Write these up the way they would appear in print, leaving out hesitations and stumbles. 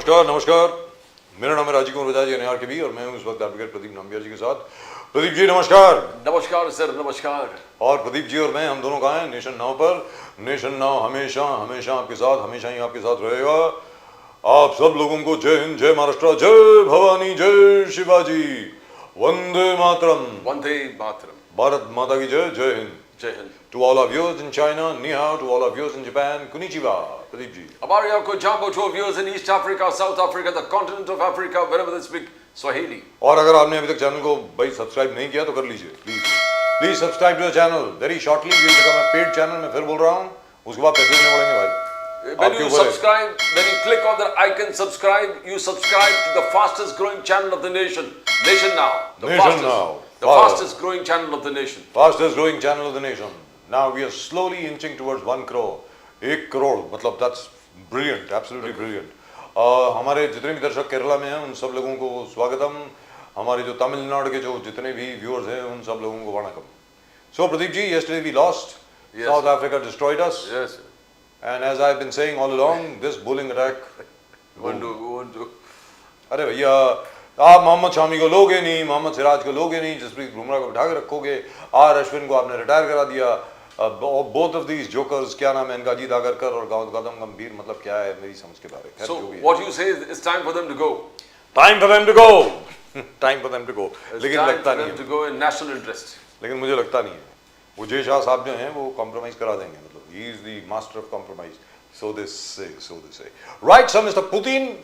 नमस्कार नमस्कार। मेरा नाम है राजीव कुमार बजाज एनआर के भी और मैं हूं इस वक्त एडवोकेट प्रदीप नाम्बियार जी के साथ। प्रदीप जी नमस्कार। नमस्कार सर, नमस्कार। और प्रदीप जी और मैं हम दोनों कहाँ हैं? नेशन नाउ पर। नेशन नाउ हमेशा हमेशा आपके साथ, हमेशा ही आपके साथ रहेगा। आप सब लोगों को जय हिंद, जय महाराष्ट्र, जय भवानी, जय शिवाजी, वंदे मातरम। वंदे मातरम। भारत माता की जय, जय हिंद। जय Hind. To all our viewers in China, ni hao. To all our viewers in Japan, konnichiwa. Pradeep ji. हमारे आपको Jambo to our viewers in East Africa, South Africa, the continent of Africa, wherever they speak Swahili. और अगर आपने अभी तक channel को भाई subscribe नहीं किया तो कर लीजिए please subscribe to the channel. Very shortly will become a paid channel. मैं फिर बोल रहा हूँ, उसके बाद पैसे देने पड़ेंगे भाई। When you subscribe, when you click on the icon subscribe, you subscribe to the fastest growing channel of the nation. Nation Now. The fastest growing channel of the nation. Fastest growing channel of the nation. Now we are slowly inching towards 1 crore. 1 crore मतलब that's brilliant, absolutely brilliant. हमारे जितने भी दर्शक केरला में हैं उन सब लोगों को स्वागतम। हमारे जो तमिलनाडु के जो जितने भी व्यूअर्स हैं उन सब लोगों को वणकम। So Pradeep ji, yesterday we lost. Yes. South Africa destroyed us. Yes. And as I've been saying all along, this bullying attack. Won't do. अरे भैया आप मोहम्मद शामी को लोगे नहीं, मोहम्मद सिराज को लोगे नहीं, जसप्रीत बुमराह को बिठा के रखोगे, आर अश्विन को आपने रिटायर करा दिया। बोथ ऑफ दीज जोकर्स, क्या नाम है इनका, अजीत आगरकर और गौतम गंभीर, मतलब क्या है मेरी समझ के बारे। So what you say is it's time for them to go. Time for them to go. Time for them to go. लेकिन लगता नहीं है। To go in national interest. लेकिन मुझे लगता नहीं है। वो जय शाह साहब जो हैं वो कॉम्प्रोमाइज करा देंगे, मतलब he is the master of compromise. So they say. Right, so Mr. Putin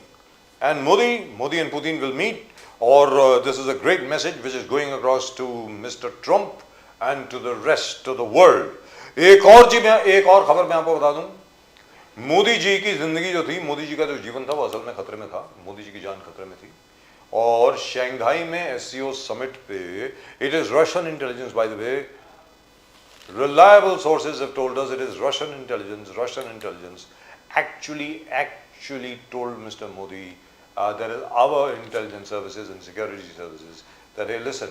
and Modi and Putin will meet. Or this is a great message which is going across to Mr. Trump and to the rest of the world. एक और खबर मैं आपको बता दूं। मोदी जी की जिंदगी जो थी, मोदी जी का जो जीवन था वो असल में खतरे में था। मोदी जी की जान खतरे में थी। और शंघाई में एससीओ समिट पे, it is Russian intelligence by the way, reliable sources have told us it is Russian intelligence actually told Mr. Modi, that is our intelligence services and security services, that hey, listen,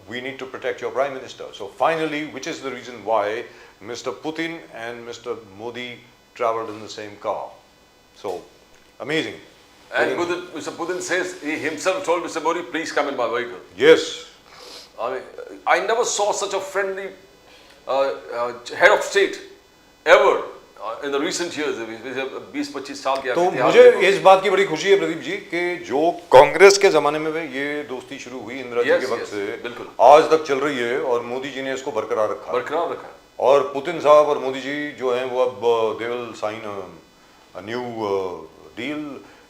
we need to protect your prime minister. So finally, which is the reason why Mr. Putin and Mr. Modi traveled in the same car. So amazing. And Mr. Putin says, he himself told Mr. Modi, please come in my vehicle. Yes. I mean, I never saw such a friendly head of state ever. In the recent years, 20-25 साल के तो मुझे इस बात की बड़ी खुशी है प्रदीप जी कि जो कांग्रेस के जमाने में ये दोस्ती शुरू हुई इंदिरा जी के वक्त से आज तक चल रही है और मोदी जी ने इसको बरकरार रखा। और पुतिन साहब और मोदी जी जो हैं वो अब they will sign a new deal.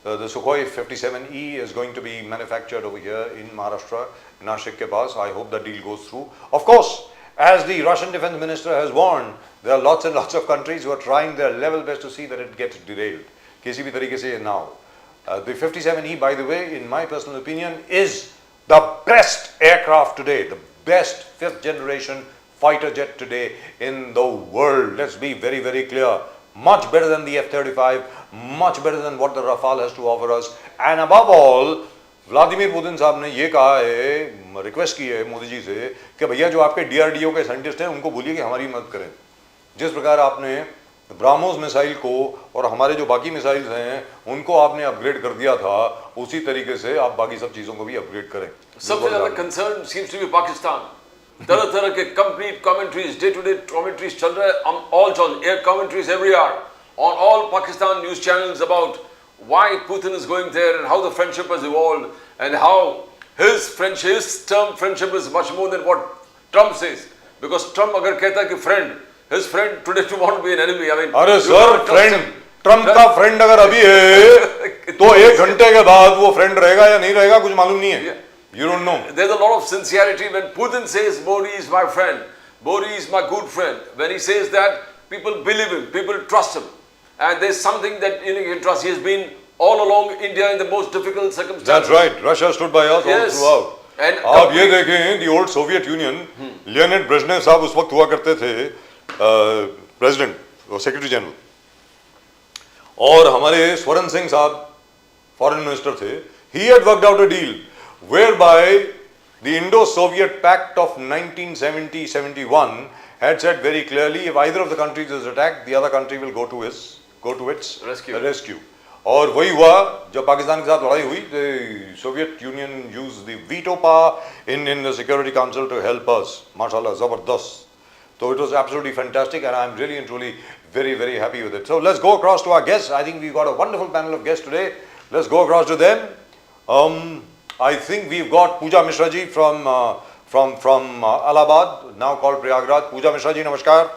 The Sukhoi 57E is going to be manufactured over here in Maharashtra, Nashik ke paas. I hope that deal goes through. Of course, as the Russian defense minister has warned, there are lots and lots of countries who are trying their level best to see that it gets derailed. किसी भी तरीके से now. The 57E, by the way, in my personal opinion, is the best aircraft today, the best 5th generation fighter jet today in the world. Let's be very, very clear. Much better than the F-35, much better than what the Rafale has to offer us. And above all, Vladimir Putin साहब ने ये कहा है, request की है मोदी जी से कि भैया जो आपके डीआरडीओ के साइंटिस्ट हैं उनको बोलिए कि हमारी मदद करें। जिस प्रकार आपने ब्राह्मोस मिसाइल को और हमारे जो बाकी मिसाइल्स हैं उनको आपने अपग्रेड कर दिया था, उसी तरीके से आप बाकी सब चीज़ों को भी अपग्रेड करें। सबसे ज़्यादा concern seems to be Pakistan. तरह तरह के complete commentaries, day to day commentaries चल रहे हैं, all air commentaries every hour on all Pakistan news channels about why Putin is going there and how the friendship has evolved and how his term friendship is much more than what Trump says. Because Trump अगर कहता है कि friend, his friend today tomorrow be an enemy. I mean, अरे sir friend, Trump का friend अगर अभी है तो 1 घंटे के बाद वो friend रहेगा या नहीं रहेगा कुछ मालूम नहीं है. You don't know. There's a lot of sincerity when Putin says Modi is my friend, Modi is my good friend. When he says that, people believe him, people trust him. And there's something that you can trust. He has been all along India in the most difficult circumstances. That's right. Russia stood by us all throughout. And आप ये देखें, the old Soviet Union, Leonid Brezhnev साहब उस वक्त हुआ करते थे president, secretary general, और हमारे स्वरण सिंह साहब फॉरेन मिनिस्टर थे. He had worked out a deal whereby the Indo-Soviet Pact of 1970-71 had said very clearly, if either of the countries is attacked, the other country will go to his go to its rescue. और वही हुआ जब पाकिस्तान के साथ लड़ाई हुई, the Soviet Union used the veto power in the Security Council to help us. माशाल्लाह जबरदस्त. So it was absolutely fantastic, and I'm really and truly very, very happy with it. So let's go across to our guests. I think we've got a wonderful panel of guests today. Let's go across to them. I think we've got Pooja Mishra ji from Allahabad, now called Prayagraj. Pooja Mishra ji, namaskar.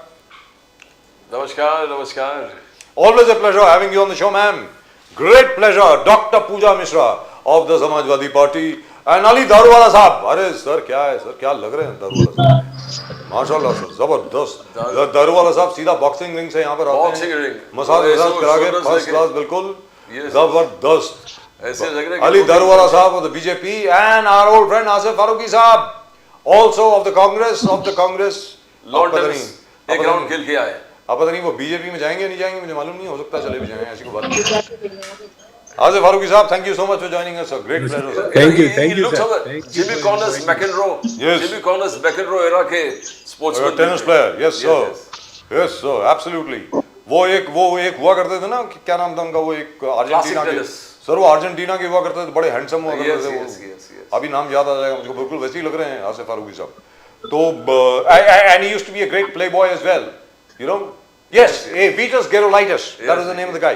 Namaskar, namaskar. Always a pleasure having you on the show, ma'am. Great pleasure, Dr. Pooja Mishra of the Samajwadi Party and Ali Daruwala साहब. अरे sir क्या है sir, क्या लग रहे हैं दारूवाला साहब, माशाल्लाह सर जबरदस्त. दारूवाला साहब सीधा बॉक्सिंग रिंग से यहाँ पर आते हैं, मसाज करा के फर्स्ट क्लास बिल्कुल जबरदस्त. Ali Daruwala साहब of the BJP and our old friend Asif Faruqi साहब also of the Congress lawn tennis एक राउंड खेल के आए. अब पता नहीं वो बीजेपी में जाएंगे नहीं जाएंगे, मुझे मालूम नहीं, हो सकता है चले भी जाएं, ऐसी कोई बात नहीं. Asif Faruqi साहब, thank you so much for joining us, sir. Great pleasure, sir. Thank you, He looks sir. like Jimmy Connors McEnroe. Yes. Jimmy Connors McEnroe era के sportsman. Tennis player, yes sir, yes sir, absolutely. वो एक हुआ करते थे ना, क्या नाम था उनका, वो एक अर्जेंटीना के, सर वो अर्जेंटीना के हुआ करते थे, बड़े हैंडसम हुआ करते थे वो. अभी नाम याद आ जाएगा मुझको, बिल्कुल वैसे ही लग रहे हैं आसिफ फारूकी साहब. तो and he used to be a great playboy as well, you know. Yes, Vitas Gerulaitis, that is the name of the guy.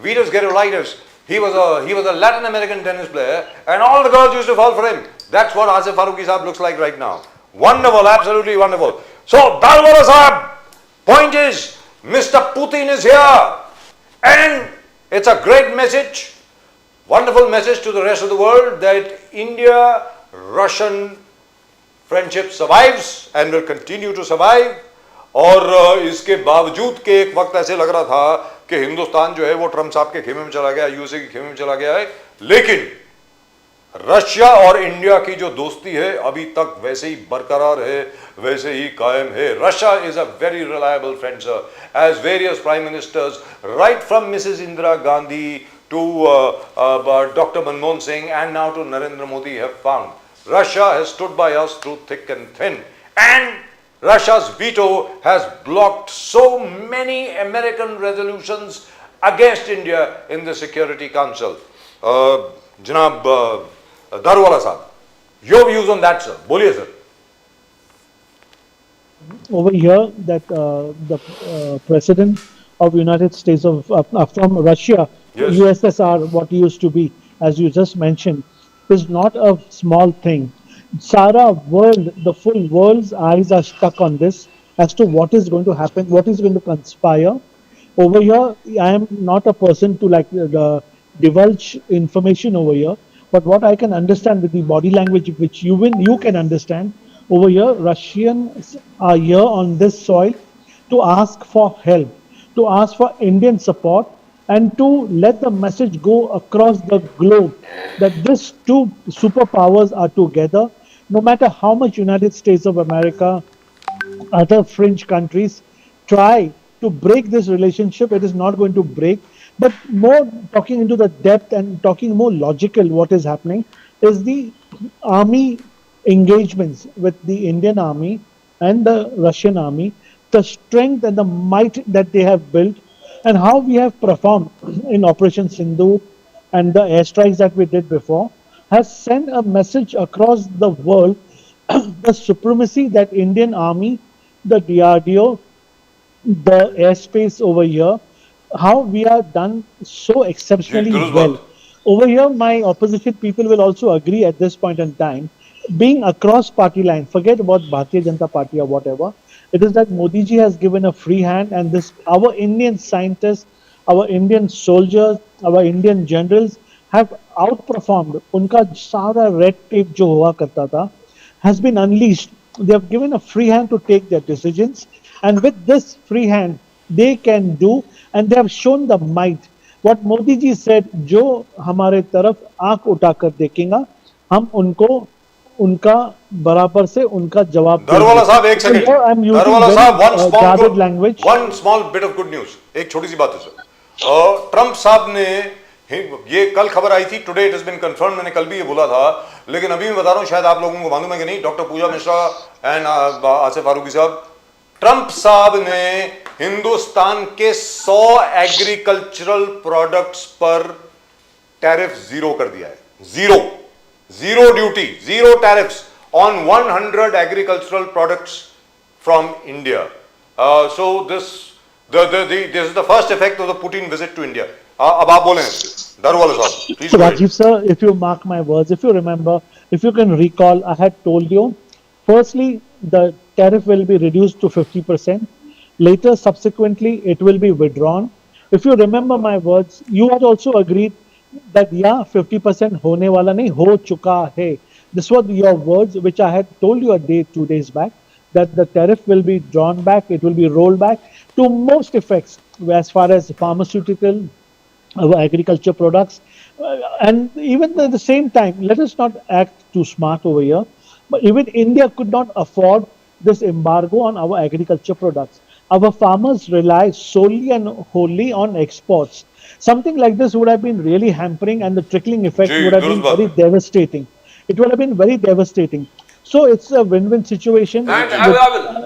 Vitas Gerulaitis. He was a Latin American tennis player, and all the girls used to fall for him. That's what Asif Faruqi Saab looks like right now. Wonderful, absolutely wonderful. So, Daruwala Saab, point is, Mr. Putin is here, and it's a great message, wonderful message to the rest of the world that India-Russian friendship survives and will continue to survive. और इसके बावजूद के एक वक्त ऐसे लग रहा था कि हिंदुस्तान जो है वो ट्रम्प साहब के खेमे में चला गया, यूएसए के खेमे में चला गया है, लेकिन रशिया और इंडिया की जो दोस्ती है अभी तक वैसे ही बरकरार है, वैसे ही कायम है. Russia is a very reliable friend sir, as various prime ministers right from Mrs Indira Gandhi to Dr. Manmohan Singh and now to Narendra Modi have found. Russia has stood by us through thick and thin, and Russia's veto has blocked so many American resolutions against India in the Security Council. Janab Daruwala Sahab, your views on that, sir? Boliye, sir. Over here, that the president of United States from Russia, Yes. USSR, what used to be, as you just mentioned, is not a small thing. Sara world, the full world's eyes are stuck on this as to what is going to happen, what is going to conspire. Over here, I am not a person to divulge information over here, but what I can understand with the body language which you can understand, over here, Russians are here on this soil to ask for help, to ask for Indian support, and to let the message go across the globe that these two superpowers are together. No matter how much United States of America, other fringe countries try to break this relationship, it is not going to break. But more talking into the depth and talking more logical, what is happening is the army engagements with the Indian army and the Russian army, the strength and the might that they have built, and how we have performed in Operation Sindhu and the airstrikes that we did before, has sent a message across the world, the supremacy that Indian Army, the DRDO, the airspace over here, how we are done so exceptionally well. Over here, my opposition people will also agree at this point in time, being across party line, forget about Bharatiya Janata Party or whatever, it is that Modi ji has given a free hand, and this our Indian scientists, our Indian soldiers, our Indian generals have outperformed. Unka sara red tape jo hua karta tha has been unleashed. They have given a free hand to take their decisions, and with this free hand, they can do, and they have shown the might. What Modi ji said, जो हमारे तरफ आंख उठाकर देखेगा, हम उनको उनका बराबर से उनका जवाब. दारुवाला साहब एक सेकंड. दारुवाला साहब one small bit of good news. एक छोटी सी बात है सर. ट्रम्प साहब ने ये कल खबर आई थी, today it has been confirm, मैंने कल भी ये बोला था, लेकिन अभी मैं बता रहा हूँ, शायद आप लोगों को मालूम है कि नहीं, doctor Puja Mishra and Asif Farooqui sahab, Trump sahab ने हिंदुस्तान के 100 एग्रीकल्चरल प्रोडक्ट्स पर टैरिफ जीरो कर दिया है। Zero duty, zero tariffs on 100 agricultural products from India. So this is the first effect of the Putin visit to India. अब आप बोलें Daruwala sahab, please. Rajiv sir, if you mark my words, if you remember, if you can recall, I had told you, firstly, the tariff will be reduced to 50%. Later, subsequently, it will be withdrawn. If you remember my words, you had also agreed that, yeah, 50% hone wala nahi, ho chuka hai. This was your words, which I had told you 2 days back, that the tariff will be drawn back, it will be rolled back to most effects as far as pharmaceutical, our agriculture products, and even at the same time, let us not act too smart over here, but even India could not afford this embargo on our agriculture products. Our farmers rely solely and wholly on exports. Something like this would have been really hampering, and the trickling effect would have been very devastating. It would have been very devastating. So it's a win-win situation. And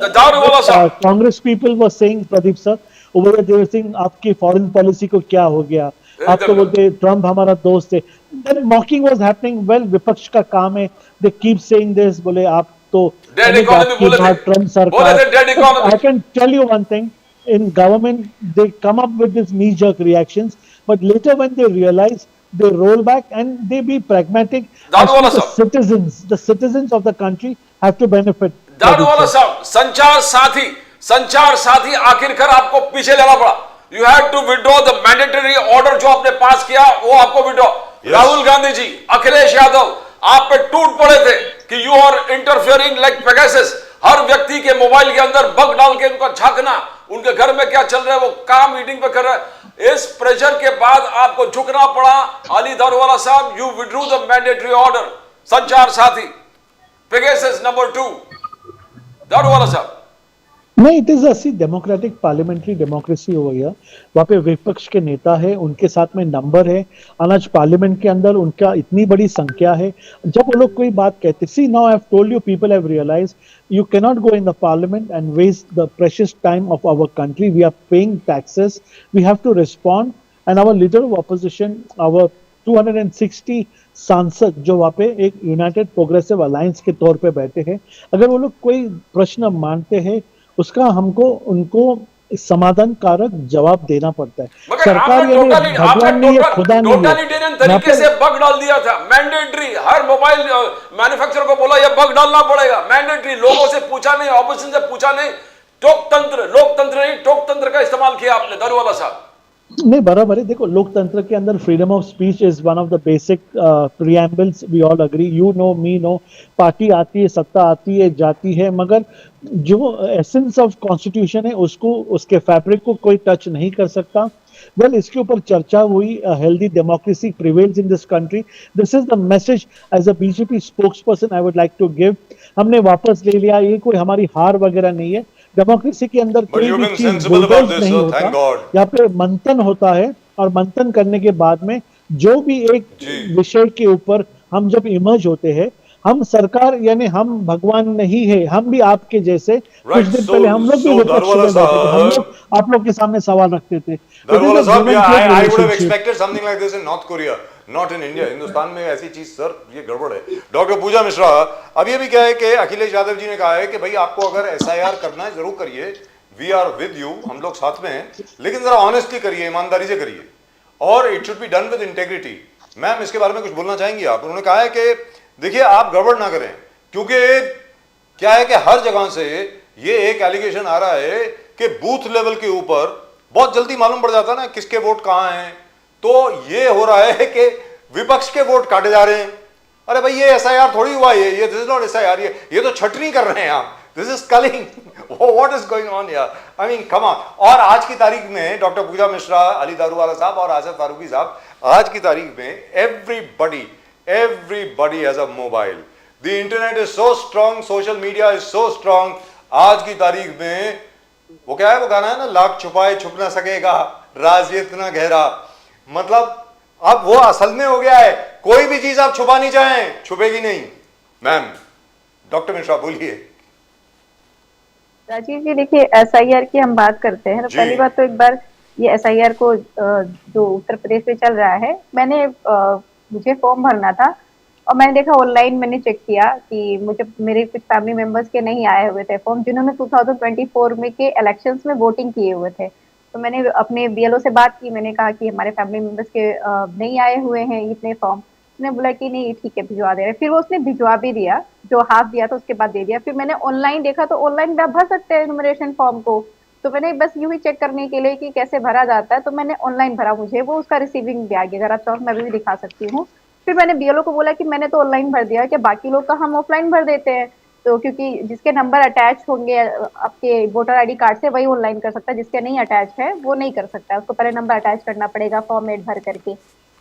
the Daruwala sir, Congress people were saying, Pradeep sir, over there they were saying, आपकी foreign policy को क्या हो गया? आप तो बोलते Trump हमारा दोस्त है। Then mocking was happening. Well, विपक्ष का काम है। They keep saying this. बोले आप तो dead economy बोले थे, ट्रम्प सरकार। बोले थे dead economy। I can tell you one thing. In government, they come up with these knee-jerk reactions, but later when they realize, they roll back and they be pragmatic. The citizens of the country have to benefit. Daruwalla साहब, संचार साथी आखिरकार आपको पीछे लेना पड़ा। You had to withdraw the mandatory order जो आपने पास किया, वो आपको withdraw। राहुल गांधी जी, अखिलेश यादव, आप पे टूट पड़े थे कि you are interfering like Pegasus। हर व्यक्ति के मोबाइल के अंदर बग डाल के उनका झांकना, उनके घर में क्या चल रहा है वो काम मीटिंग पे कर रहा है। इस प्रेशर के बाद आपको झुकना पड़ा। अली दारूवाला साहब, you withdrew the mandatory order। संचार साथी, Pegasus number 2, दारूवाला साहब। नहीं, it is a democratic parliamentary democracy हो गया। वहाँ पे विपक्ष के नेता है, उनके साथ में नंबर है, अनाज पार्लियामेंट के अंदर उनका इतनी बड़ी संख्या है। जब वो लोग कोई बात कहते, see now I have told you, people have realised you cannot go in the parliament and waste the precious time of our country. We are paying taxes. We have to respond. And our leader of opposition, our 260 सांसद जो वहाँ पे एक United progressive alliance के तौर पे बैठे हैं, अगर वो लोग कोई प्रश्न मानते हैं, उसका हमको उनको समाधान कारक जवाब देना पड़ता है। सरकार ये भगवान नहीं है, खुदा नहीं है। टोटलिटेरियन तरीके से बग डाल दिया था, मैंडेटरी। हर मोबाइल मैन्युफैक्चरर को बोला ये बग डालना पड़ेगा, मैंडेटरी। लोगों से पूछा नहीं, ऑपोजिशन से पूछा नहीं, लोकतंत्र नहीं, टोकतंत्र का इस्तेमाल किया आपने दारूवाला साहब। नहीं, बराबर है। देखो, लोकतंत्र के अंदर freedom of speech is one of the basic preambles, we all agree, you know, me no. Party आती है, सत्ता आती है, जाती है, मगर जो एसेंस ऑफ कॉन्स्टिट्यूशन है उसको, उसके फैब्रिक को कोई टच नहीं कर सकता। वेल, इसके ऊपर चर्चा हुई। Healthy democracy prevails in this country. This is the message as a BJP spokesperson I would like to give. हमने वापस ले लिया, ये कोई हमारी हार वगैरह नहीं है। डेमोक्रेसी के अंदर कोई भी चीज बुलडोज नहीं होता, यहाँ पे मंथन होता है, और मंथन करने के बाद में जो भी एक विषय के ऊपर हम जब इमर्ज होते हैं, हम सरकार यानी हम भगवान नहीं है, हम भी आपके जैसे कुछ दिन पहले हम लोग भी विपक्ष में बैठे थे, हम लोग आप लोग के सामने सवाल रखते थे। I would have expected something like this in North Korea, not in India। Hindustan में ऐसी चीज सर ये गड़बड़ है। डॉक्टर पूजा मिश्रा, अब ये भी क्या है कि अखिलेश यादव जी ने कहा है कि भाई आपको अगर SIR करना है जरूर करिए, वी आर विद यू, हम लोग साथ में हैं, लेकिन जरा ऑनेस्टली करिए, ईमानदारी से करिए, और it should be done with integrity. Ma'am, इसके बारे में कुछ बोलना चाहेंगी आप? उन्होंने कहा है कि देखिए आप गड़बड़ ना करें, क्योंकि क्या है कि हर जगह से ये एक एलिगेशन आ रहा है कि बूथ लेवल के ऊपर बहुत जल्दी मालूम पड़ जाता है ना किसके वोट कहां हैं। तो ये हो रहा है कि विपक्ष के वोट काटे जा रहे हैं। अरे भाई, ये SIR थोड़ी हुआ, ये दिस इज नॉट SIR, ये तो छटनी कर रहे हैं आप, this is killing. What is going on यार, आई मीन कम ऑन। और आज की तारीख में डॉक्टर पूजा मिश्रा, अली दारूवाला साहब और आसिफ फारूकी साहब, आज की तारीख में everybody has a mobile, the internet is so strong, social media is so strong। आज की तारीख में वो क्या है, वो गाना है ना, लाख छुपाए छुप ना सकेगा राज ये इतना गहरा। मतलब अब वो असल में हो गया है, कोई भी चीज आप छुपानी चाहें छुपेगी नहीं। मैम, डॉक्टर मिश्रा बोलिए। राजीव जी, देखिए एसआईआर की हम बात करते हैं तो जी पहली बात तो एक बार ये एसआईआर को जो उत्तर प्रदेश में चल रहा है, मुझे फॉर्म भरना था और मैंने देखा ऑनलाइन, मैंने चेक किया कि मुझे मेरे कुछ फैमिली मेंबर्स के नहीं आए हुए थे फॉर्म, जिन्होंने 2024 में के इलेक्शंस में वोटिंग किए हुए थे। तो मैंने अपने बीएलओ से बात की, मैंने कहा कि हमारे फैमिली मेंबर्स के नहीं आए हुए हैं इतने फॉर्म। उसने बोला कि नहीं ठीक है भिजवा दे रहे, फिर वो उसने भिजवा भी दिया, जो हाफ दिया था उसके बाद दे दिया। फिर मैंने ऑनलाइन देखा तो ऑनलाइन आप भर सकते हैं इनुमरेशन फॉर्म को, तो मैंने बस यूं ही चेक करने के लिए कि कैसे भरा जाता है तो मैंने ऑनलाइन भरा, मुझे वो उसका रिसीविंग भी आ गया। अगर आप चाहो मैं भी दिखा सकती हूँ। फिर मैंने बीएलओ को बोला कि मैंने तो ऑनलाइन भर दिया, कि बाकी लोग का हम ऑफलाइन भर देते हैं। तो क्योंकि जिसके नंबर अटैच होंगे आपके वोटर आईडी कार्ड से वही ऑनलाइन कर सकता है, जिसके नहीं अटैच है वो नहीं कर सकता, उसको पहले नंबर अटैच करना पड़ेगा फॉर्मेट भर करके।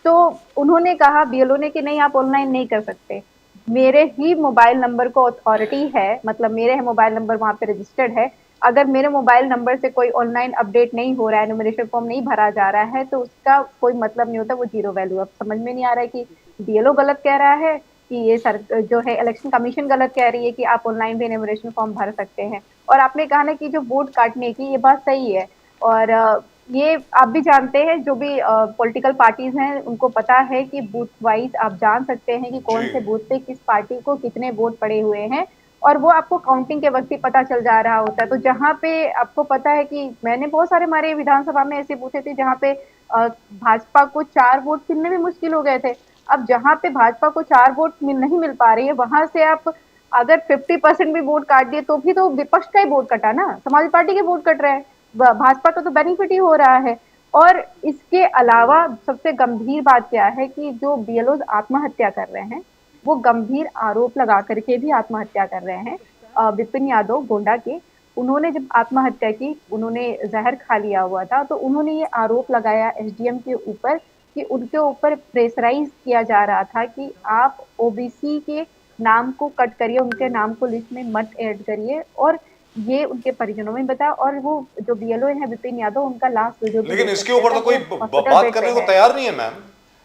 तो उन्होंने कहा बीएलओ ने कि नहीं आप ऑनलाइन नहीं कर सकते, मेरे ही मोबाइल नंबर को अथॉरिटी है, मतलब मेरे मोबाइल नंबर वहां पे रजिस्टर्ड है। अगर मेरे मोबाइल नंबर से कोई ऑनलाइन अपडेट नहीं हो रहा है, एनुमरेशन फॉर्म नहीं भरा जा रहा है, तो उसका कोई मतलब नहीं होता, वो जीरो वैल्यू। अब समझ में नहीं आ रहा है कि बीएलओ गलत कह रहा है कि ये सर जो है इलेक्शन कमीशन गलत कह रही है कि आप ऑनलाइन भी एनुमरेशन फॉर्म भर सकते हैं। और आपने कहा ना कि जो वोट काटने की, ये बात सही है। और ये आप भी जानते हैं, जो भी पॉलिटिकल पार्टीज हैं उनको पता है कि बूथ वाइज आप जान सकते हैं कि जी कौन से बूथ पे किस पार्टी को कितने वोट पड़े हुए हैं, और वो आपको काउंटिंग के वक्त ही पता चल जा रहा होता है। तो जहाँ पे आपको पता है कि मैंने बहुत सारे, हमारे विधानसभा में ऐसे बूथे थे जहाँ पे भाजपा को 4 वोट मिलने भी मुश्किल हो गए थे। अब जहाँ पे भाजपा को 4 वोट नहीं मिल पा रही है, वहां से आप अगर 50% भी वोट काट दिए तो भी तो विपक्ष का ही वोट कटा ना, समाजवादी पार्टी के वोट कट रहे हैं, भाजपा का तो बेनिफिट ही हो रहा है। और इसके अलावा सबसे गंभीर बात क्या है कि जो बीएलओ आत्महत्या कर रहे हैं, वो गंभीर आरोप लगा करके भी आत्महत्या कर रहे हैं। विपिन यादव गोंडा के, उन्होंने जब आत्महत्या की, उन्होंने जहर खा लिया हुआ था, तो उन्होंने ये आरोप लगाया एसडीएम के ऊपर कि उनके ऊपर प्रेशराइज किया जा रहा था कि आप ओबीसी के नाम को कट करिए, उनके नाम को लिस्ट में मत ऐड करिए। और ये उनके परिजनों में बताया, और वो जो बीएलओ है विपिन यादव, उनका लास्ट वीडियो भी लेकिन देख इसके सकते ऊपर हैं, तो कोई वो हॉस्पिटल बात बेड पे करने को है। तैयार नहीं है मैम।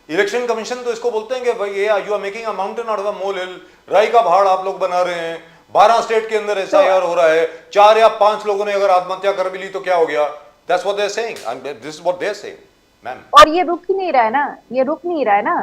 इलेक्शन कमीशन तो इसको बोलते हैं कि भाई ये you are making a mountain out of a molehill, राई का पहाड़ आप लोग बना रहे हैं। 12 स्टेट के अंदर एसआईआर हो रहा है, 4 या 5 लोगों ने अगर आत्महत्या कर भी ली तो क्या हो गया? That's what they are saying and this is what they are saying ma'am. और ये रुक ही नहीं रहा है ना, ये रुक नहीं रहा है ना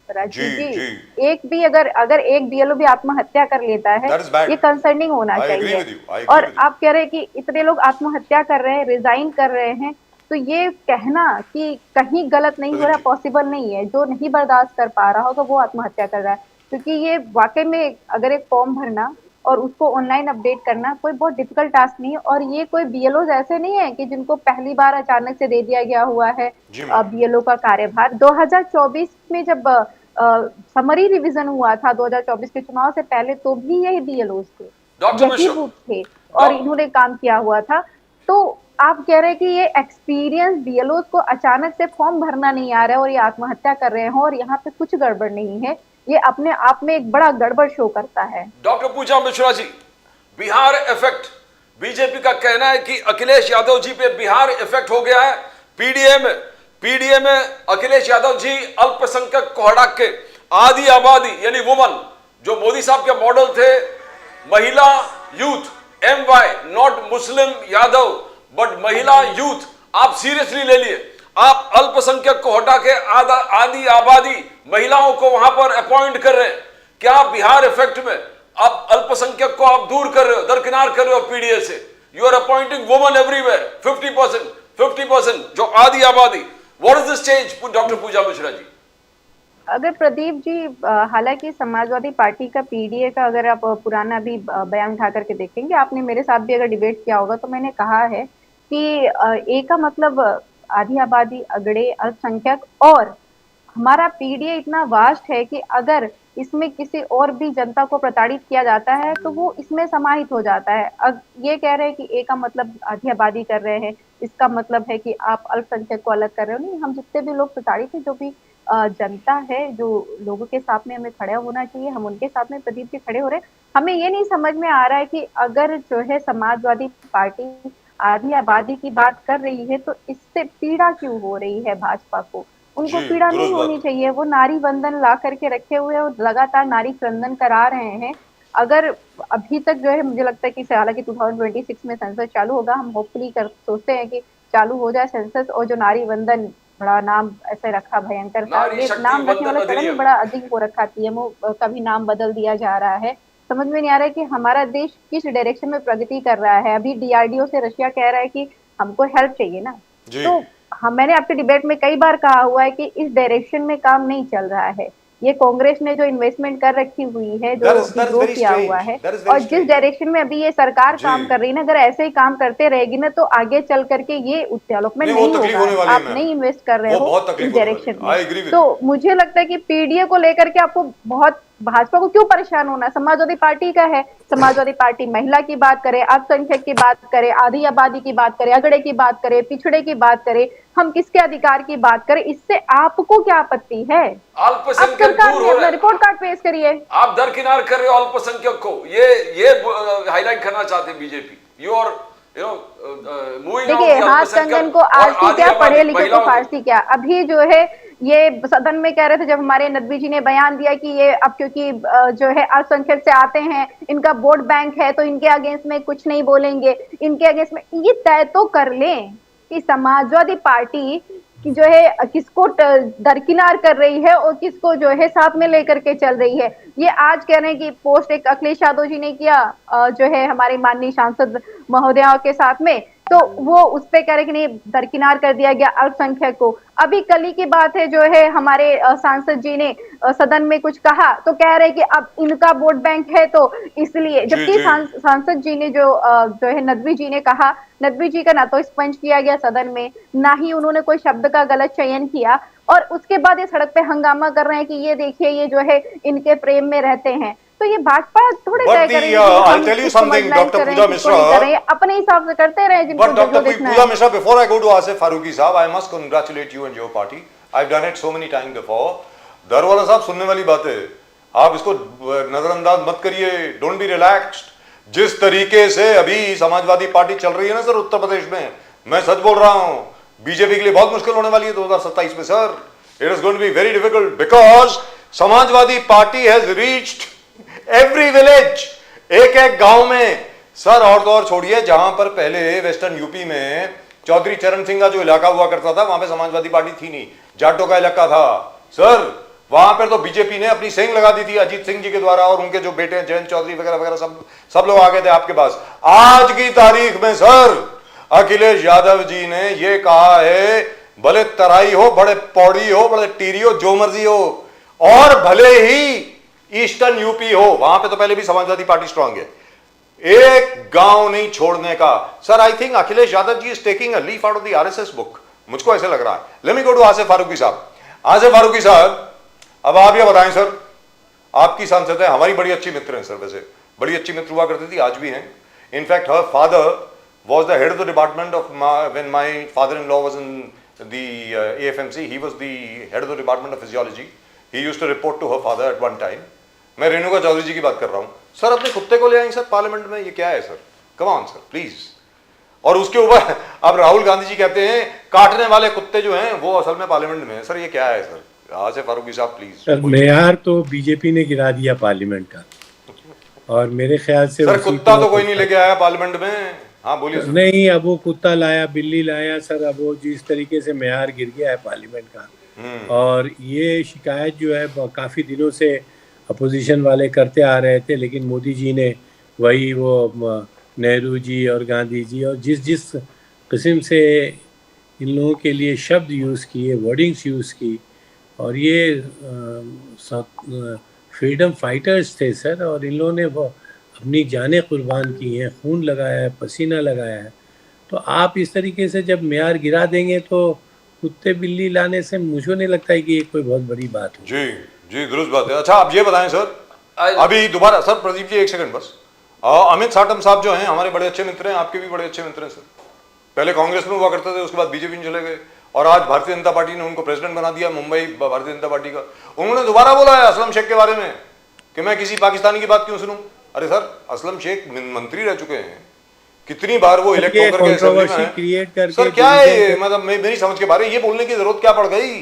जी राजीव जी जी। एक भी अगर अगर एक बीएलओ भी आत्महत्या कर लेता है, दैट इज बैड। ये कंसर्निंग होना आई एग्री चाहिए। विद यू, आई एग्री और विद यू। आप कह रहे हैं कि इतने लोग आत्महत्या कर रहे हैं, रिजाइन कर रहे हैं, तो ये कहना कि कहीं गलत नहीं हो प्रदीप रहा जी पॉसिबल नहीं है। जो नहीं बर्दाश्त कर पा रहा होगा वो आत्महत्या कर रहा है, क्योंकि ये वाकई में अगर एक फॉर्म भरना और उसको ऑनलाइन अपडेट करना कोई बहुत डिफिकल्ट टास्क नहीं है। और ये कोई बीएलओ ऐसे नहीं है कि जिनको पहली बार अचानक से दे दिया गया हुआ है जी मैम। बीएलओ का कार्यभार। 2024 में जब समरी रिवीजन हुआ था 2024 के चुनाव से पहले, तो भी यही बीएलओ थे, डॉक्टर यही मिश्रा, बूथ थे, और इन्होंने काम किया हुआ था। तो आप कह रहे हैं कि ये एक्सपीरियंस बीएलओ को अचानक से फॉर्म भरना नहीं आ रहा है और ये आत्महत्या कर रहे हैं और यहाँ पे कुछ गड़बड़ नहीं है, ये अपने आप में एक बड़ा गड़बड़ शो करता है। डॉक्टर पूजा मिश्रा जी, बिहार इफेक्ट, बीजेपी का कहना है कि अखिलेश यादव जी पे बिहार इफेक्ट हो गया है। पीडीए में अखिलेश यादव जी अल्पसंख्यक को हटा के आधी आबादी यानी वुमन, जो मोदी साहब के मॉडल थे, महिला youth, MY not Muslim Yadav but महिला यूथ, आप सीरियसली ले लिए। आप अल्पसंख्यक को हटा के आधी आबादी महिलाओं को वहां पर अपॉइंट कर रहे हैं। क्या बिहार इफेक्ट में आप अल्पसंख्यक को आप दूर कर रहे हो, दरकिनार कर रहे हो पीडीए से? You are appointing woman everywhere, 50% जो आधी आबादी। What is this change doctor पूजा मिश्रा जी? अगर प्रदीप जी, हालांकि समाजवादी पार्टी का पीडीए का अगर आप पुराना भी बयान उठा करके देखेंगे, आपने मेरे साथ भी अगर डिबेट किया होगा, तो मैंने कहा है कि ए का मतलब आधी आबादी, अगड़े, अल्पसंख्यक। और हमारा पीडीए इतना वास्ट है कि अगर इसमें किसी और भी जनता को प्रताड़ित किया जाता है तो वो इसमें समाहित हो जाता है। अब ये कह रहे हैं कि ए का मतलब आधी आबादी कर रहे हैं, इसका मतलब है कि आप अल्पसंख्यक को अलग कर रहे हो। नहीं, हम जितने भी लोग प्रताड़ित हैं, जो भी जनता है, जो लोगों के साथ में हमें खड़ा होना चाहिए, हम उनके साथ में प्रदीप जी खड़े हो रहे हैं। हमें ये नहीं समझ में आ रहा है कि अगर जो है समाजवादी पार्टी आधी आबादी की बात कर रही है तो इससे पीड़ा क्यों हो रही है भाजपा को? उनको जी पीड़ा नहीं दुरुस्त होनी बात। चाहिए, वो नारी बंधन ला करके रखे हुए और लगातार नारी क्रंदन करा रहे हैं। अगर अभी तक जो है मुझे लगता है कि हालांकि 2026 में सेंसस चालू होगा, हम होपफुली कर सोचते हैं कि चालू हो जाए सेंसस, और जो नारी वंदन, बड़ा नाम ऐसे रखा भयंकर सा, नारी ये शक्ति नाम रखने वंदन वाला चलन अधिनियम। बड़ा अधिक हो रखा, पीएमओ का भी नाम बदल दिया जा रहा है। समझ में नहीं आ रहा है कि हमारा देश किस डायरेक्शन में प्रगति कर रहा है। अभी डीआरडीओ से रशिया कह रहा है कि हमको हेल्प चाहिए ना, जी। तो हम, मैंने आपके डिबेट में कई बार कहा हुआ है कि इस डायरेक्शन में काम नहीं चल रहा है। ये कांग्रेस ने जो इन्वेस्टमेंट कर रखी हुई है, जो That is ग्रो very किया strange. हुआ है, That is very और जिस strange. डायरेक्शन में अभी ये सरकार जी। काम कर रही है ना, अगर ऐसे ही काम करते रहेगी ना, तो आगे चल करके ये डेवलपमेंट नहीं, वो नहीं तकलीफ होने होगा। वाली है, आप मैम। नहीं इन्वेस्ट कर रहे वो हो बहुत तकलीफ इस होने वाली डायरेक्शन है। I agree में, with तो मुझे लगता है कि पीडीए को लेकर के आपको बहुत, भाजपा को क्यों परेशान होना है? समाजवादी पार्टी का है, समाजवादी पार्टी महिला की बात करे, अल्पसंख्यक की बात करे, आधी आबादी की बात करे, अगड़े की बात करे, पिछड़े की बात करे, हम किसके अधिकार की बात करें, इससे आपको क्या आपत्ति है? आप अल्पसंख्यक सरकार दूर में हो अपना रहे, रिपोर्ट कार्ड पेश करिए। आप दरकिनार कर रहे हो अल्पसंख्यक को, ये हाईलाइट करना चाहते हैं बीजेपी। यू आर मूविंग देखिए, हाथ कंगन को आरती क्या, पढ़े लिखे को फारसी क्या। अभी जो है ये सदन में कह रहे थे, जब हमारे नदवी जी ने बयान दिया कि ये अब क्योंकि जो है अल्पसंख्यक से आते हैं, इनका वोट बैंक है, तो इनके अगेंस्ट में कुछ नहीं बोलेंगे, इनके अगेंस्ट में ये तय तो कर लें कि समाजवादी पार्टी कि जो है किसको दरकिनार कर रही है और किसको जो है साथ में लेकर के चल रही है। ये आज कह रहे हैं कि पोस्ट एक अखिलेश यादव जी ने किया जो है हमारे माननीय सांसद महोदया के साथ में, तो वो उस पे कह रहे कि नहीं, दरकिनार कर दिया गया अल्पसंख्यक को। अभी कल ही की बात है, जो है हमारे सांसद जी ने सदन में कुछ कहा, तो कह रहे कि अब इनका वोट बैंक है, तो इसलिए, जबकि सांसद जी ने जो है नदवी जी ने कहा, नदवी जी का ना तो स्पंज किया गया सदन में, ना ही उन्होंने कोई शब्द का गलत चयन किया, और उसके बाद ये सड़क पे हंगामा कर रहे हैं कि ये देखिए ये जो है इनके प्रेम में रहते हैं। तो ये भाजपा थोड़े तय करेंगे, I'll tell you something, Dr. Pooja Mishra, अपने हिसाब से करते रहे जिनको but Dr. Pooja Mishra, before I go to Asif Faruqi साहब, I must congratulate you and your party. I've done it so many times before. दरवाला साहब, सुनने वाली बात है, आप इसको नजरअंदाज मत करिए, डोंट बी रिलैक्स्ड। जिस तरीके से अभी समाजवादी पार्टी चल रही है ना सर उत्तर प्रदेश में, मैं सच बोल रहा हूं, बीजेपी के लिए बहुत मुश्किल होने वाली है 2027 में sir. It is going to be very difficult because Samajwadi Party has reached every village, एक एक गांव में सर। और तो और छोड़िए, जहां पर पहले वेस्टर्न यूपी में चौधरी चरण सिंह का जो इलाका हुआ करता था, वहां पे समाजवादी पार्टी थी नहीं, जाटों का इलाका था सर। वहां पर तो बीजेपी ने अपनी सेंग लगा दी थी अजीत सिंह जी के द्वारा, और उनके जो बेटे जयंत चौधरी वगैरह वगैरह सब लोग आ गए थे आपके पास। आज की तारीख में सर अखिलेश यादव जी ने ये कहा है, भले तराई हो, बड़े पौड़ी हो, बड़े टीरी हो, जो मर्जी हो, और भले ही ईस्टर्न यूपी हो, वहां पे तो पहले भी समाजवादी पार्टी स्ट्रांग है, एक गांव नहीं छोड़ने का। Sir I think Akhilesh Yadav ji is taking a leaf out of the RSS book, मुझको ऐसे लग रहा है। Let me go to Asif Farooqui sahab. Asif Farooqui साहब, अब आप ये बताएं सर, आपकी सांसद है, हमारी बड़ी अच्छी मित्र हैं सर, वैसे बड़ी अच्छी मित्र हुआ करती थी, आज भी हैं। In fact her father was the head of the department of when my father-in-law was in the AFMC, he was the head of the department of physiology. He used to report to her father at one time. मैं रेणुका चौधरी जी की बात कर रहा हूँ sir. अपने कुत्ते को ले आएंगे सर पार्लियामेंट में, ये क्या है sir? Come on sir please. और उसके ऊपर अब राहुल गांधी जी कहते हैं काटने वाले कुत्ते जो हैं वो असल में पार्लियामेंट में है सर, ये क्या है सर? आसिफ फारूकी साहब प्लीज। सर मेयार तो बीजेपी ने गिरा दिया पार्लियामेंट का, और मेरे ख्याल से सर कुत्ता तो कोई नहीं लेके आया पार्लियामेंट में। हाँ बोलिए। नहीं, अब वो कुत्ता लाया, बिल्ली लाया सर। अब वो जिस तरीके से मेयार गिर गया है पार्लियामेंट का, और ये शिकायत जो है काफ़ी दिनों से अपोजिशन वाले करते आ रहे थे, लेकिन मोदी जी ने वही वो नेहरू जी और गांधी जी और जिस किस्म से इन लोगों के लिए शब्द यूज़ किए, वर्डिंग्स यूज़ की, और ये फ्रीडम फाइटर्स थे सर, और इन लोगों ने वो अपनी जानें कुर्बान की हैं, खून लगाया है, पसीना लगाया है। तो आप इस तरीके से जब मेयार गिरा देंगे तो कुत्ते बिल्ली लाने से मुझे नहीं लगता है कि ये कोई बहुत बड़ी बात हो। जी जी दुरुस्त बात है। अच्छा आप ये बताएं सर, अभी दोबारा सर, प्रदीप जी एक सेकंड बस। अमित साटम साहब जो हैं हमारे बड़े अच्छे मित्र हैं, आपके भी बड़े अच्छे मित्र हैं सर। पहले कांग्रेस में हुआ करते थे, उसके बाद बीजेपी में चले गए, और आज भारतीय जनता पार्टी ने उनको प्रेसिडेंट बना दिया मुंबई भारतीय जनता पार्टी का। उन्होंने दोबारा बोला है असलम शेख के बारे में कि मैं किसी पाकिस्तानी की बात क्यों सुनूं। अरे सर असलम शेख मंत्री रह चुके हैं, कितनी बार वो इलेक्ट होकर के असेंबली में है। सर क्या है ये, मतलब मेरी समझ के बारे, ये बोलने की जरूरत क्या पड़ गई?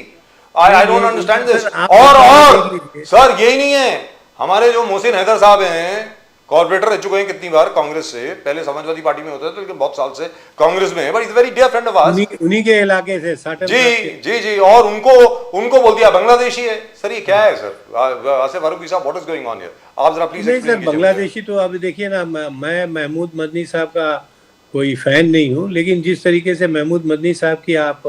I don't understand this. और सर यही नहीं है, हमारे जो मोहसिन हैदर साहब हैं कॉर्पोरेटर रह चुके हैं कितनी बार कांग्रेस से, पहले समाजवादी पार्टी में होते थे लेकिन बहुत साल से कांग्रेस में है, but is very dear friend of ours. उन्हीं के इलाके से जी, और उनको बोल दिया बांग्लादेशी है। सर ये क्या है सर? आसिफ फारूकी साहब, what is going on here? आप जरा प्लीज नहीं सर, बांग्लादेशी तो अब देखिए ना, मैं महमूद मदनी साहब का कोई फैन नहीं हूँ, लेकिन जिस तरीके से महमूद मदनी साहब की आप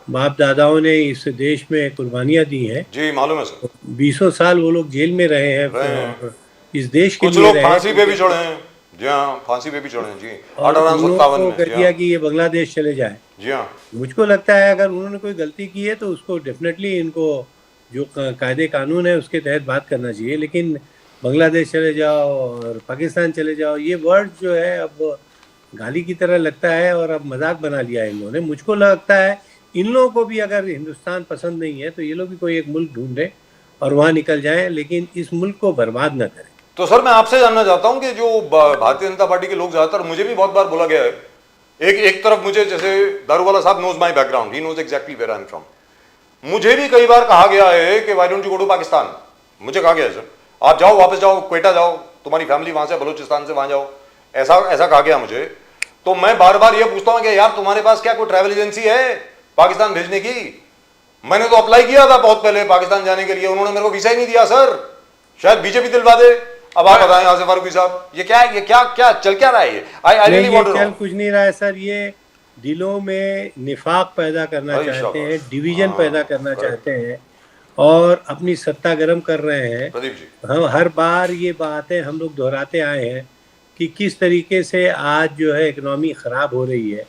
बाप दादाओं ने इस देश में कुर्बानियां दी हैं, जी मालूम है सर, 20 साल वो लोग जेल में रहे हैं इस देश के लिए। कुछ लोग फांसी पे भी चढ़े हैं। जी हाँ, फांसी पे भी चढ़े हैं जी, 1857 में कर दिया कि ये बांग्लादेश चले जाए। जी हाँ, मुझको लगता है अगर उन्होंने कोई गलती की है तो उसको डेफिनेटली इनको जो कायदे कानून है उसके तहत बात करना चाहिए, लेकिन बांग्लादेश चले जाओ और पाकिस्तान चले जाओ, ये वर्ड जो है अब गाली की तरह लगता है और अब मजाक बना लिया है इन्होंने। मुझको लगता है इन लोगों को भी अगर हिंदुस्तान पसंद नहीं है तो ये लोग भी कोई एक मुल्क ढूंढें और वहाँ निकल जाएं, लेकिन इस मुल्क को बर्बाद न करें। तो सर मैं आपसे जानना चाहता हूं कि जो भारतीय जनता पार्टी के लोग, ज्यादातर मुझे भी बहुत बार बोला गया है, एक तरफ मुझे, जैसे Daruwala sahab knows my background, he knows exactly where I am from, मुझे भी कई बार कहा गया है कि why don't you go to Pakistan. मुझे कहा गया है सर आप जाओ, वापस जाओ, क्वेटा जाओ, तुम्हारी फैमिली वहां से, बलूचिस्तान से वहां जाओ, ऐसा कहा गया मुझे। तो मैं बार बार ये पूछता हूं कि यार तुम्हारे पास क्या कोई ट्रैवल एजेंसी है पाकिस्तान भेजने की? मैंने तो अप्लाई किया था बहुत पहले पाकिस्तान जाने के लिए, उन्होंने मेरे को वीजा ही नहीं दिया सर, शायद बीजेपी दिलवा दे। अब आप बताएं आसिफ फारूकी साहब, ये क्या चल क्या रहा है? ये I really want to know. कुछ नहीं रहा है सर, ये दिलों में निफाक पैदा करना चाहते हैं, डिवीजन पैदा करना चाहते हैं और अपनी सत्ता गर्म कर रहे हैं। प्रदीप जी, हम हर बार ये बातें हम लोग दोहराते आए हैं कि किस तरीके से आज जो है इकोनॉमी खराब हो रही है।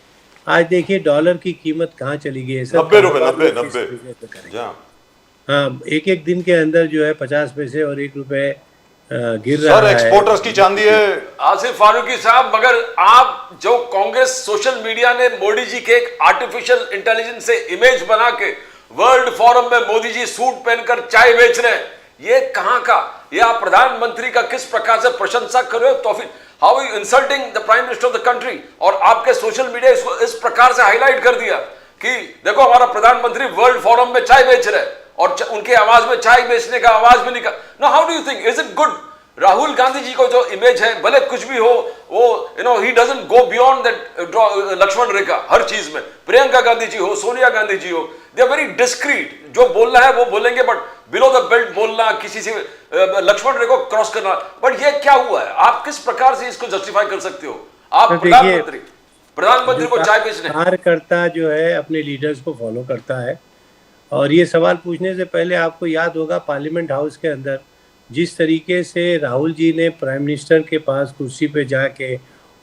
आज देखिए डॉलर की कीमत कहाँ चली गई है सर, 90 रुपए 90। हाँ, एक दिन के अंदर जो है 50 पैसे और 1 रुपए गिर रहा है। सर एक्सपोर्टर्स की चांदी है। आसिफ फारूकी साहब, मगर आप जो कांग्रेस सोशल मीडिया ने मोदी जी के एक आर्टिफिशियल इंटेलिजेंस से इमेज बना के वर्ल्ड फोरम में मोदी जी सूट पहनकर चाय बेच रहे हैं, ये कहां का? ये आप प्रधानमंत्री का किस प्रकार से प्रशंसा कर रहे हो? तो फिर how you insulting the prime minister of the country? और आपके सोशल मीडिया इसको इस प्रकार से हाईलाइट कर दिया कि देखो हमारा प्रधानमंत्री वर्ल्ड फोरम में चाय बेच रहे हैं और उनके आवाज में चाय बेचने का आवाज भी निकल। No, how do you think, is it good? Rahul Gandhi ji को जो इमेज है, भले कुछ भी हो, वो ही doesn't go beyond that Lakshman rekha हर चीज में। प्रियंका गांधी जी हो, सोनिया गांधी जी हो, दे आर वेरी डिस्क्रीट, जो बोलना है वो बोलेंगे, बट बिलो द बेल्ट बोलना, किसी से लक्ष्मण रेखा क्रॉस करना। बट ये क्या हुआ है? आप किस प्रकार से इसको जस्टिफाई कर सकते हो? आप प्रधानमंत्री को चाय बेचने, कार्यकर्ता जो है अपने लीडर्स को फॉलो करता है। और ये सवाल पूछने से पहले आपको याद होगा पार्लियामेंट हाउस के अंदर जिस तरीके से राहुल जी ने प्राइम मिनिस्टर के पास कुर्सी पे जाके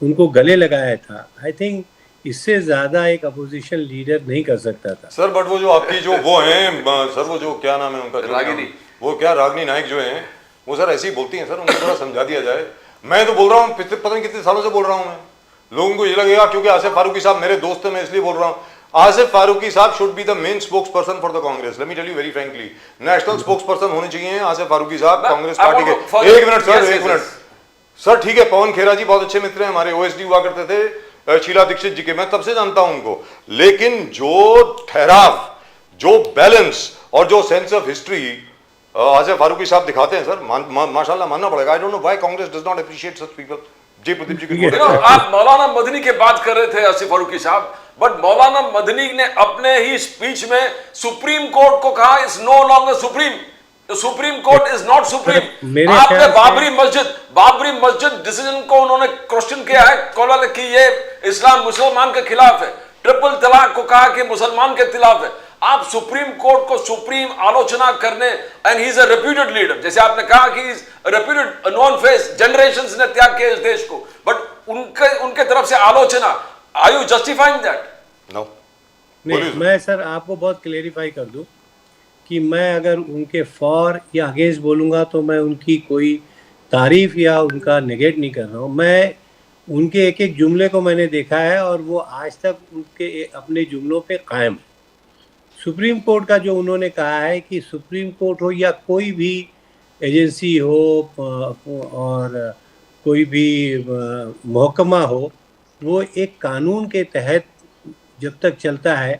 उनको गले लगाया था, आई थिंक इससे ज्यादा एक अपोजिशन लीडर नहीं कर सकता था सर। बट वो जो आपकी जो वो हैं सर, वो जो क्या नाम है उनका, रागिनी, वो क्या रागिनी नायक जो हैं, वो सर ऐसे ही बोलती हैं सर, उनको थोड़ा समझा दिया जाए। मैं तो बोल रहा हूँ, पता नहीं कितने सालों से बोल रहा हूँ मैं, लोगों को ये लगेगा क्योंकि आसिफ फारूकी साहब मेरे दोस्त हैं मैं इसलिए बोल रहा हूँ। Asif Farooqui sahab should be the main spokesperson for the Congress. Let me tell you very frankly, national spokesperson होने चाहिए आसिफ फारूकी साहब कांग्रेस पार्टी के। एक मिनट सर, एक मिनट सर, ठीक है। पवन खेरा जी बहुत अच्छे मित्र हैं हमारे, ओएसडी हुआ करते थे शीला दीक्षित जी के, मैं तब से जानता हूं उनको। लेकिन जो ठहराव, जो बैलेंस और जो sense of history Asif Farooqui sahab दिखाते हैं सर, माशाल्लाह मानना पड़ेगा। I don't know why Congress does not appreciate such people. जी प्रदीप जी, आप मौलाना मदनी की बात कर रहे थे आसिफ फारूकी साहब, बट मौलाना मदनी ने अपने ही स्पीच में सुप्रीम कोर्ट को कहा is no longer supreme, supreme court is not supreme. आपने बाबरी मस्जिद डिसीजन को उन्होंने क्वेश्चन किया है कौल कि ये इस्लाम मुसलमान के खिलाफ है, ट्रिपल तलाक को कहा कि मुसलमान के खिलाफ है। आप सुप्रीम कोर्ट को सुप्रीम आलोचना करने, and he is a reputed leader, जैसे आपने कहा कि is reputed non face, generations ने त्याग किया इस देश को, बट उनके तरफ से आलोचना, are you justifying that? No नहीं, मैं सर आपको बहुत क्लेरिफाई कर दूं कि मैं अगर उनके फॉर या अगेंस्ट बोलूँगा तो मैं उनकी कोई तारीफ या उनका नेगेट नहीं कर रहा हूँ। मैं उनके एक एक जुमले को मैंने देखा है और वो आज तक उनके अपने जुमलों पे कायम है। सुप्रीम कोर्ट का जो उन्होंने कहा है कि सुप्रीम कोर्ट हो या कोई भी एजेंसी हो और कोई भी महकमा हो, वो एक कानून के तहत जब तक चलता है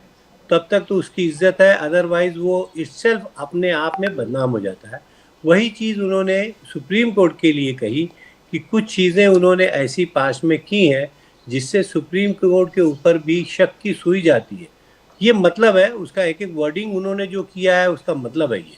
तब तक तो उसकी इज्जत है, अदरवाइज वो इटसेल्फ अपने आप में बदनाम हो जाता है। वही चीज़ उन्होंने सुप्रीम कोर्ट के लिए कही कि कुछ चीज़ें उन्होंने ऐसी पास में की हैं जिससे सुप्रीम कोर्ट के ऊपर भी शक की सुई जाती है। ये मतलब है उसका, एक एक वर्डिंग उन्होंने जो किया है उसका मतलब है ये।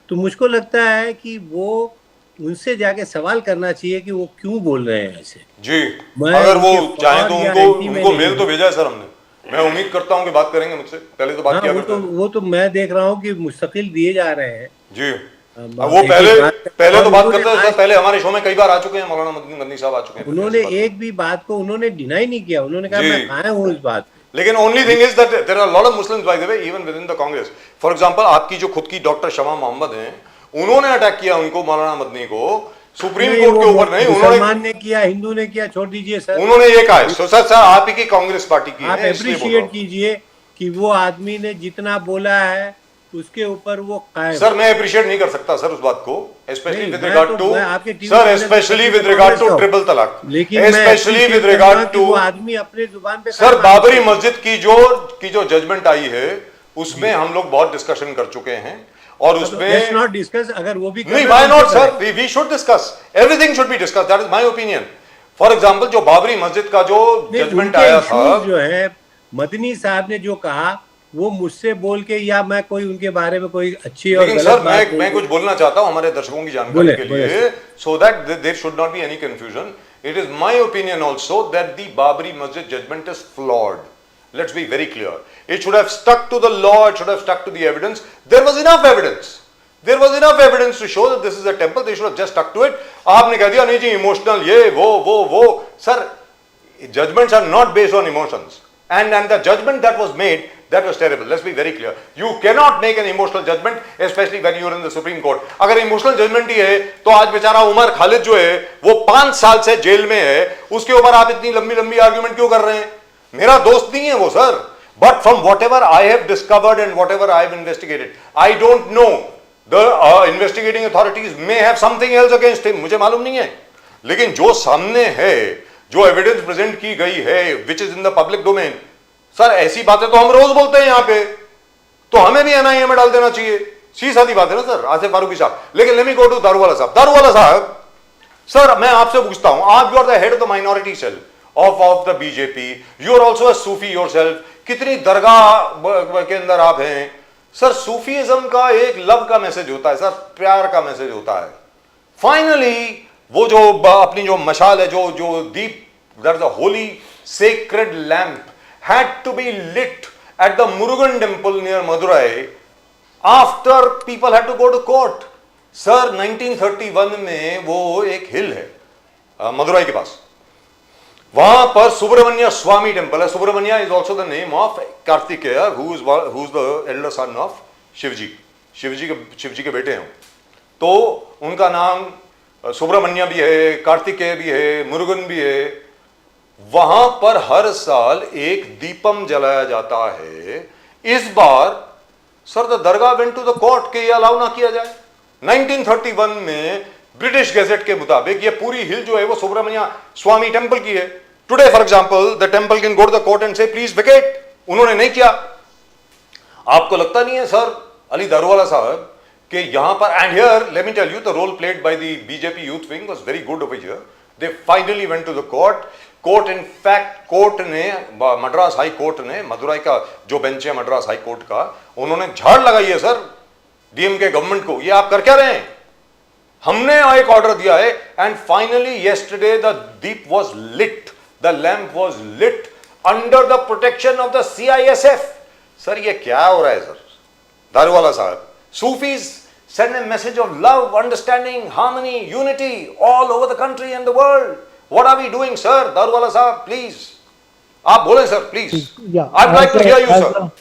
तो मुझको लगता है कि वो उनसे जाके सवाल करना चाहिए कि वो क्यों बोल रहे हैं ऐसे। जी, अगर वो चाहे तो उनको मेल तो भेजा है सर हमने। मैं उम्मीद करता हूँ कि बात करेंगे मुझसे, पहले तो बात किया करते हैं। वो तो मैं देख रहा हूँ कि मुस्तकिल दिए जा रहे हैं जी। वो पहले तो बात करते हैं, पहले हमारे शो में कई बार आ चुके हैं, मौलाना मदनी साहब आ चुके हैं। उन्होंने एक भी बात को उन्होंने डिनाई नहीं किया, उन्होंने कहा मैं आया हूँ इस बात। लेकिन only thing is that there are lot of Muslims by the way even within the Congress. For example आपकी जो खुद की डॉक्टर शमा मोहम्मद हैं, उन्होंने अटैक किया उनको, मौलाना मदनी को, सुप्रीम कोर्ट के ऊपर नहीं, मुसलमान ने किया, हिंदू ने किया, छोड़ दीजिए सर। उन्होंने ये कहा है सर आप ही की कांग्रेस पार्टी की आप एप्रिशिएट कीजिए कि वो आदमी ने जितना बोला है उसके ऊपर वो कायम। सर मैं अप्रिशिएट नहीं कर सकता सर उस बात को, specially with regard to sir, specially with regard to triple talaq, लेकिन स्पेशली विद रिगार्ड टू आदमी अपने जुबान पे सर बाबरी मस्जिद की जो जजमेंट आई है उसमें हम लोग बहुत डिस्कशन कर चुके हैं और उसमें नॉट डिस्कस, अगर वो भी नहीं, why not sir, we should discuss, everything should be discuss, that is my opinion. For example जो बाबरी मस्जिद का जो जजमेंट आया था, जो है मदनी साहब ने जो कहा वो मुझसे बोल के, या मैं कोई उनके बारे में कोई अच्छी और लेकिन सर मैं कुछ बोलना चाहता हूं हमारे दर्शकों की जानकारी के लिए, so that there should not be any confusion. It is my opinion also that the Babri Masjid judgement is flawed. Let's be very clear. It should have stuck to the law. It should have stuck to the evidence. There was enough evidence. There was enough evidence to show that this is a temple. They should have just stuck to it. आपने कह दिया नहीं जी emotional ये वो sir, judgments are not based on emotions. And the judgment that was made, that was terrible. Let's be very clear. You cannot make an emotional judgment, especially when you are in the Supreme Court. अगर emotional judgment ही है तो आज बेचारा उमर खालिद जो है वो 5 साल से जेल में है, उसके ऊपर आप इतनी लंबी लंबी आर्ग्यूमेंट क्यों कर रहे हैं? मेरा दोस्त नहीं है वो sir, but from what ever I have discovered and what ever I have investigated, I don't know the investigating authorities may have something else against him, मुझे मालूम नहीं है, लेकिन जो सामने है, जो एविडेंस प्रेजेंट की गई है, which is in the public domain, sir ऐसी बातें तो हम रोज बोलते हैं यहाँ पे, तो हमें भी एनआईए में डाल देना चाहिए, सीधी सादी बात है ना सर, आसिफ फारूकी साहब। लेकिन let me go to Daruwala sahab. Daruwala sahab, sir मैं आपसे पूछता हूं, आप you are the head of the minority cell of the BJP, you are also a Sufi yourself, कितनी दरगाह के अंदर आप हैं सर, सूफीइज्म का एक लव का मैसेज होता है सर, प्यार का मैसेज होता है। फाइनली वो जो अपनी जो मशाल है, जो दीप, that is a holy sacred lamp had to be lit at the Murugan temple near Madurai after people had to go to court. Sir 1931 में वो एक हिल है मदुराई के पास, वहां पर सुब्रमण्य स्वामी टेम्पल है। Subramanya is also the name of Kartikeya, who is the elder son of Shivji. Shivji के बेटे हैं, तो उनका नाम सुब्रमण्य भी है, कार्तिकेय भी है, मुरुगन भी है। वहां पर हर साल एक दीपम जलाया जाता है। इस बार sir the dargah went to the court के ये अलाउ ना किया जाए। 1931 में ब्रिटिश गैजेट के मुताबिक ये पूरी हिल जो है वो सुब्रमण्य स्वामी टेंपल की है। Today for example the temple can go to the court and say please vacate, उन्होंने नहीं किया। आपको लगता नहीं है सर अली दारूवाला साहब कि यहां पर, and here let me tell you the role played by the BJP youth wing was very good over here. They finally went to the court in fact court ने, मद्रास हाई कोर्ट ने, मदुराई का जो bench है Madras high court का, उन्होंने झाड़ लगाई है सर डीएमके गवर्नमेंट को, ये आप कर क्या रहे हैं, हमने एक ऑर्डर दिया है। एंड फाइनली यस्टरडे द दीप was lit, the lamp was lit under the protection of the CISF. Sir ये क्या हो रहा है सर दारूवाला साहब? Sufis send a message of love, understanding, harmony, unity all over the country and the world. What are we doing, sir? Daruwala sahab, please. आप बोले sir, please. Yeah, I'd like to hear you, sir.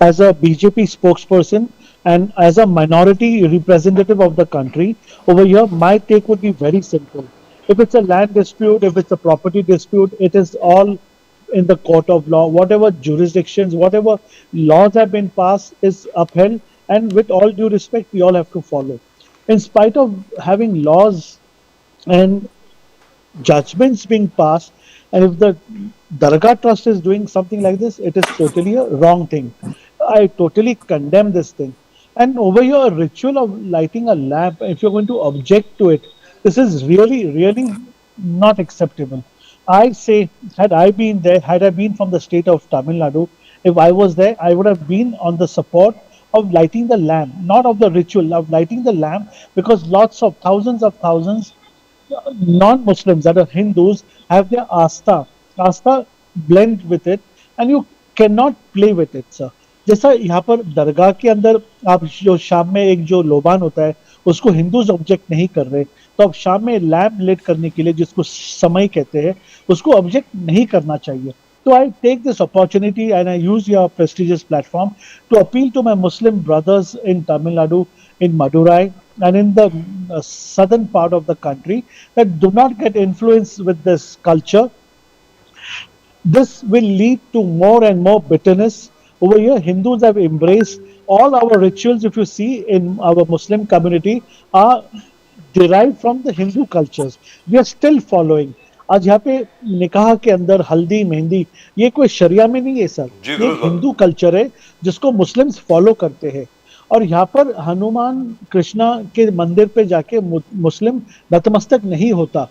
As a BJP spokesperson and as a minority representative of the country, over here, my take would be very simple. If it's a land dispute, if it's a property dispute, it is all in the court of law. Whatever jurisdictions, whatever laws have been passed is upheld. And with all due respect, we all have to follow. In spite of having laws and judgments being passed, and if the Dargah Trust is doing something like this, it is totally a wrong thing. I totally condemn this thing. And over here, a ritual of lighting a lamp, if you're going to object to it, This is really not acceptable. I say, had I been there, had I been from the state of Tamil Nadu, if I was there, I would have been on the support of lighting the lamp, not of the ritual of lighting the lamp, because lots of thousands non-Muslims that are Hindus have their Asta blend with it, and you cannot play with it, sir. जैसा यहाँ पर दरगाह के अंदर आप जो शाम में एक जो लोबान होता है उसको हिंदूज ऑब्जेक्ट नहीं कर रहे, तो अब शाम में लैम्प लेट करने के लिए जिसको समय कहते हैं उसको ऑब्जेक्ट नहीं करना चाहिए. So I take this opportunity and I use your prestigious platform to appeal to my Muslim brothers in Tamil Nadu, in Madurai, and in the southern part of the country that do not get influenced with this culture. This will lead to more and more bitterness. Over here, Hindus have embraced all our rituals, if you see, in our Muslim community, are derived from the Hindu cultures. We are still following. आज यहाँ पे निकाह के अंदर हल्दी मेहंदी ये कोई शरिया में नहीं है सर, ये हिंदू कल्चर है जिसको मुस्लिम्स फॉलो करते हैं. और यहाँ पर हनुमान कृष्णा के मंदिर पे जाके मुस्लिम नतमस्तक नहीं होता,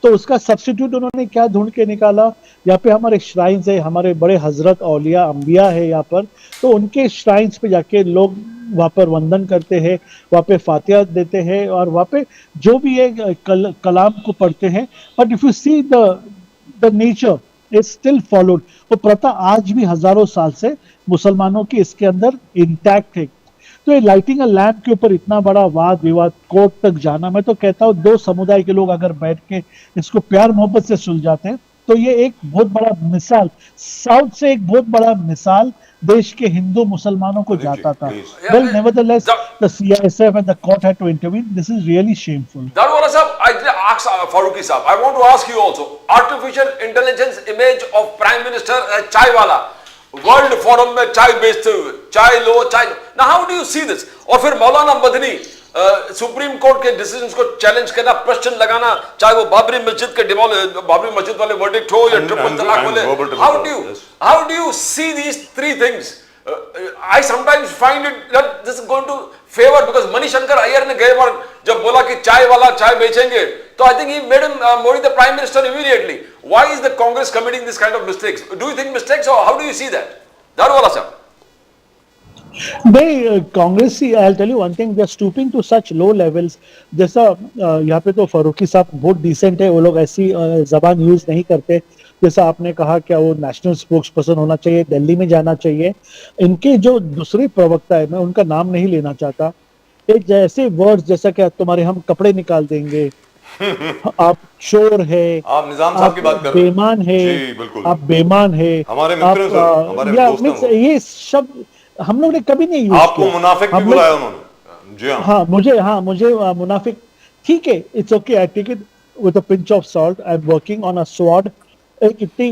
तो उसका सब्स्टिट्यूट उन्होंने क्या ढूंढ के निकाला. यहाँ पे हमारे श्राइन्स है, हमारे बड़े हजरत औलिया अंबिया है यहाँ पर, तो उनके श्राइन्स पे जाके लोग वहाँ पर वंदन करते हैं, वहाँ पे फातिहा देते हैं और वहाँ पे जो भी है कलाम को पढ़ते हैं. But if you see the nature is still followed. वो प्रथा आज भी हजारों साल से मुसलमानों की इसके अंदर इंटैक्ट है. तो ये लाइटिंग अ लैम्प के ऊपर इतना बड़ा वाद विवाद कोर्ट तक जाना, मैं तो कहता हूँ दो समुदाय के लोग अगर बैठ के इसको प्यार मोहब्बत से सुलझाते हैं तो ये एक बहुत बड़ा मिसाल, साउथ से एक बहुत बड़ा मिसाल देश के हिंदू मुसलमानों को जाता था. Well, nevertheless, the CISF and the court had to intervene. This is really shameful. Darwala sahab, I ask Faruqi sahab, I want to ask you also, artificial intelligence image of Prime Minister Chai Wala, world forum में चाय बेचते हुए, चाय लो चाय लो. ना how do you see this? और फिर मौलाना Madani supreme court के डिसीजंस को चैलेंज करना, प्रश्न लगाना, चाहे वो बाबरी मस्जिद वाले वर्डिक्ट हो या ट्रिपल तलाक वाले. How do you see these three things? I sometimes find it that this is going to favor, because Manishankar Iyer ने गए बार जब बोला कि चाय वाला चाय बेचेंगे, तो I think he made him Modi the Prime Minister immediately. Why is the Congress committing this kind of mistakes? Do you think mistakes, or how do you see that? Darwala sir. नहीं, कांग्रेस ही, I'll tell you one thing, they are stooping to such low levels. जैसा यहाँ पे तो फारूकी साहब बहुत decent है, वो लोग ऐसी जबान यूज नहीं करते. जैसा आपने कहा क्या वो नेशनल स्पोक्स पर्सन होना चाहिए, दिल्ली में जाना चाहिए. इनके जो दूसरे प्रवक्ता है, मैं उनका नाम नहीं लेना चाहता, एक जैसे वर्ड्स जैसा क्या तुम्हारे हम कपड़े निकाल देंगे, आप चोर है, आप निजाम साहब की बात कर रहे हैं, बेमान है, आप बेमान है, हमारे मित्र हमारे दोस्त हैं, ये शब्द हम लोग ने कभी नहीं यूज आपको मुनाफिक भी बुलाया उन्होंने. जी हाँ, मुझे मुनाफिक, ठीक है, it's okay, I take it with a pinch of salt. I am working on a sword. एक इतनी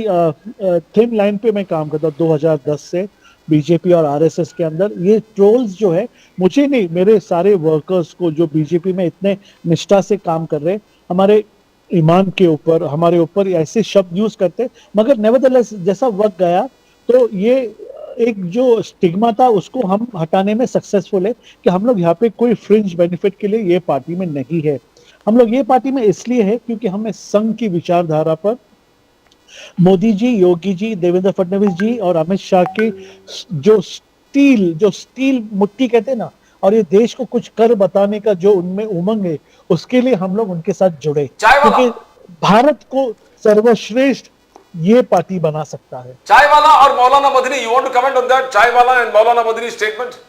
थिन लाइन पे मैं काम करता हूँ 2010 से बीजेपी और आरएसएस के अंदर. ये ट्रोल्स जो है मुझे नहीं, मेरे सारे वर्कर्स को जो बीजेपी में इतने निष्ठा से काम कर रहे, हमारे ईमान के ऊपर, हमारे ऊपर ऐसे शब्द यूज करते. मगर नेवरदलेस जैसा वक्त गया तो ये एक जो स्टिग्मा था उसको हम हटाने में सक्सेसफुल है कि हम लोग यहाँ पे कोई फ्रिंज बेनिफिट के लिए ये पार्टी में नहीं है. हम लोग ये पार्टी में इसलिए है क्योंकि हमें संघ की विचारधारा पर मोदी जी, योगी जी, देवेंद्र फडणवीस जी और अमित शाह के जो स्टील मुट्ठी कहते हैं ना, और ये देश को कुछ कर बताने का जो उनमें उमंग है, उसके लिए हम लोग उनके साथ जुड़े, क्योंकि भारत को सर्वश्रेष्ठ ये पार्टी बना सकता है. चाय वाला और मौलाना Madani, you want to comment on that? चाय वाला and Maulana Madani statement?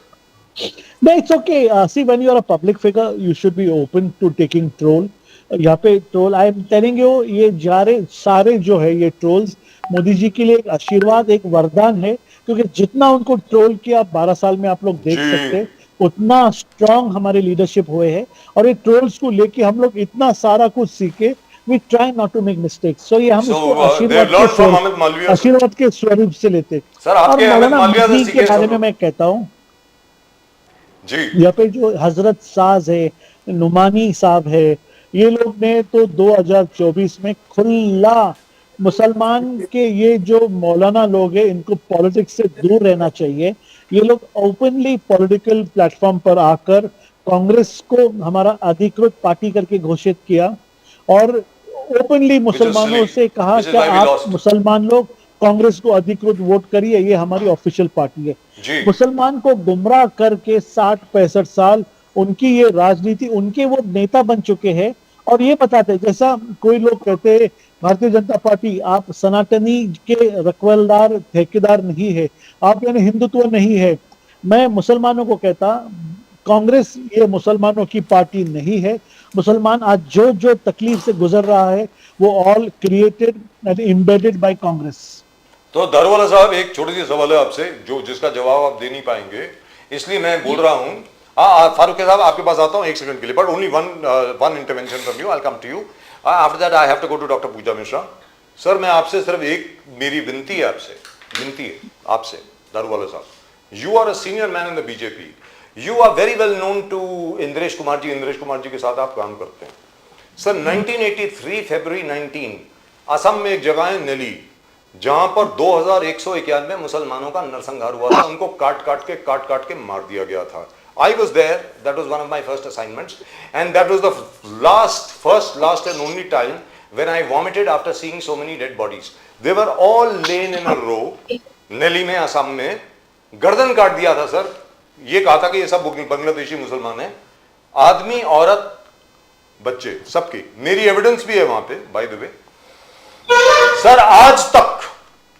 No, it's okay. See, when you are a public figure, you should be open to taking troll. यहाँ पे troll, I am telling you, ये सारे जो है ये trolls Modi ji के लिए एक आशीर्वाद, एक वरदान है, क्योंकि जितना उनको ट्रोल किया 12 साल में आप लोग देख सकते, उतना स्ट्रांग हमारे लीडरशिप हुए हैं. और ये ट्रोल्स को लेके हम लोग इतना सारा कुछ सीखे. We try not to make mistakes. So ये हम इसको आशीर्वाद के स्वरूप से लेते. और मौलाना मदनी के बारे में मैं कहता हूँ, यहाँ पे जो हजरत साज है, नुमानी साहब है, ये लोग ने तो 2024 में खुला मुसलमान के ये जो मौलाना लोग हैं इनको पॉलिटिक्स से दूर रहना चाहिए. ये लोग ओपनली पॉलिटिकल प्लेटफॉर्म पर आकर कांग्रेस को हमारा अधिकृत पार्टी करके घोषित किया और ओपनली मुसलमानों से कहा कि आप मुसलमान लोग कांग्रेस को अधिकृत वोट करिए, ये हमारी ऑफिशियल पार्टी है। मुसलमान को गुमराह करके 60-65 साल उनकी ये राजनीति, उनके वो नेता बन चुके हैं और ये बताते, जैसा कोई लोग कहते हैं भारतीय जनता पार्टी आप सनातनी के रखवालदार ठेकेदार नहीं है, आप यानी हिंदुत्व नहीं है। मैं मुसलमानों को कहता कांग्रेस ये मुसलमानों की पार्टी नहीं है। मुसलमान आज जो जो तकलीफ से गुजर रहा है वो all created and embedded by Congress. तो दारूवाला साहब, एक छोटी सी सवाल है आपसे जो जिसका जवाब आप दे नहीं पाएंगे, इसलिए मैं बोल रहा हूं। फारूक साहब आपके पास आता हूं एक सेकंड के लिए, but only one intervention from you, I will come to you. After that I have to go to doctor Puja Mishra. Sir मैं आपसे सिर्फ एक मेरी विनती है आपसे Daruwala sahab, you are a senior man in the BJP, you are very well known to Indresh Kumar ji के साथ आप काम करते हैं। सर 1983 फरवरी 19 असम में एक जगह है नेली, जहां पर 2191 मुसलमानों का नरसंहार हुआ था, उनको काट काट के मार दिया गया था। I was there, that was one of my first assignments, and that was the first, last and only time when I vomited after seeing so many dead bodies. They were all laying in a row, नेली में, असम में, गर्दन काट दिया था sir. ये कहा था कि ये सब बांग्लादेशी मुसलमान हैं, आदमी, औरत, बच्चे, सबकी मेरी एविडेंस भी है वहां पे, बाय द वे। सर आज तक,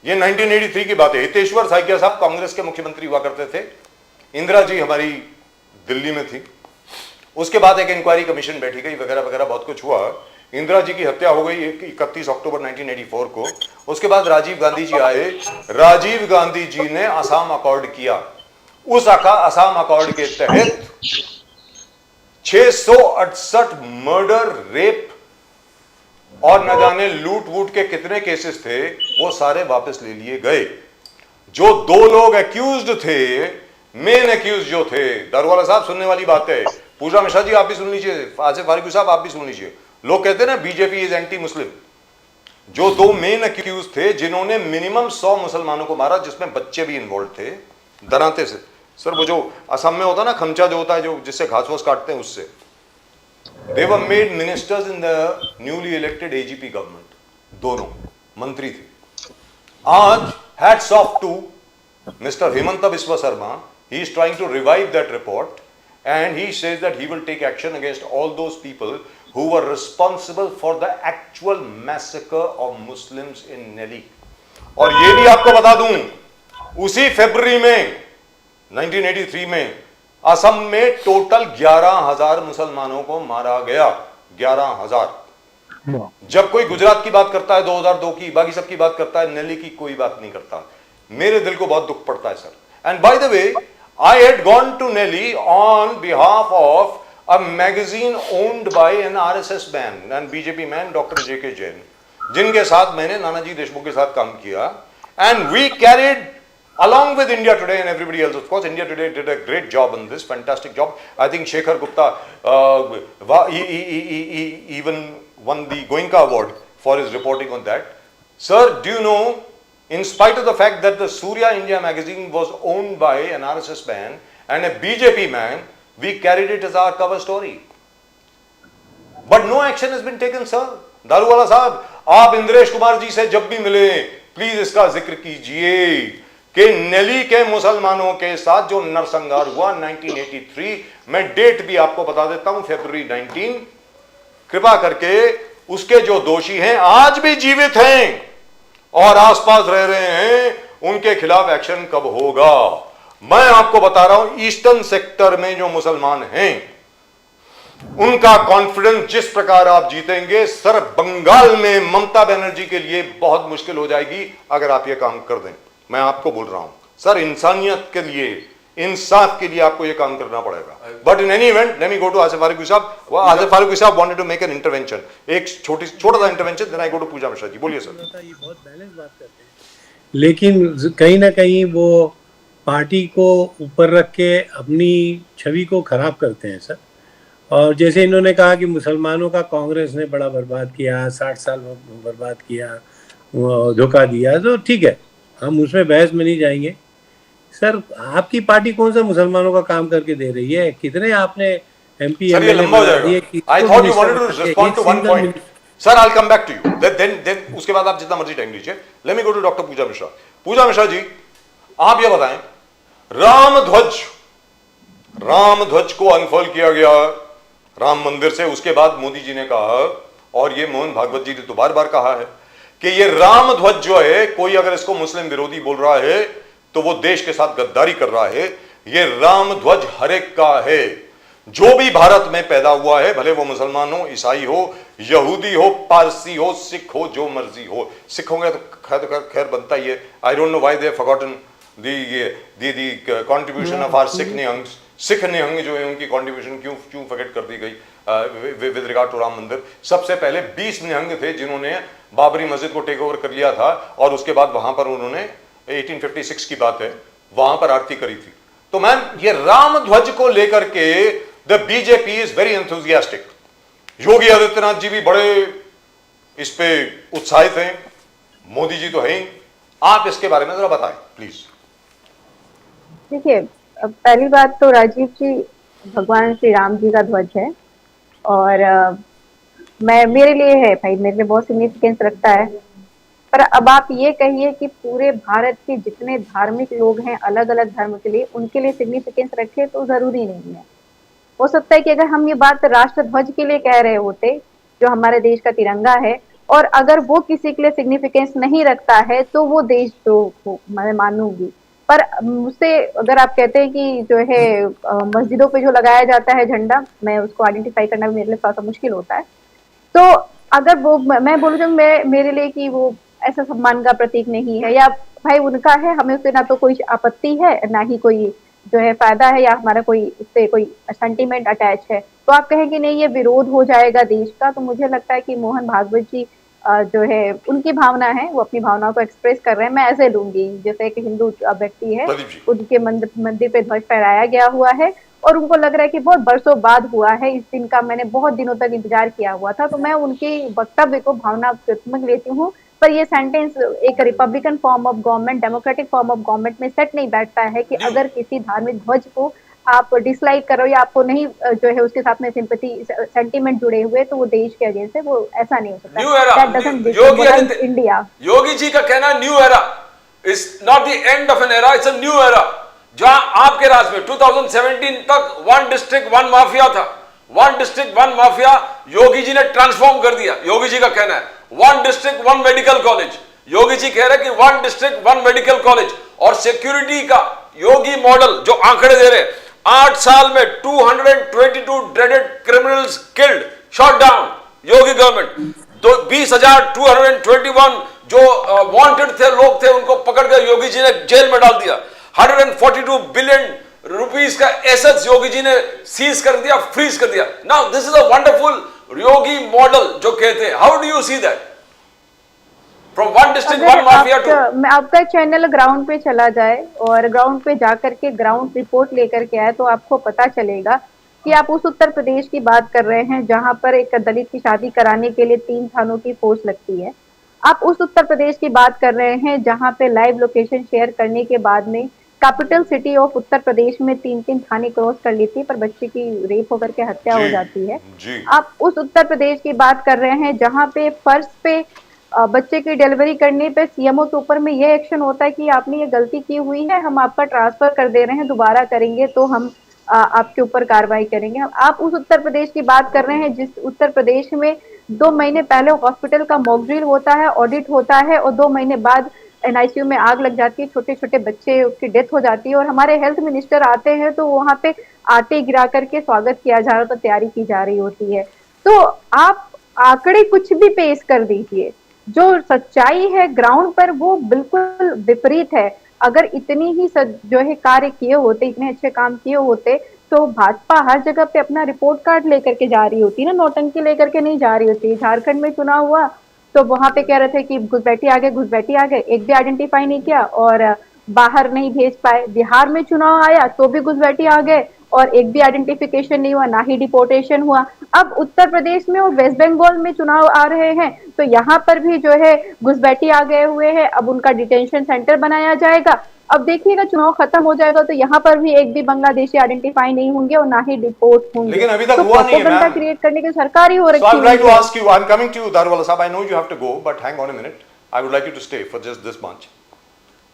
ये 1983 की बात है, हितेश्वर साइकिया साहब कांग्रेस के मुख्यमंत्री हुआ करते थे, इंदिरा जी हमारी दिल्ली में थी, उसके बाद एक इंक्वायरी कमीशन बैठी गई वगैरह वगैरह बहुत कुछ हुआ। इंदिरा जी की हत्या हो गई 31 अक्टूबर 1984 को। उसके बाद राजीव गांधी जी आए, राजीव गांधी जी ने असम अकॉर्ड किया, उस असम अकॉर्ड के तहत 668 मर्डर, रेप और न जाने लूट वूट के कितने केसेस थे वो सारे वापस ले लिए गए। जो 2 लोग एक्यूज्ड थे, मेन एक्यूज जो थे, दारूवाला साहब सुनने वाली बात है, पूजा मिश्रा जी आप भी सुन लीजिए, आसिफ फारूकी साहब आप भी सुन लीजिए, लोग कहते हैं ना बीजेपी इज एंटी मुस्लिम। जो 2 मेन एक्यूज थे जिन्होंने मिनिमम 100 मुसलमानों को मारा, जिसमें बच्चे भी इन्वॉल्व थे, दराते से। सर वो जो असम में होता है ना खमचा जो होता है, जो जिससे घास वास काटते हैं, उससे। They were made ministers in the newly elected AGP government, दोनों मंत्री थे। आज hats off to mister Himanta Biswa Sarma, he is trying to revive that report and he says that he will take action against all those people who were responsible for the actual massacre of Muslims in Delhi। और ये भी आपको बता दूं, उसी फरवरी में 1983 में असम में टोटल 11,000 मुसलमानों को मारा गया, 11,000। जब कोई गुजरात की बात करता है 2002 की, बाकी सब की बात करता है, नेली की कोई बात नहीं करता। मेरे दिल को बहुत दुख पड़ता है sir. And bye the way, I had gone to Delhi on behalf of a magazine owned by an RSS man and BJP man, Dr. J.K. Jain, जिनके साथ मैंने नानाजी देशमुख के साथ काम किया। And we carried, along with India Today and everybody else, of course, India Today did a great job on this, fantastic job. I think Shekhar Gupta even won the Goenka Award for his reporting on that. Sir, do you know, in spite of the fact that the Surya India magazine was owned by an RSS man and a BJP man, we carried it as our cover story. But no action has been taken, sir. Daruwalla साहब, आप इंद्रेश कुमार जी से जब भी मिले please इसका जिक्र कीजिए कि नेली के मुसलमानों के साथ जो नरसंहार हुआ 1983, मैं डेट भी आपको बता देता हूं, फरवरी 19, कृपा करके उसके जो दोषी हैं आज भी जीवित हैं और आसपास रह रहे हैं, उनके खिलाफ एक्शन कब होगा। मैं आपको बता रहा हूं, ईस्टर्न सेक्टर में जो मुसलमान हैं उनका कॉन्फिडेंस जिस प्रकार आप जीतेंगे, सर बंगाल में ममता बनर्जी के लिए बहुत मुश्किल हो जाएगी अगर आप ये काम कर दें। मैं आपको बोल रहा हूं सर, इंसानियत के लिए, इंसाफ के लिए आपको ये काम करना पड़ेगा। But in any event, let me go to Asif Farooqui sahab. Asif Farooqui sahab wanted to make an intervention, एक छोटा सा intervention, then I go to Pooja Mishra ji. बोलिए सर। ये बहुत बैलेंस बात करते हैं, लेकिन कहीं ना कहीं वो पार्टी को ऊपर रख के अपनी छवि को खराब करते हैं सर। और जैसे इन्होंने कहा कि मुसलमानों का कांग्रेस ने बड़ा बर्बाद किया, 60 साल बर्बाद किया, धोखा दिया, तो ठीक है, हम उसमें बहस में नहीं जाएंगे। सर आपकी पार्टी कौन सा मुसलमानों का काम करके दे रही है? कितने आपने MP सर ये MLA लंबा हो बना दिए जाएगा। I thought you wanted to respond to one point. Sir I will come back to you, then उसके बाद आप जितना मर्जी टाइम लीजिए। Let me go to doctor पूजा मिश्रा। पूजा मिश्रा जी, आप ये बताएं, राम ध्वज को अनफॉल किया गया राम मंदिर से, उसके बाद मोदी जी ने कहा, और ये मोहन भागवत जी ने तो बार बार कहा है कि ये राम ध्वज जो है, कोई अगर इसको मुस्लिम विरोधी बोल रहा है तो वो देश के साथ गद्दारी कर रहा है। ये राम ध्वज हर एक का है, जो भी भारत में पैदा हुआ है, भले वो मुसलमान हो, ईसाई हो, यहूदी हो, पारसी हो, सिख हो, जो मर्जी हो। सिख होंगे तो खैर बनता ही है। I don't know why they have forgotten the contribution of our Sikh Nihangs. Sikh Nihang जो है उनकी कंट्रीब्यूशन क्यों फॉरगेट कर दी गई विद रिगार्ड टू राम मंदिर। सबसे पहले 20 निहंग थे जिन्होंने बाबरी मस्जिद को टेक ओवर कर लिया था, और उसके बाद वहां पर उन्होंने 1856 की बात है, वहां पर आरती करी थी। तो मैम, ये राम ध्वज को लेकर के the BJP is very enthusiastic. Yogi Adityanath ji भी बड़े इस पे उत्साहित हैं, मोदी जी तो है ही। आप इसके बारे में जरा बताएं प्लीज। देखिए, पहली बात तो राजीव जी, भगवान श्री राम जी का ध्वज है, और मेरे लिए है भाई, मेरे लिए बहुत सिग्निफिकेंस रखता है। पर अब आप ये कहिए कि पूरे भारत के जितने धार्मिक लोग हैं अलग अलग धर्म के लिए, उनके लिए सिग्निफिकेंस रखे तो जरूरी नहीं है। हो सकता है कि अगर हम ये बात राष्ट्र ध्वज के लिए कह रहे होते, जो हमारे देश का तिरंगा है, और अगर वो किसी के लिए सिग्निफिकेंस नहीं रखता है तो वो देश तो मैं मानूंगी। पर मुझसे अगर आप कहते हैं कि जो है मस्जिदों पे जो लगाया जाता है झंडा, मैं उसको आइडेंटिफाई करना भी मेरे लिए थोड़ा सा मुश्किल होता है। तो अगर वो मैं बोलूँ जो मेरे लिए कि वो ऐसा सम्मान का प्रतीक नहीं है, या भाई उनका है, हमें उससे ना तो कोई आपत्ति है ना ही कोई जो है फायदा है, या हमारा कोई उससे कोई सेंटीमेंट अटैच है, तो आप कहें कि नहीं ये विरोध हो जाएगा देश का, तो मुझे लगता है कि मोहन भागवत जी जो है उनकी भावना है, वो अपनी भावनाओं को एक्सप्रेस कर रहे हैं। मैं ऐसे लूंगी जैसे एक हिंदू व्यक्ति है, उनके मंदिर पे ध्वज फहराया गया हुआ है, और उनको लग रहा है कि बहुत बरसों बाद हुआ है, इस दिन का मैंने बहुत दिनों तक इंतजार किया हुआ था, तो मैं उनके वक्तव्य को भावनात्मक लेती हूँ। पर ये सेंटेंस एक Republican form of government, democratic form of government में सेट नहीं बैठता है कि अगर किसी धार्मिक ध्वज को आप डिसलाइक करो या आपको नहीं जो है उसके साथ में सिंपैथी सेंटीमेंट जुड़े हुए, तो वो देश के अगेंस्ट है, वो ऐसा नहीं हो सकता। इंडिया, योगी जी का कहना new era is not the end of an era, it's a new era. जहां आपके राज में 2017 तक वन डिस्ट्रिक्ट वन माफिया था, one district one mafia Yogi ji ने ट्रांसफॉर्म कर दिया। योगी जी का कहना है one district one medical college, Yogi ji कह रहे हैं कि one district one medical college. और सिक्योरिटी का योगी मॉडल जो आंकड़े दे रहे हैं, 8 साल में 222 dreaded criminals killed, shot down, Yogi government. तो 20,221 जो वांटेड थे लोग थे, उनको पकड़कर योगी जी ने जेल में डाल दिया। 142 बिलियन रुपीस का एसेट्स योगी जी ने सीज कर दिया, फ्रीज कर दिया। Now this is a wonderful Yogi model जो कहते हैं। How do you see that from one district one mafia to? मैं आपका चैनल ग्राउंड पे चला जाए और ग्राउंड पे जाकर के ग्राउंड रिपोर्ट लेकर के आए, तो आपको पता चलेगा कि आप उस उत्तर प्रदेश की बात कर रहे हैं जहां पर एक दलित की शादी कराने के लिए 3 थानों की फोर्स लगती है। आप उस उत्तर प्रदेश की बात कर रहे हैं जहां पे लाइव लोकेशन शेयर करने के बाद में capital city of Uttar Pradesh में 3-3 थाने क्रॉस कर ली थी, पर बच्चे की रेप होकर के हत्या हो जाती है। आप उस उत्तर प्रदेश की बात कर रहे हैं जहां पे फर्श पे बच्चे की डिलीवरी करने पे सीएमओ के ऊपर में ये एक्शन होता है कि आपने ये गलती की हुई है, हम आपका ट्रांसफर कर दे रहे हैं, दोबारा करेंगे तो हम आपके ऊपर कार्रवाई करेंगे। आप उस उत्तर प्रदेश की बात कर रहे हैं जिस उत्तर प्रदेश में 2 महीने पहले हॉस्पिटल का मॉक ड्रिल होता है, ऑडिट होता है, और 2 महीने बाद एनआईसीयू में आग लग जाती है, छोटे छोटे बच्चे की डेथ हो जाती है, और हमारे हेल्थ मिनिस्टर आते हैं तो वहां पे आटे गिरा करके स्वागत किया जा रहा होता, तैयारी की जा रही होती है। तो आप आंकड़े कुछ भी पेश कर दीजिए, जो सच्चाई है ग्राउंड पर वो बिल्कुल विपरीत है। अगर इतनी ही जो है कार्य किए होते, इतने अच्छे काम किए होते, तो भाजपा हर जगह पे अपना रिपोर्ट कार्ड लेकर के जा रही होती ना, नौटंकी लेकर के नहीं जा रही होती। झारखंड में चुनाव हुआ तो वहां पे कह रहे थे कि घुसपैठी आ गए, एक भी आइडेंटिफाई नहीं किया और बाहर नहीं भेज पाए। बिहार में चुनाव आया तो भी घुसपैठी आ गए और एक भी आइडेंटिफिकेशन नहीं हुआ, ना ही डिपोर्टेशन हुआ। अब उत्तर प्रदेश में और वेस्ट बंगाल में चुनाव आ रहे हैं तो यहाँ पर भी जो है घुसपैठी आ गए हुए हैं, अब उनका डिटेंशन सेंटर बनाया जाएगा। अब देखिएगा चुनाव खत्म हो जाएगा तो यहाँ पर भी एक भी बांग्लादेशी आइडेंटिफाई नहीं होंगे और ना ही डिपोर्ट होंगे। लेकिन अभी तक तो हुआ नहीं है प्रोपेगेंडा मैम। क्रिएट करने की सरकार ही हो So I would like रखी to है। ask you, I'm coming to you, Darwala Sahab. I know you have to go, but hang on a minute. I would like you to stay for just this much.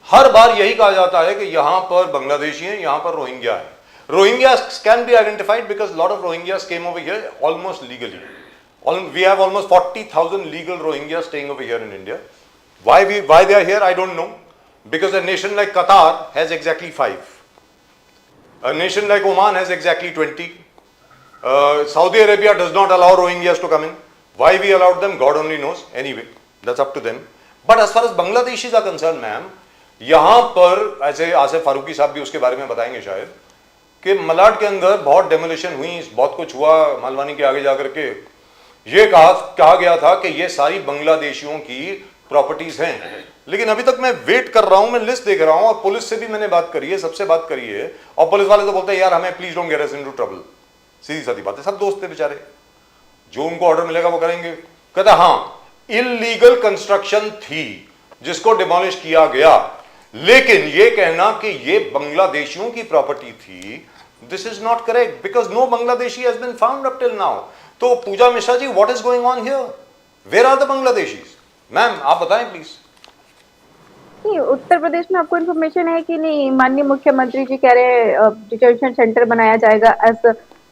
हर बार यही कहा जाता है कि यहाँ पर बांग्लादेशी हैं, यहाँ पर रोहिंग्या है। Rohingyas can be identified because a lot of Rohingyas came over here almost legally. We have almost 40,000 legal Rohingyas staying over here in India. Why they are here, I don't know. Because a nation like Qatar has exactly 5. A nation like Oman has exactly 20. Saudi Arabia does not allow Rohingyas to come in. Why we allowed them, God only knows. Anyway, that's up to them. But as far as Bangladeshis are concerned, ma'am, यहाँ पर ऐसे आसिफ फारूकी साहब भी उसके बारे में बताएंगे शायद कि मलाड के अंदर बहुत डेमोलिशन हुई, बहुत कुछ हुआ मालवानी के आगे जाकर के। ये कहा गया था कि ये सारी बांग्लादेशियों की प्रॉपर्टीज हैं, लेकिन अभी तक मैं वेट कर रहा हूं, मैं लिस्ट देख रहा हूं और पुलिस से भी मैंने बात करी है, सबसे बात करी है और पुलिस वाले तो बोलते हैं यार हमें please don't get us into trouble. सीधी सादी बात है, सब दोस्त थे बेचारे, जो उनको ऑर्डर मिलेगा वो करेंगे। कहता हाँ इलीगल कंस्ट्रक्शन थी जिसको डिमोलिश किया गया, लेकिन ये कहना कि ये बांग्लादेशियों की प्रॉपर्टी थी, this is not correct because no Bangladeshi has been found up till now. तो Pooja Mishra ji, what is going on here? Where are the Bangladeshis? Ma'am आप बताएं प्लीज। नहीं, उत्तर प्रदेश में आपको इन्फॉर्मेशन है कि नहीं? माननीय मुख्यमंत्री जी कह रहे डिटेंशन सेंटर बनाया जाएगा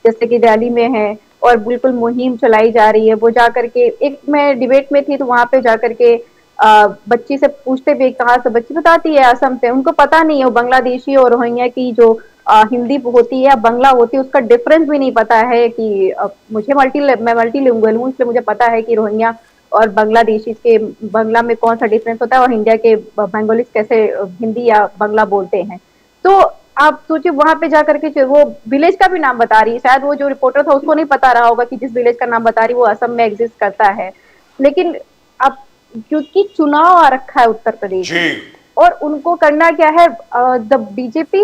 जैसे कि दिल्ली में है, और बिल्कुल मुहिम चलाई जा रही है। वो जाकर के, एक मैं डिबेट में थी तो वहां पे जाकर के बच्ची से पूछते भी, कहा से बच्ची बताती है असम से, उनको पता नहीं है वो बांग्लादेशी और रोहिंग्या की जो हिंदी होती है या बांग्ला होती है उसका डिफरेंस भी नहीं पता है। कि मुझे मैं मल्टीलिंगुअल हूँ, इसलिए मुझे पता है कि रोहिंग्या और बांग्लादेशी के बांग्ला में कौन सा डिफरेंस होता है और इंडिया के बंगालीज कैसे हिंदी या बांग्ला बोलते हैं। तो आप सोचिए वहां पे जाकर के वो विलेज का भी नाम बता रही है, शायद वो जो रिपोर्टर था उसको नहीं पता रहा होगा कि जिस विलेज का नाम बता रही है वो असम में एग्जिस्ट करता है। लेकिन अब क्योंकि चुनाव आ रखा है उत्तर प्रदेश और उनको करना क्या है, the BJP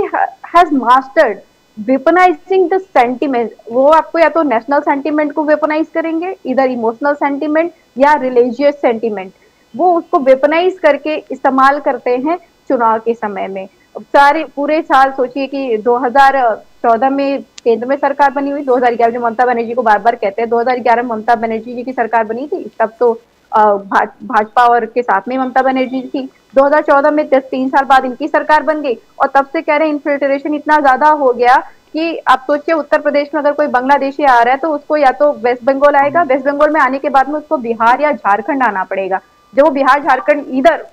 has mastered weaponising the sentiment. वो आपको या तो नेशनल सेंटिमेंट को वेपनाइज करेंगे, इधर इमोशनल सेंटिमेंट या रिलीजियस सेंटिमेंट, वो उसको वेपनाइज करके इस्तेमाल करते हैं चुनाव के समय में। सारे पूरे साल सोचिए कि 2014 में केंद्र में सरकार बनी हुई, 2011 में ममता बनर्जी को बार बार कहते हैं 2011 में ममता बनर्जी जी की सरकार बनी थी, तब तो भाजपा और के साथ में ममता बनर्जी थी। 2014 में 3 साल बाद इनकी सरकार बन गई और तब से कह रहे हैं इन्फिल्ट्रेशन इतना ज्यादा हो गया कि आप सोचिए उत्तर प्रदेश में अगर कोई बांग्लादेशी आ रहा है तो उसको या तो वेस्ट बंगाल आएगा, वेस्ट बंगाल में आने के बाद में उसको बिहार या झारखंड आना पड़ेगा। जब वो बिहार झारखंड इधर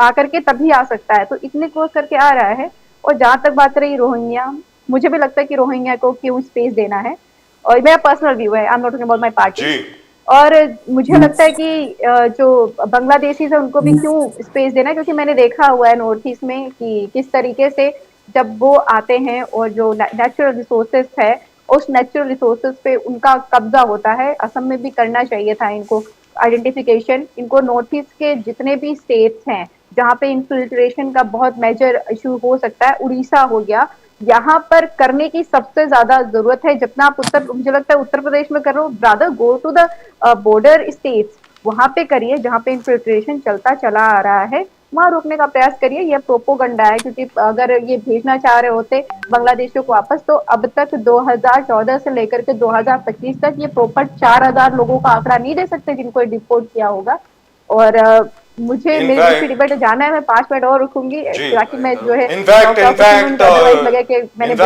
आकर के तभी आ सकता है, तो इतने क्रॉस करके आ रहा है। और जहां तक बात रही रोहिंग्या, मुझे भी लगता है कि रोहिंग्या को क्यों स्पेस देना है, और मेरा पर्सनल व्यू है, I am not talking about my party. और मुझे लगता है कि जो बांग्लादेशी है उनको भी क्यों स्पेस देना है, क्योंकि मैंने देखा हुआ है नॉर्थ ईस्ट में कि किस तरीके से जब वो आते हैं और जो नेचुरल रिसोर्सेस है उस नेचुरल रिसोर्सेस पे उनका कब्जा होता है। असम में भी करना चाहिए था इनको आइडेंटिफिकेशन। इनको नॉर्थ ईस्ट के जितने भी स्टेट्स हैं जहाँ पे इन्फिल्ट्रेशन का बहुत मेजर इशू हो सकता है, उड़ीसा हो गया, यहाँ पर करने की सबसे ज्यादा जरूरत है। जितना आप मुझे लगता है उत्तर प्रदेश में कर रहे हो, brother go to the border states, वहां पे करिए जहाँ पे इन्फिल्ट्रेशन चलता चला आ रहा है, वहां रोकने का प्रयास करिए। यह प्रोपोगंडा है, क्योंकि अगर ये भेजना चाह रहे होते बांग्लादेशियों को वापस, तो अब तक 2014 से लेकर के 2025 तक ये प्रॉपर 4000 लोगों का आंकड़ा नहीं दे सकते जिनको डिपोर्ट किया होगा। और मुझे मेरी डिबेट जाना है, मैं 5 मिनट और रुकूंगी ताकि मैं जो है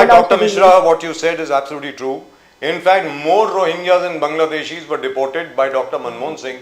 Dr. Mishra, what you said is absolutely true. In fact, more Rohingyas and Bangladeshis were deported by Dr. Manmohan Singh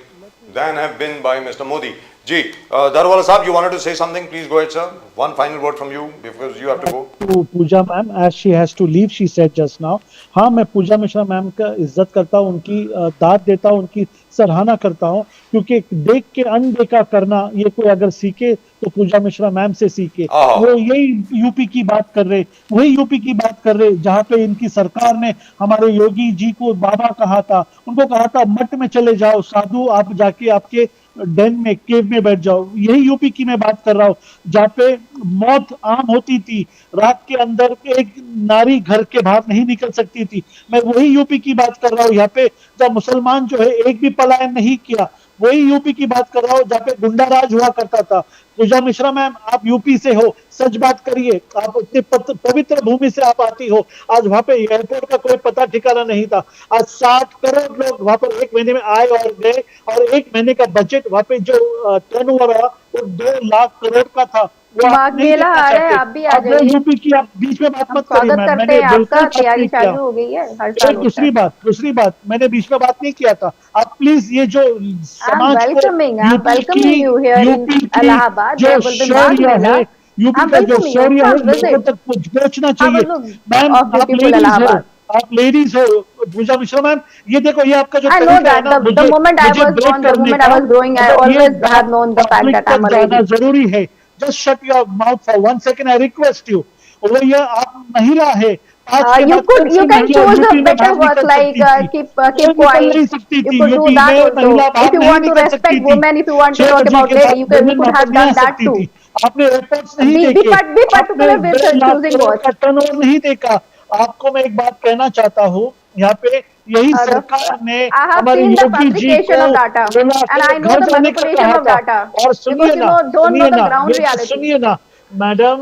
than have been by Mr. Modi. Ji, Darwala Sahab, you wanted to say something? Please go ahead, sir. One final word from you because you have to go. To Pooja ma'am, as she has to leave, she said just now. हाँ, मैं पूजा Mishra ma'am का इज्जत करता हूँ, उनकी दाद देता हूँ, उनकी सराहना करता हूँ, क्योंकि देख के अनदेखा करना ये कोई अगर सीखे तो पूजा मिश्रा मैम से सीखे। वो यही यूपी की बात कर रहे, वही यूपी की बात कर रहे जहाँ पे इनकी सरकार ने हमारे योगी जी को बाबा कहा था, उनको कहा था मठ में चले जाओ साधु, आप जाके आपके डेन में केव में बैठ जाओ। यही यूपी की मैं बात कर रहा हूँ जहाँ पे मौत आम होती थी, रात के अंदर एक नारी घर के बाहर नहीं निकल सकती थी। मैं वही यूपी की बात कर रहा हूँ यहाँ पे जब मुसलमान जो है एक भी पलायन नहीं किया, वही यूपी की बात कर रहा हूँ जहाँ पे गुंडा राज हुआ करता था। पूजा मिश्रा मैम, आप यूपी से हो, सच बात करिए, आप इतने पवित्र भूमि से आप आती हो। आज वहां पे एयरपोर्ट का कोई पता ठिकाना नहीं था। आज 60 करोड़ लोग वहां पर एक महीने में आए और गए, और एक महीने का बजट वहां पे जो टर्न हुआ रहा वो 2 लाख करोड़ का था। वो माघ मेला आ रहा है, आप भी आ जाइए। यूपी की आप बीच में बात हम मत करिए स्वागत मैम, करते मैंने हैं बिल्कुल आपका, बात तैयारी नहीं किया। चालू हो गई है, हर साल होता है। दूसरी बात, मैंने बीच में बात नहीं किया था। आप प्लीज ये जो समाज को I'm welcoming you here in Allahabad. जो There will be Magh Shaurya Mela. है, यूपी I'm का जो welcoming you. शौर्य है Come लोगों visit. तक पहुंचना Have चाहिए। a look मैम of आप beautiful लेडीज हो, Allahabad. आप लेडीज हो पूजा मिश्रा मैम, ये देखो ये आपका जो I know तरीका है that ना, the moment I मुझे was ब्रेक born, the करने moment I का, was growing, I अगर ये always have known the fact public that I'm तक a जाना lady. जरूरी है। Just shut your mouth for 1 second, I request you. वो ये आप महिला है, आज के बाद कौन सी You can महिला choose a यूपी में better बाहर work निकल like सकती थी? keep कोई निकल quiet. नहीं सकती You थी could do यूपी that में, also. महिला If बाहर you नहीं want to निकल respect सकती थी। women, if you want to 6 talk बजे about के lady, बाद you women could वापस have नहीं आ done that सकती too. थी। आपने एयरपोर्ट्स नहीं Be देखे, particular आपने with 1.5 lakh choosing crore words. का टर्नओवर नहीं देखा। आपको मैं एक बात कहना चाहता हूँ, यहाँ पे यही सरकार ने I have हमारे seen the Yogi ji fabrication को of data, बुला and के I know घर the जाने का manipulation कहा of था। data और सुनिए because you ना, don't know the ये ground बात reality. सुनिए ना madam,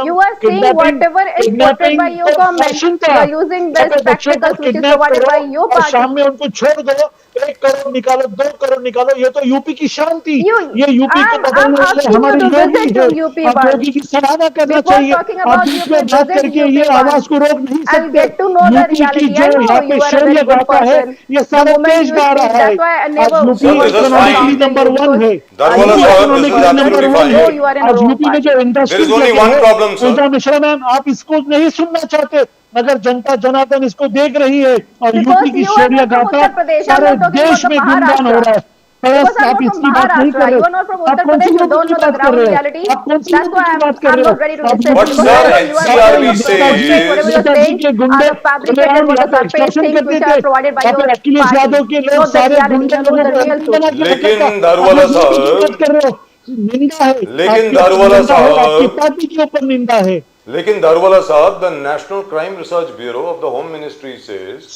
You are saying whatever is quoted by your तो comment. फैशन You था। are using the यहाँ पे बच्चों को spectacles which is kidnap provided by करो your और party. शाम में उनको छोड़ दो, 1 करोड़ निकालो, 2 करोड़ निकालो, ये तो यूपी की शान थी। ये यूपी को I'm बदलने वाले asking you हमारे to योगी visit है। to UP आप once. योगी की सराहना करना Before चाहिए। talking आप about बीच UP, में बात visit करके UP ये आवाज once. को रोक नहीं I'll सकते। get to know the UP की reality. जो I know यहाँ you पे are a Shaurya very good गाथा है, person. ये The सारा moment देश you गा speak, रहा है। that's why I आज never UP Sir, this is economically fine. Number 1 है। Darwala you are sahab, this is economically number absolutely 1 fine. है। No, you are in a आज wrong यूपी में party. जो There industry is only one problem, sir. Pooja Mishra ma'am, आप इसको नहीं सुनना चाहते, मगर जनता जनार्दन इसको देख रही है, और Because यूपी की you are Shaurya not from गाथा Uttar Pradesh. I'm सारे not talking देश about the में गुणगान हो रहा Maharashtra. है। बस Because I'm आप not from इसकी बात नहीं कर Maharashtra. रहे। You are not from आप Uttar कौन सी Pradesh. You यूपी don't की know the बात कर ground रहे हो? reality. आप कौन सी That's यूपी why की बात कर I'm रहे हो? not ready to आप listen. But Because sir, whatever you are saying, NCRB whatever you are says saying के गुंडे are the fabricated, what the surface extortion things करते which थे। are provided by यहाँ पे your अखिलेश party. यादव के लोग Not the सारे reality. गुंडे You know लोगों the को real truth. बना के रखा लेकिन था। दारूवाला आप यूपी की बात साहब, कर रहे हो, निंदा है। लेकिन आपकी दारूवाला निंदा है, आपकी साहब, पार्टी के ऊपर निंदा है। लेकिन दारूवाला साहब, the National Crime Research Bureau of the Home Ministry says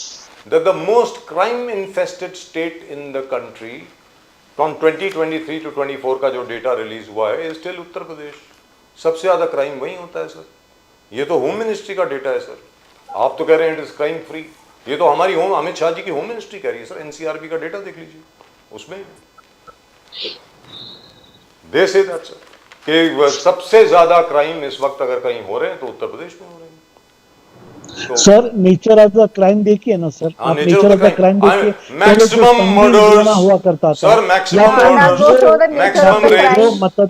that the most crime infested state in the country from 2023 to 24 का जो डेटा रिलीज हुआ है is still उत्तर प्रदेश। सबसे ज्यादा क्राइम वहीं होता है सर। ये तो होम मिनिस्ट्री का डेटा है सर। आप तो कह रहे हैं इट इज क्राइम फ्री, ये तो हमारी होम, अमित शाह जी की होम मिनिस्ट्री कह रही है सर। एनसीआरबी का डेटा देख लीजिए, उसमें दे से दैट सर कि सबसे ज्यादा क्राइम इस वक्त अगर कहीं हो रहे हैं तो उत्तर प्रदेश में हो रहे हैं। Sir nature of the crime देखिए ना सर, आप नेचर ऑफ द क्राइम देखिए। मैक्सिमम मर्डर्स हुआ करता था sir, maximum And I'll go show the murders, nature of maximum the rapes.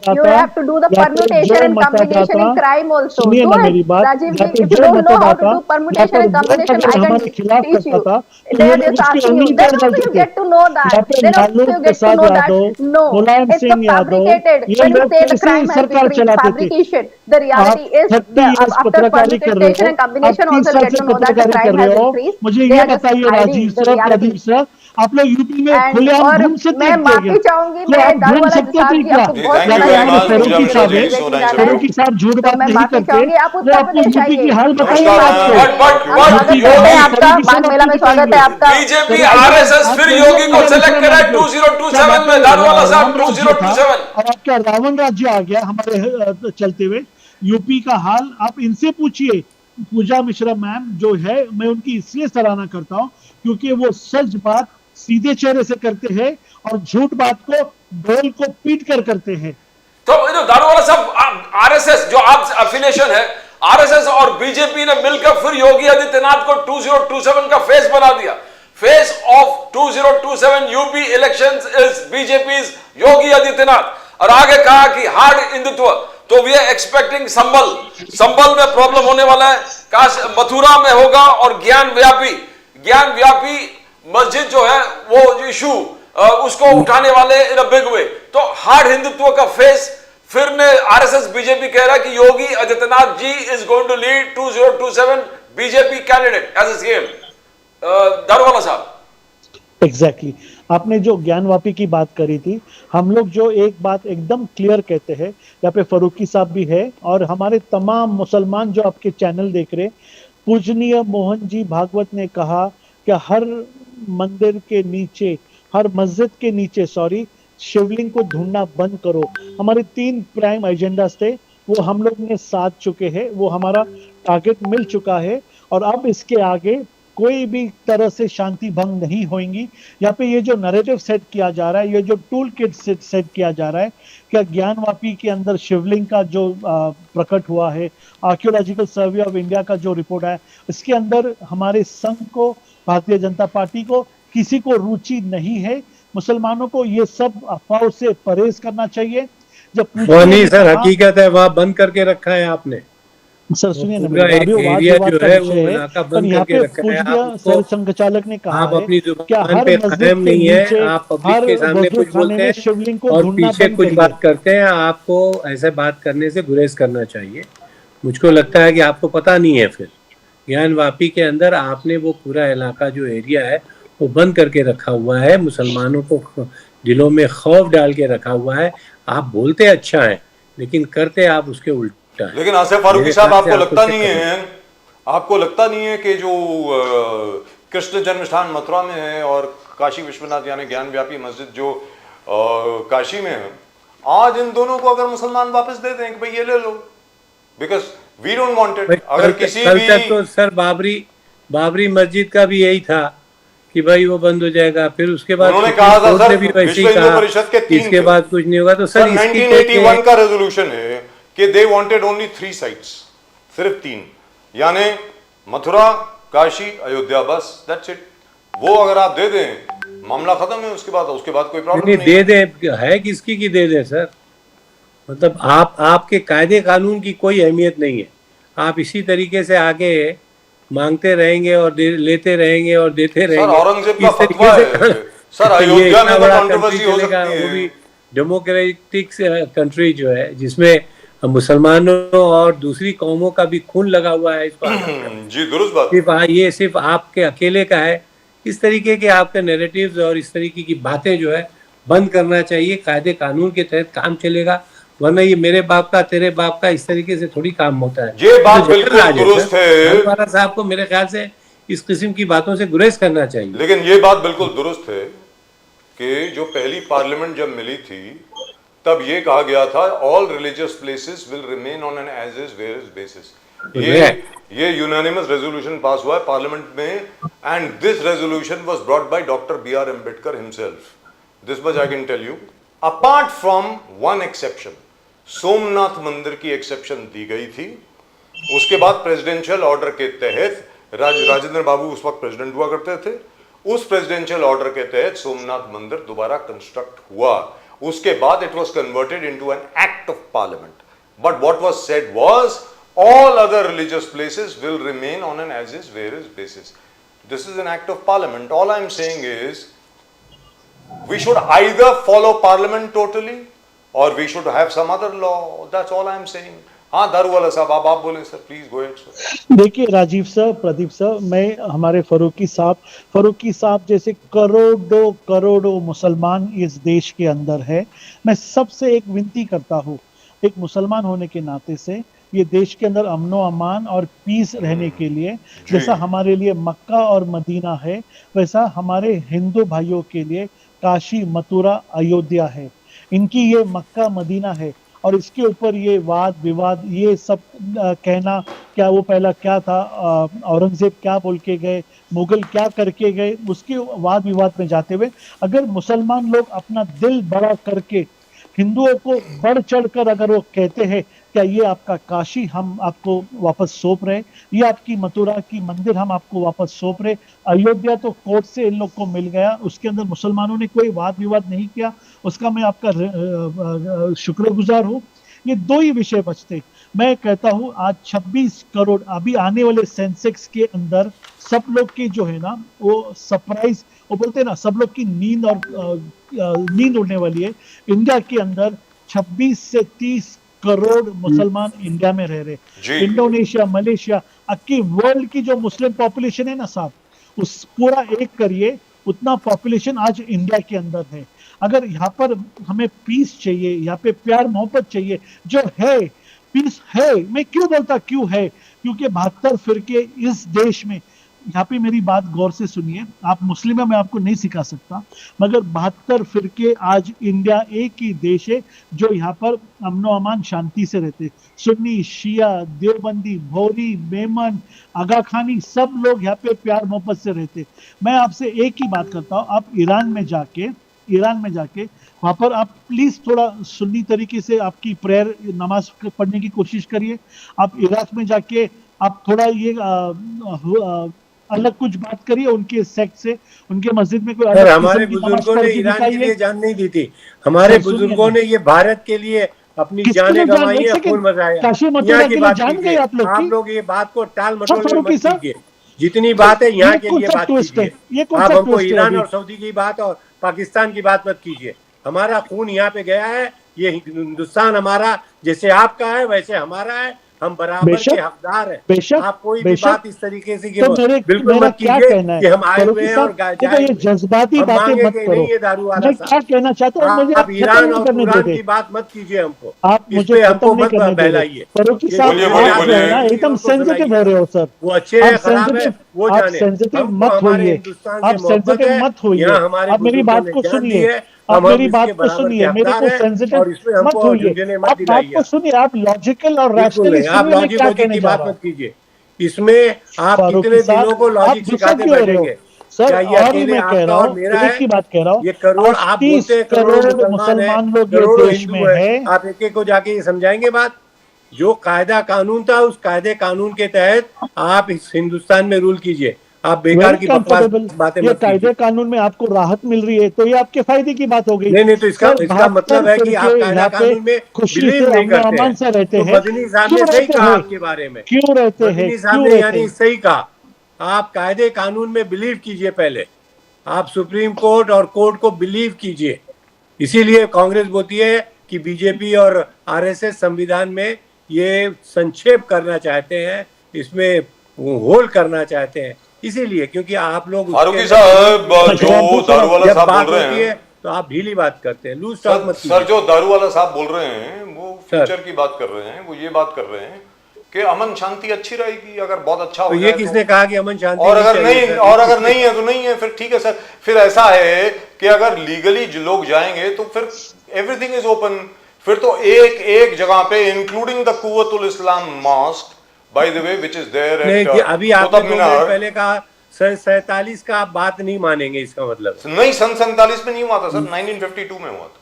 crime. You have to do the permutation and combination in crime also. सुनिए Do ना it, मेरी बात। Rajiv यहाँ Ji. पे If you जो don't know how to मतदाता do permutation and combination, I can हमारे खिलाफ teach करता you. था, तो They वो are लोग just उसके asking you. अंगीकार Then also you करते get to know यहाँ that. पे Then also Lalu you get to Prasad know Yadav, that. No, Mulayam it's the Singh Yadav, fabricated. ये When you लोग say the कैसे crime has सरकार been चलाते थे? fabrication, the reality is 30 the years after पत्रकारी कर रहे permutation हो, and combination आप 30 also साल you get से to know that the पत्रकारी कर crime रहे has हो। increased. मुझे They ये are just बताइए hiding Rajiv the sir, reality. Pradeep sir, आप लोग यूपी में And खुलेआम और घूम सकते मैं थे क्या? माफी चाहूंगी, तो मैं आप घूम दारूवाला सकते साहब थे जी क्या? आपको जी, बहुत thank या you तो very ज्यादा आपने much, याद पूजा फारूकी मिश्रा साहब जी, है, so है nice of you। फारूकी साहब झूठ तो बात मैं नहीं माफी करते, चाहूंगी। आप वो उत्तर आपको प्रदेश यूपी की आइए, हाल हम बताइए यहाँ ना आइए, आपको। But हम स्वागत योगी करते हैं आपका। फारूकी माघ साहब मेला में आपको स्वागत है बताएंगे। आपका। बीजेपी तो आरएसएस आप फिर बोलिए योगी को पूजा सेलेक्ट मिश्रा करे मैम को, क्या 2027 बात में। है? दारूवाला साहब राम राज्य था 2027। और आपका रावण राज्य आ गया हमारे चलते हुए। यूपी का हाल आप इनसे पूछिए। पूजा मिश्रा मैम जो है, मैं उनकी इसलिए सराहना करता हूं क्योंकि वो सच बात सीधे चेहरे से करते हैं और झूठ बात को ढोल को पीट कर करते हैं। तो दारूवाला साहब, आरएसएस जो आप एफिलिएशन है, आरएसएस और बीजेपी ने मिलकर फिर योगी आदित्यनाथ को 2027 का फेस बना दिया। Face of 2027 UP elections is बीजेपी's योगी आदित्यनाथ। और आगे कहा कि हार्ड हिंदुत्व, तो वी आर एक्सपेक्टिंग संभल में प्रॉब्लम होने वाला है, काश मथुरा में होगा, और ज्ञान व्यापी मस्जिद जो है वो इशू उसको उठाने वाले इन अ बिग वे। तो हार्ड हिंदुत्व का फेस फिर ने आरएसएस बीजेपी कह रहा है कि Yogi Adityanath ji is going to lead 2027 BJP candidate as a CM. Daruwala sahab, exactly आपने जो ज्ञानवापी की बात करी थी, हम लोग जो एक बात एकदम क्लियर कहते हैं, यहाँ पे फरूकी साहब भी है और हमारे तमाम मुसलमान जो आपके चैनल देख रहे, पूजनीय मोहन जी भागवत ने कहा कि हर मंदिर के नीचे हर मस्जिद के नीचे शिवलिंग को ढूंढना बंद करो। हमारे 3 प्राइम एजेंडास थे, वो हम लोग ने साध चुके हैं, वो हमारा टारगेट मिल चुका है। और अब इसके आगे कोई भी तरह से शांति भंग नहीं होंगी। यहाँ पे ये जो नैरेटिव सेट किया जा रहा है, ये जो टूल किट सेट किया जा रहा है, क्या ज्ञानवापी के अंदर शिवलिंग का जो प्रकट हुआ है, आर्कियोलॉजिकल सर्वे ऑफ इंडिया का जो रिपोर्ट है, इसके अंदर हमारे संघ को, भारतीय जनता पार्टी को, किसी को रुचि नहीं है। मुसलमानों को ये सब अफवाहों से परहेज करना चाहिए। जब वो नहीं सर, हकीकत है वहाँ बंद करके रखा है आपने। सर सुनिए ना, एरिया जो है वो इलाका बंद करके रखा है। सर संघ चालक ने कहा आप अपनी क्या जुबान हर पे मस्जिद कायम के नहीं है, नीचे, आप पब्लिक के सामने कुछ बोलते हैं शिवलिंग को और ढूंढना पीछे बंद कुछ करिए। बात करते हैं। आपको ऐसे बात करने से गुरेज करना चाहिए। मुझको लगता है कि आपको पता नहीं है। फिर ज्ञानवापी के अंदर आपने वो पूरा इलाका जो एरिया है वो बंद करके रखा हुआ है, मुसलमानों को दिलों में खौफ डाल के रखा हुआ है। आप बोलते अच्छा है लेकिन करते आप उसके उल्टा है। लेकिन आसिफ फारूकी साहब, आपको लगता नहीं है कि जो कृष्ण जन्मस्थान मथुरा में है और काशी विश्वनाथ यानी ज्ञानव्यापी मस्जिद जो काशी में है, आज इन दोनों को अगर मुसलमान वापस दे दें कि भाई ये ले लो, because we don't want it. अगर किसी भी तो सर बाबरी मस्जिद का भी यही था कि भाई वो बंद हो जाएगा। फिर उसके बाद उन्होंने कहा था सर, भी वैसे ही विश्व हिंदू कहा परिषद के 3 इसके बाद कुछ नहीं होगा। तो सर 1981 का रेजोल्यूशन है कि दे वांटेड ओनली 3 साइट्स, सिर्फ 3, यानी मथुरा, काशी, अयोध्या, बस दैट्स इट। वो अगर आप दे दें मामला खत्म है। उसके बाद कोई प्रॉब्लम नहीं दे दे है किसकी की दे दे सर। मतलब आपके कायदे कानून की कोई अहमियत नहीं है। आप इसी तरीके से आगे मांगते रहेंगे और लेते रहेंगे और देते रहेंगे। सर औरंगजेब का फतवा है सर, अयोध्या में तो कंट्रोवर्सी हो सकती है। वो भी डेमोक्रेटिक कंट्री जो है जिसमें मुसलमानों और दूसरी कौमों का भी खून लगा हुआ है इस पर। जी दुरुस्त बात। ये सिर्फ आपके अकेले का है। इस तरीके के आपके नैरेटिव्स और इस तरीके की बातें जो है बंद करना चाहिए। कायदे कानून के तहत काम चलेगा, वरना ये मेरे बाप का तेरे बाप का इस तरीके से थोड़ी काम होता है। ये बात बिल्कुल दुरुस्त है। साहब को मेरे ख्याल से इस किस्म की बातों से गुरेज करना चाहिए। लेकिन ये बात बिल्कुल दुरुस्त है कि जो पहली पार्लियामेंट जब मिली थी तब ये कहा गया था all religious places will remain on an as is where is basis. ये यूनानिमस रेजोल्यूशन पास हुआ है पार्लियामेंट में, and this resolution was brought by doctor B.R. Ambedkar himself. This much I can tell you. Apart from one exception, Somnath मंदिर की exception दी गई थी। उसके बाद प्रेसिडेंशियल ऑर्डर के तहत राजेंद्र बाबू उस वक्त प्रेसिडेंट हुआ करते थे। उस प्रेसिडेंशियल ऑर्डर के तहत सोमनाथ मंदिर दोबारा कंस्ट्रक्ट हुआ। उसके बाद it was converted into an act of parliament. But what was said was all other religious places will remain on an as is where is basis. This is an act of parliament. All I am saying is we should either follow parliament totally or we should have some other law. That's all I am saying. हाँ दारूवाला साहब आप बोलें sir, please go ahead sir. देखिए Rajiv sir, Pradeep sir, मैं हमारे फारूकी साहब जैसे करोड़ों मुसलमान इस देश के अंदर है। मैं सबसे एक विनती करता हूँ, एक मुसलमान होने के नाते से, ये देश के अंदर अमनो अमान और पीस रहने के लिए जैसा हमारे लिए मक्का और मदीना है, वैसा हमारे हिंदू भाइयों के लिए काशी, मथुरा, अयोध्या है। इनकी ये मक्का मदीना है और इसके ऊपर ये वाद विवाद, ये सब कहना, क्या वो पहला क्या था, औरंगजेब क्या बोल के गए, मुगल क्या करके गए, उसके वाद विवाद में जाते हुए अगर मुसलमान लोग अपना दिल बड़ा करके हिंदुओं को बढ़ चढ़कर अगर वो कहते हैं क्या ये आपका काशी हम आपको वापस सौंप रहे, ये आपकी मथुरा की मंदिर हम आपको वापस सौंप रहे, अयोध्या तो कोर्ट से इन लोग को मिल गया, उसके अंदर मुसलमानों ने कोई वाद विवाद नहीं किया, उसका मैं आपका शुक्रगुजार हूँ। ये दो ही विषय बचते। मैं कहता हूँ आज 26 करोड़ अभी आने वाले सेंसेक्स के अंदर सब लोग की जो है ना वो सरप्राइज, वो बोलते हैं ना सब लोग की नींद उड़ने वाली है। इंडिया के अंदर 26 से 30 करोड़ मुसलमान इंडिया में रह रहे। इंडोनेशिया, मलेशिया, अक्की वर्ल्ड की जो मुस्लिम पॉपुलेशन है ना साहब, उस पूरा एक करिए उतना पॉपुलेशन आज इंडिया के अंदर है। अगर यहाँ पर हमें पीस चाहिए, यहाँ पे प्यार मोहब्बत चाहिए, जो है पीस है। मैं क्यों बोलता क्यों है, क्योंकि 72 फिरके इस देश में यहाँ पे मेरी बात गौर से सुनिए, आप मुस्लिम है, मैं आपको नहीं सिखा सकता, मगर 72 फिरके आज इंडिया एक ही देश है जो यहाँ पर अमनो अमान शांति से रहते। सुन्नी, शिया, देवबंदी, भौरी, मेमन, आगा खानी, सब लोग यहाँ पे प्यार मोहब्बत से रहते। मैं आपसे एक ही बात करता हूँ, आप ईरान में जाके वहां पर आप प्लीज थोड़ा सुन्नी तरीके से आपकी प्रेयर नमाज पढ़ने की कोशिश करिए। आप इराक में जाके आप थोड़ा ये अलग कुछ बात करिए उनके सेक्ट से, उनके मस्जिद में कोई अलग हमारे बुजुर्गों ने ईरान के लिए जान नहीं दी थी, हमारे बुजुर्गों ने ये भारत के लिए अपनी जानें गंवाई है, खून बहाया। यहाँ की बात कीजिए, आप लोग ये बात को टाल मटोल में मत कीजिए, जितनी बात है यहाँ के लिए बात कीजिए। आप हमको ईरान और सऊदी की बात और पाकिस्तान की बात मत कीजिए। हमारा खून यहाँ पे गया है, ये हिंदुस्तान हमारा जैसे आपका है वैसे हमारा है, हम बराबर के हकदार हैं। आप कोई भी बात इस तरीके से बिल्कुल मत कीजिए कि हम आए हुए हैं और ये जज्बाती बातें मत करो। ये दारू वाला मैं क्या कहना चाहता हूँ, मुझे आप ईरान और कुरान की बात मत कीजिए हमको, आप मुझे हमको मत बहलाइए। एकदम सेंसिटिव हो रहे हो सर, वो अच्छे हैं खराब है वो जाने, सेंसिटिव मत होइए, आप सेंसिटिव मत होइए। आप मेरी बात को सुनिए, आप मेरी बात को सुनिए, मेरे को सेंसिटिव मत होइए, आप बात को सुनिए, आप लॉजिकल और रैशनली आप लॉजिक की बात मत कीजिए। इसमें आप कितने दिनों को लॉजिक सिखाते बैठेंगे? सर और मैं कह रहा हूँ, एक ही बात कह रहा हूँ, ये करोड़ आप बोलते हैं, करोड़ मुसलमान लोग करोड़ देश में है। आप एक एक को जाके ये समझाएंगे बात? जो कायदा कानून था उस कायदे कानून के तहत आप इस हिंदुस्तान में रूल कीजिए। आप बेकार की बकवास बातें मत कायदे कानून में आपको राहत मिल रही है तो ये आपके फायदे की बात हो गई। नहीं तो इसका मतलब है कि आप कायदा कानून में बिलीव नहीं करते हैं। रहते हैं। मदनी साहब ने सही कहा आपके बारे में, क्यों रहते हैं? मदनी साहब ने यानी सही कहा, आप कायदे कानून में बिलीव कीजिए पहले, आप सुप्रीम कोर्ट और कोर्ट को बिलीव कीजिए। इसीलिए कांग्रेस बोलती है कि बीजेपी और आरएसएस संविधान में ये संक्षेप करना चाहते हैं, इसमें होल करना चाहते हैं, इसीलिए क्योंकि आप लोग फारूकी साहब जो दारू वाला साहब बोल रहे हैं तो आप ढीली बात करते हैं, लूज टॉक मत कीजिए। सर जो दारू वाला साहब बोल रहे हैं वो फ्यूचर की बात कर रहे हैं, वो ये बात कर रहे हैं कि अमन शांति अच्छी रहेगी अगर बहुत अच्छा हो तो ये किसने कहा कि अमन शांति? और अगर नहीं है तो नहीं है, फिर ठीक है सर। फिर ऐसा है कि अगर लीगली लोग जाएंगे तो फिर एवरीथिंग इज ओपन, फिर तो एक जगह पे including the Quwwatul Islam mosque by the way which is there at अभी आपने पहले कहा 47 का आप बात नहीं मानेंगे, इसका मतलब नहीं सन 47 में नहीं हुआ था सर, 1952 में हुआ था।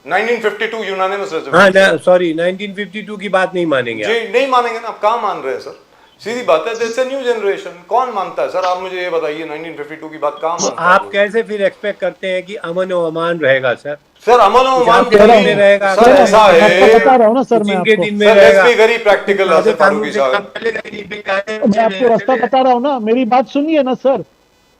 1952 यूनानिमस रेजोल्यूशन। हाँ सॉरी 1952 की बात नहीं मानेंगे जी नहीं मानेंगे ना, आप कहाँ मान रहे हैं सर? सीधी बात है, दिस न्यू जनरेशन कौन मानता है सर? आप मुझे ये बताइए 1952 की बात कहाँ मानता है? आप कैसे फिर एक्सपेक्ट करते हैं कि अमन और अमान रहेगा सर? सर अमन और अमान में रहेगा सर, ऐसा है बता रहा हूँ ना सर, मैं आपको दिन में रहेगा। वेरी प्रैक्टिकल है फारूकी साहब, मैं आपको रास्ता बता रहा हूँ ना, मेरी बात सुनिए ना सर,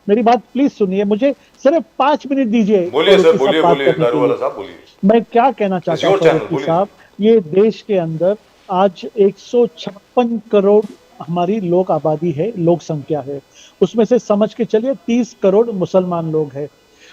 मेरी बात प्लीज सुनिए, मुझे सिर्फ 5 मिनट दीजिए। बोलिए सर, बोलिए दारू वाला साहब बोलिए। मैं क्या कहना चाहता हूँ फारूकी साहब, ये देश के अंदर आज 156 करोड़ हमारी लोक आबादी है, लोक संख्या है, उसमें से समझ के चलिए 30 करोड़ मुसलमान लोग हैं,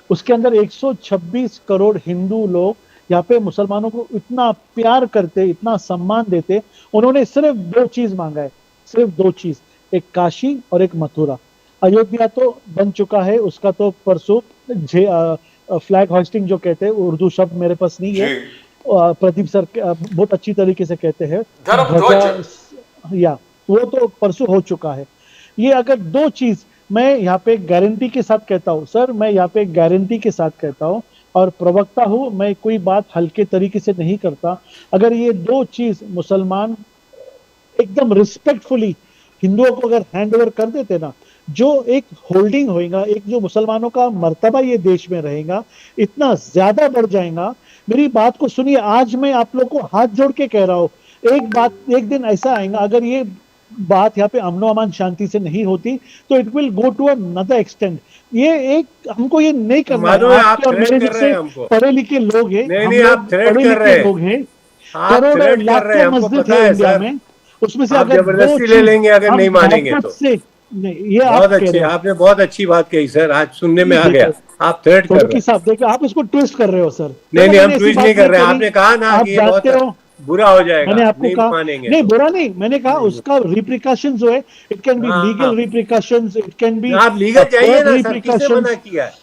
उसके अंदर 126 करोड़ हिंदू लोग यहाँ पे मुसलमानों को इतना प्यार करते, इतना सम्मान देते। उन्होंने सिर्फ 2 चीज मांगा है, सिर्फ 2 चीज, एक काशी और एक मथुरा। अयोध्या तो बन चुका है, उसका तो परसों फ्लैग होस्टिंग जो कहते हैं, उर्दू शब्द मेरे पास नहीं है, प्रदीप सर बहुत अच्छी तरीके से कहते हैं, या वो तो परसों हो चुका है। ये अगर 2 चीज मैं यहाँ पे गारंटी के साथ कहता हूँ सर, मैं यहाँ पे गारंटी के साथ कहता हूँ और प्रवक्ता हूँ, मैं कोई बात हल्के तरीके से नहीं करता। अगर ये 2 चीज मुसलमान एकदम रिस्पेक्टफुली हिंदुओं को अगर हैंड ओवर कर देते ना, जो एक होल्डिंग होएगा, एक जो मुसलमानों का मर्तबा ये देश में रहेगा, इतना ज्यादा बढ़ जाएगा। मेरी बात को सुनिए, आज मैं आप लोग को हाथ जोड़ के कह रहा हूँ, एक दिन ऐसा आएगा, अगर ये बात यहाँ पे अमनो अमान शांति से नहीं होती तो it will go to another extent. ये एक हमको ये नहीं करना है। आप मेरे जैसे पढ़े लिखे लोग हैं, पढ़े लिखे लोग हैं, करोड़ों लाखों मस्जिद है इंडिया में, उसमें से अगर जबरदस्ती ले लेंगे अगर नहीं मानेंगे तो नहीं, ये बहुत अच्छी, आपने बहुत अच्छी बात कही सर, आज सुनने में आ गया। आप थ्रेट कर रहे हैं, देखिए आप इसको ट्विस्ट कर रहे हो सर। नहीं हम ट्विस्ट नहीं कर रहे हैं, आपने कहा ना कि बुरा हो जाएगा, मैंने आपको नहीं कहा मानेंगे। नहीं, बुरा नहीं, मैंने कहा उसका रिप्रिकॉशंस हुए, इट कैन बी हाँ, लीगल हाँ। रिप्रिकॉशंस, इट कैन बी आप लीगल जाइए ना सर, किसने मना किया है?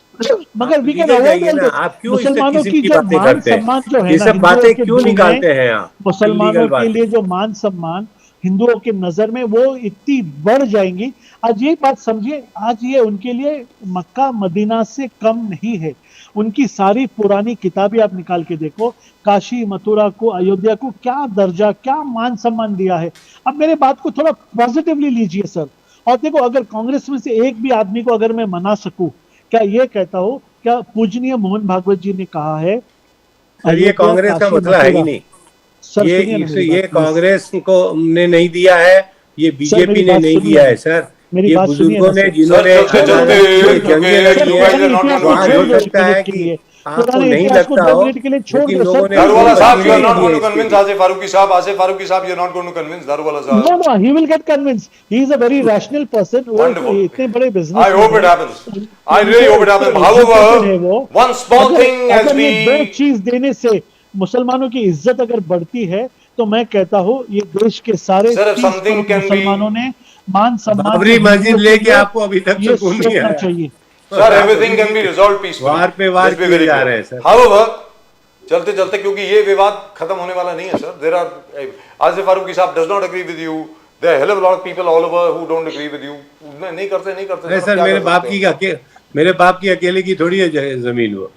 मगर आप वी कैन लीगल अवॉइड जाइए ऑल ना, दिस। आप क्यों इस मुसलमानों किस्म की की जो बातें मान करते हैं? सम्मान जो है ये ना, सब बातें हिंदुओं के क्यों दिल में, निकालते हैं आप? मुसलमानों इलीगल के बातें। लिए जो मान सम्मान हिंदुओं की नजर में वो इतनी बढ़ जाएंगी। आज ये बात समझिए, आज ये उनके लिए मक्का मदीना से कम नहीं है। उनकी सारी पुरानी किताबें आप निकाल के देखो, काशी मथुरा को, अयोध्या को क्या दर्जा, क्या मान सम्मान दिया है। अब मेरे बात को थोड़ा पॉजिटिवली लीजिए सर। और देखो, अगर कांग्रेस में से एक भी आदमी को अगर मैं मना सकूं, क्या ये कहता हूं, क्या पूजनीय मोहन भागवत जी ने कहा है सर ये अयोध्या कांग्रेस का काशी मसला है ही मथुरा। नहीं। सर सुनिए ना मेरी ये बात प्लीज। कांग्रेस को ने नहीं दिया है, ये सर बीजेपी मेरी ने बात नहीं सुनिए दिया ना, है सर। मेरी ये बात सुनिए बुजुर्गों ना ने सर। जिन्होंने सर, चलते आजादी चलते, के लिए क्योंकि जंगें लड़ी you है, guys are not पुराने going to इतिहास आज को हो छोड़ दो एक सकता है मिनट के कि लिए, आपको पुराने नहीं इतिहास को लगता 2 हो, मिनट के लिए छोड़ लेकिन दो लोगों सर, ने प्लीज खूब दारूवाला साहब, you are वकीलें not की going है to इसके convince लिए। Asif Faruqi साहब. Asif Faruqi साहब, you are not going to convince Daruwala साहब. No no, he will get convince, he is a very rational person. वो Wonderful. इतने बड़े I बिजनेसमैन hope it हैं, happens. I really hope it happens. Educated है However, वो। one small अगर thing has अगर ये दो been चीज देने से मुसलमानों की इज्जत अगर बढ़ती है, तो मैं कहता हूँ ये देश के सारे Sir, if 30 something crore can be, मुसलमानों ने मान सम्मान बाबरी से मस्जिद हिंदुओं के लेके लिए आपको अभी तक ये सुकून नहीं सोचना आया। चाहिए। sir, everything can be resolved peacefully. वार पे वार Let's be किए very जा clear. रहे हैं सर। However, चलते चलते, क्योंकि ये विवाद खत्म होने वाला नहीं है sir. There are Asif Faruqi साहब does not agree with you. There are hell of a lot of people all over who don't agree with you. नहीं करते अरे सर, क्या मेरे कर बाप सकते की हैं? मेरे बाप की अकेले की थोड़ी है जमीन वो।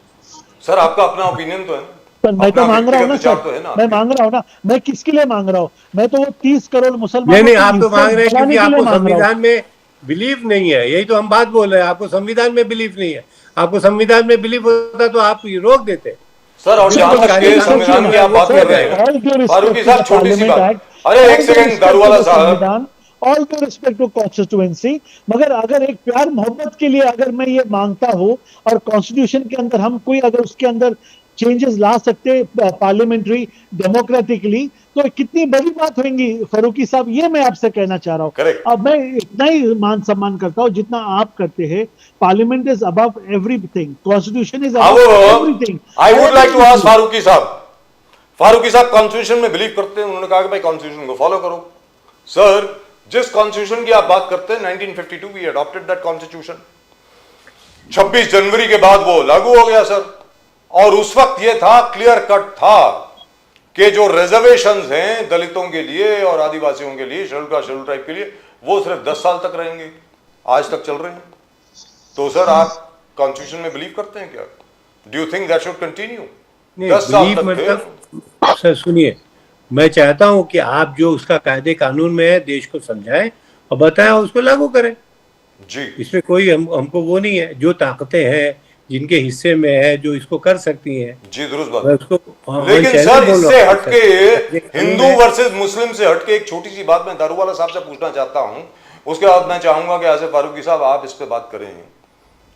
सर, आपका अपना ओपिनियन तो है ना. पर मैं तो अपना मांग रहा हूँ ना व्यक्तिगत विचार सर, तो है ना मैं आपके. मांग रहा हूँ ना, मैं किसके लिए मांग रहा हूँ? मैं तो वो 30 करोड़ नहीं मुसलमानों नहीं, की आप तो इज्जत मांग रहे हैं क्योंकि बढ़ाने के लिए आपको मांग रहा हूँ। संविधान में बिलीव नहीं है, यही तो हम बात बोल रहे हैं। आपको संविधान में बिलीव नहीं है, आपको संविधान में बिलीव होता तो आप ये रोक देते। सर, और जहां तक के संविधान की आप बात कर रहे हैं, फारूकी साहब, छोटी सी बात. अरे एक सेकंड दारूवाला साहब, संविधान, all due respect to constituency, मगर अगर एक प्यार मोहब्बत के लिए अगर मैं ये मांगता हूँ, और कॉन्स्टिट्यूशन के अंदर हम कोई अगर उसके अंदर चेंजेस ला सकते पार्लियामेंट्री डेमोक्रेटिकली, तो कितनी बड़ी बात होगी फारूकी साहब, ये मैं आपसे कहना चाह रहा हूँ। Correct. अब मैं इतना ही मान सम्मान करता हूँ जितना आप करते हैं। Parliament is above everything, constitution is above everything. I would like to ask Farooqui साहब कॉन्स्टिट्यूशन में बिलीव करते हैं? उन्होंने कहा कि भाई कॉन्स्टिट्यूशन को फॉलो करो. सर, जिस कॉन्स्टिट्यूशन की आप बात करते हैं, 1952 वी अडॉप्टेड दैट कॉन्स्टिट्यूशन. 26 जनवरी के बाद वो लागू हो गया सर. और उस वक्त ये था, क्लियर कट था, कि जो रिजर्वेशंस हैं दलितों के लिए और आदिवासियों के लिए, शेड्यूल कास्ट शेड्यूल ट्राइब के लिए, वो सिर्फ 10 साल तक रहेंगे. आज तक चल रहे हैं. तो सर, आप कॉन्स्टिट्यूशन में बिलीव करते हैं क्या? Do you think that should continue? 10 साल बिलीव तक मतलब सर सुनिए, मैं चाहता हूं कि आप जो उसका कायदे कानून में है देश को समझाएं और बताएं, उसको लागू करें जी. इसमें कोई हमको वो नहीं है। जो ताकतें हैं जिनके हिस्से में है, जो इसको कर सकती हैं, जी, दुरुस्त बात. मैं उसको लेकिन सर, इससे हटके, हिंदू हिंदू वर्सेस मुस्लिम से हटके एक छोटी सी बात मैं दारूवाला साहब से पूछना चाहता हूं. उसके बाद मैं चाहूंगा कि आसिफ फारूकी साहब आप इस पे बात करें.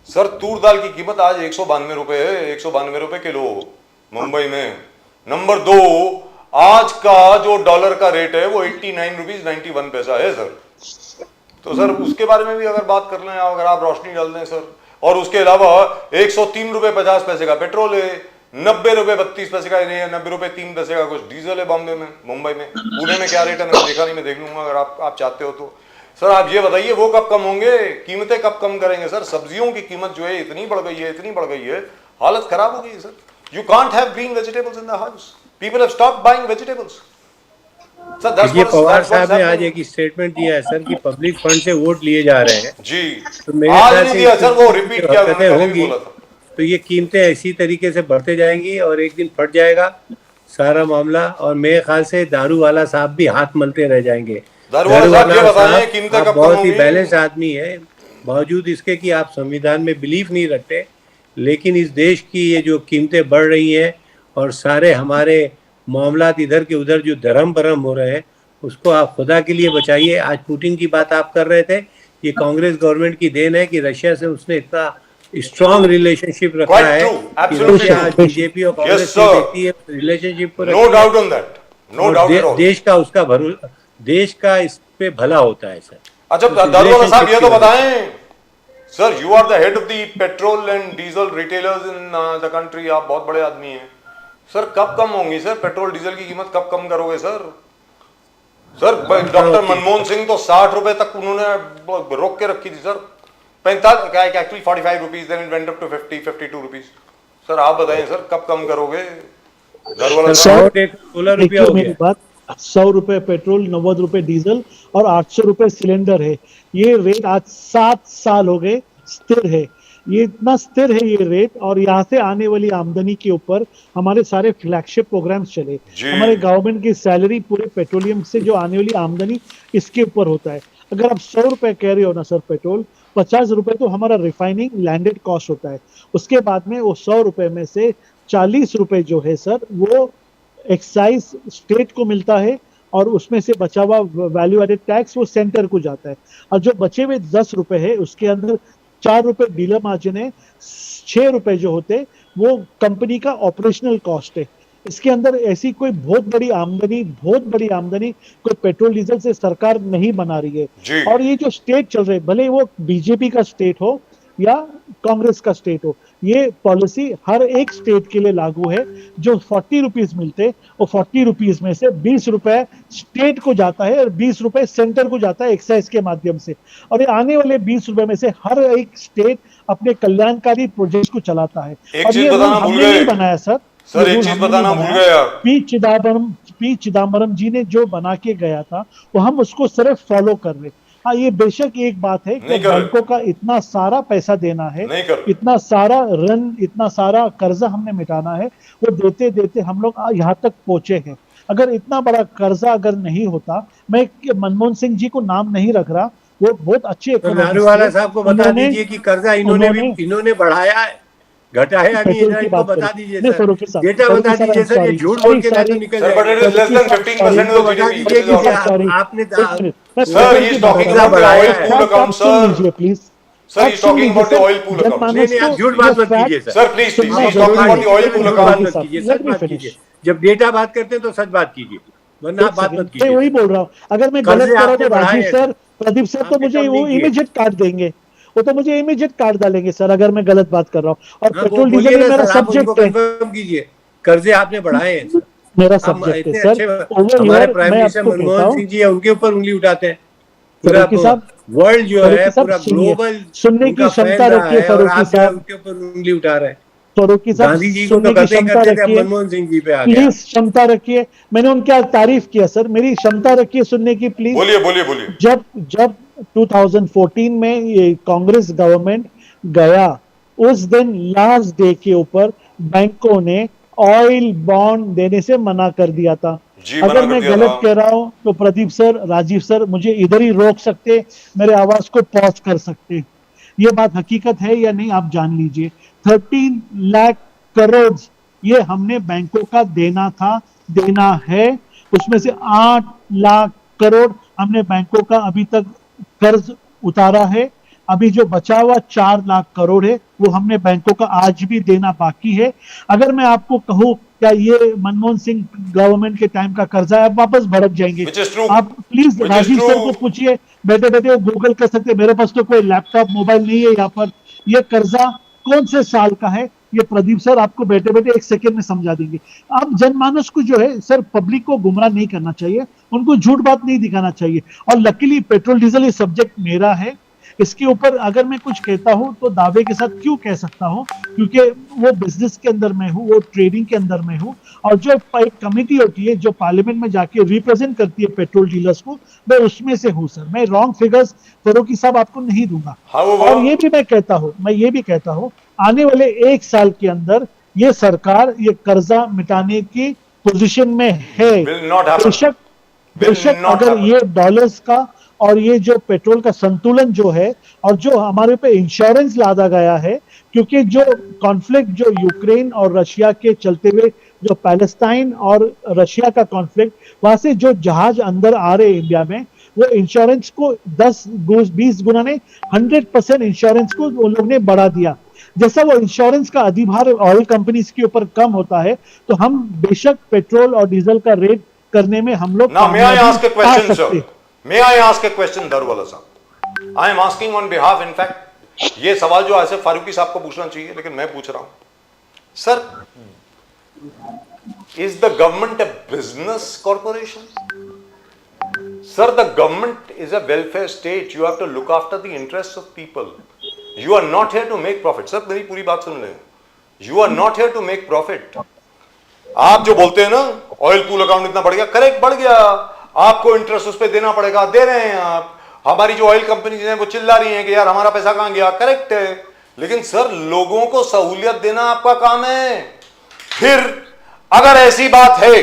सर, तूर दाल की कीमत आज 192 रुपए है, 192 रुपए किलो मुंबई में. नंबर 2, आज का जो डॉलर का रेट है वो 89 रुपीज 91 पैसा है सर. तो सर, उसके बारे में भी अगर बात कर लें, अगर आप रोशनी डाल दें सर. और उसके अलावा 103 रुपए 50 पैसे का पेट्रोल है, 90 रुपए 32 पैसे का, 90 रुपए 3 पैसे का कुछ डीजल है बॉम्बे में, मुंबई में. पुणे में क्या रेट है मैंने देखा नहीं, मैं देख लूंगा अगर आप चाहते हो तो. सर, आप ये बताइए वो कब कम होंगे, कीमतें कब कम करेंगे सर? सब्जियों की कीमत जो है इतनी बढ़ गई है, हालत खराब हो गई है sir. You can't have green vegetables in the house. People have stopped buying vegetables. ये पवार साहब ने आज एक स्टेटमेंट दिया है सर कि पब्लिक फंड से वोट लिए जा रहे हैं जी. तो मेरे आज ख्याल नहीं से दिया सर, वो रिपीट किया उन्होंने, पहले भी होंगी बोला था. तो ये कीमतें इसी तरीके से बढ़ते जाएंगी और एक दिन फट जाएगा सारा मामला। और मेरे ख्याल से दारू वाला साहब भी हाथ मलते रह जाएंगे। दारूवाला साहब ये बताइए, कीमतें आप कब कम बहुत ही होंगी? बैलेंस आदमी है, बावजूद इसके कि आप संविधान में बिलीव नहीं रखते, लेकिन इस देश की ये जो कीमतें बढ़ रही हैं और सारे हमारे मामलात इधर के उधर जो धर्म भरम हो रहे हैं, उसको आप खुदा के लिए बचाइए। आज पुतिन की बात आप कर रहे थे, ये कांग्रेस गवर्नमेंट की देन है कि रशिया से उसने इतना स्ट्रॉन्ग रिलेशनशिप रखा Quite है true, कि absolutely रशिया आज true. बीजेपी और कांग्रेस Yes, की sir. देखती है रिलेशनशिप को no doubt on that, no doubt at all. देश का उसका देश का इस पे भला होता है सर। अच्छा, दारूवाला साहब ये तो बताएं sir, you are the head of the petrol and diesel retailers in the country. आप बहुत बड़े आदमी हैं सर कब कम होंगी सर? पेट्रोल डीजल की कीमत कब कम करोगे sir? Sir doctor Manmohan Singh तो 60 रुपए तक उन्होंने रोक के रखी थी sir. 45 actually 45 rupees, then it went up to 50 52 rupees. Sir आप बताएं सर कब कम करोगे? घर वाला सर 16 रुपया हो मेरी गया। बात, 100 रुपए पेट्रोल, 90 रुपए डीजल और 800 रुपए सिलेंडर है। ये रेट आज 7 साल हो गए स्थिर है। ये इतना स्थिर है ये रेट, और यहाँ से आने वाली आमदनी के ऊपर हमारे सारे फ्लैगशिप प्रोग्राम्स चले। हमारे गवर्नमेंट की सैलरी पूरे पेट्रोलियम से जो आने वाली आमदनी इसके ऊपर होता है। अगर आप 100 रुपए कह रहे हो ना सर पेट्रोल, 50 रुपए तो हमारा रिफाइनिंग लैंडेड कॉस्ट होता है। उसके बाद में वो 100 रुपए में से 40 रुपए जो है सर वो एक्साइज स्टेट को मिलता है, और उसमें से बचा हुआ वैल्यू एडेड टैक्स वो सेंटर को जाता है। और जो बचे हुए 10 रुपए है उसके अंदर 4 रुपए डीलर मार्जिन है, 6 रुपए जो होते वो कंपनी का ऑपरेशनल कॉस्ट है। इसके अंदर ऐसी कोई बहुत बड़ी आमदनी कोई पेट्रोल डीजल से सरकार नहीं बना रही है। और ये जो स्टेट चल रहे, भले वो बीजेपी का स्टेट हो या कांग्रेस का स्टेट हो, ये पॉलिसी हर एक स्टेट के लिए लागू है। जो 40 रुपीज मिलते, वो 40 रुपीज में से 20 रुपए स्टेट को जाता है और 20 रुपए सेंटर को जाता है एक्साइज के माध्यम से। और ये आने वाले 20 रुपए में से हर एक स्टेट अपने कल्याणकारी प्रोजेक्ट को चलाता है। और ये रूल हमने नहीं बनाया सर, सर एक चीज बताना भूल गए आप। पी चिदम्बरम जी ने जो बना के गया था वो हम उसको सिर्फ फॉलो कर रहे। हाँ, ये बेशक एक बात है कि बैंकों का इतना सारा पैसा देना है, इतना सारा ऋण, इतना सारा कर्जा हमने मिटाना है, वो देते देते हम लोग यहाँ तक पहुंचे हैं। अगर इतना बड़ा कर्जा अगर नहीं होता, मैं मनमोहन सिंह जी को नाम नहीं रख रहा, वो बहुत अच्छे नारूवाला साहब को बता दीजिए कि कर्जा इन्होंने बढ़ाया है, घटाया नहीं है, इनको बता दीजिए सर, डेटा बता दीजिए सर, ये झूठ बोल के नहीं निकल जाए। आपने sir he is talking about the oil pool account sir, please sir he is talking about the oil pool account. नहीं आप झूठ बात मत कीजिए sir, please he is talking about the oil pool account. सच बात कीजिए, जब डेटा बात करते हैं तो सच बात कीजिए, वरना आप बात मत कीजिए। मैं वही बोल रहा हूँ, अगर मैं गलत कर रहा हूँ तो राजीव सर, प्रदीप सर तो मुझे वो इमीडिएट काट देंगे, वो तो मुझे इमीडिएट काट डालेंगे सर अगर मैं गलत बात कर रहा हूँ। और पेट्रोल डीजल में मेरा सब्जेक्ट है, कंफर्म कीजिए कर्जे आपने बढ़ाए हैं सर, मेरा सब्जेक्ट है सर। हमारे प्राइम मिनिस्टर मनमोहन सिंह जी है, उनके ऊपर उंगली उठाते हैं। पूरा वर्ल्ड जो है, पूरा ग्लोबल सुनने की क्षमता रखिए फरूकी साहब, उनके ऊपर उंगली उठा रहे हैं। फरूकी साहब गांधी जी को तो करते मनमोहन सिंह जी पे आ गया। प्लीज क्षमता रखिए, मैंने उनकी तारीफ किया सर, मेरी क्षमता रखिए सुनने की प्लीज। बोलिए। जब 2014 में ये कांग्रेस गवर्नमेंट गया, उस दिन लास्ट डे के ऊपर बैंकों ने ऑयल बॉन्ड देने से मना कर दिया था। अगर मैं गलत कह रहा हूं तो प्रदीप सर, राजीव सर मुझे इधर ही रोक सकते, मेरे आवाज को पॉज कर सकते। ये बात हकीकत है या नहीं आप जान लीजिए। 13 लाख करोड़ ये हमने बैंकों का देना है, उसमें से 8 लाख करोड़ हमने बैंकों का अभी तक कर्ज उतारा है। अभी जो बचा हुआ 4 लाख करोड़ है वो हमने बैंकों का आज भी देना बाकी है। अगर मैं आपको कहूं क्या ये मनमोहन सिंह गवर्नमेंट के टाइम का कर्जा है, आप वापस भड़क जाएंगे। आप प्लीज राजीव सर को पूछिए, बैठे बैठे वो गूगल कर सकते, मेरे पास तो कोई लैपटॉप मोबाइल नहीं है यहाँ पर। ये कर्जा कौन से साल का है ये प्रदीप सर आपको बैठे बैठे 1 सेकंड में समझा देंगे। आप जनमानस को जो है सर, पब्लिक को गुमराह नहीं करना चाहिए, उनको झूठ बात नहीं दिखाना चाहिए। और लकीली पेट्रोल डीजल ये सब्जेक्ट मेरा है, इसके ऊपर अगर मैं कुछ कहता हूं तो दावे के साथ क्यों कह सकता हूं, क्योंकि वो बिजनेस के अंदर में हूं, वो ट्रेडिंग के अंदर में हूं। और जो एक कमेटी होती है जो पार्लियामेंट में जाके रिप्रेजेंट करती है पेट्रोल डीलर्स को, मैं उसमें से हूं सर। मैं रॉन्ग फिगर्स फरूकी साहब आपको नहीं दूंगा। और ये भी मैं कहता हूं आने वाले 1 साल के अंदर ये सरकार ये कर्जा मिटाने की पोजीशन में है। बेशक अगर ये डॉलर्स का और ये जो पेट्रोल का संतुलन जो है, और जो हमारे पे इंश्योरेंस लादा गया है, क्योंकि जो कॉन्फ्लिक्ट जो यूक्रेन और रशिया के चलते हुए जो पैलेस्टाइन और रशिया का कॉन्फ्लिक्ट, वहां से जो जहाज अंदर आ रहे इंडिया में, वो इंश्योरेंस को 10-20 गुना ने 100% इंश्योरेंस को वो लोग ने बढ़ा दिया। जैसा वो इंश्योरेंस का अधिभार ऑयल कंपनीज के ऊपर कम होता है, तो हम बेशक पेट्रोल और डीजल का रेट करने में हम लोग May I ask a question, Daruwala साहब? I am asking on behalf, in fact, ये सवाल जो ऐसे फारूकी साहब को पूछना चाहिए, लेकिन मैं पूछ रहा हूं। Sir, Is the government a business corporation? Sir, the government is a welfare state. You have to look after the interests of people. You are not here to make profit. Sir, मेरी पूरी बात सुन लें. You are not here to make profit. आप जो बोलते हैं ना, oil pool account इतना बढ़ गया, करेक्ट बढ़ गया. आपको इंटरेस्ट उस पर देना पड़ेगा, दे रहे हैं आप. हमारी जो ऑयल कंपनीज हैं वो चिल्ला रही हैं कि यार हमारा पैसा कहां गया, करेक्ट है. लेकिन सर, लोगों को सहूलियत देना आपका काम है. फिर अगर ऐसी बात है,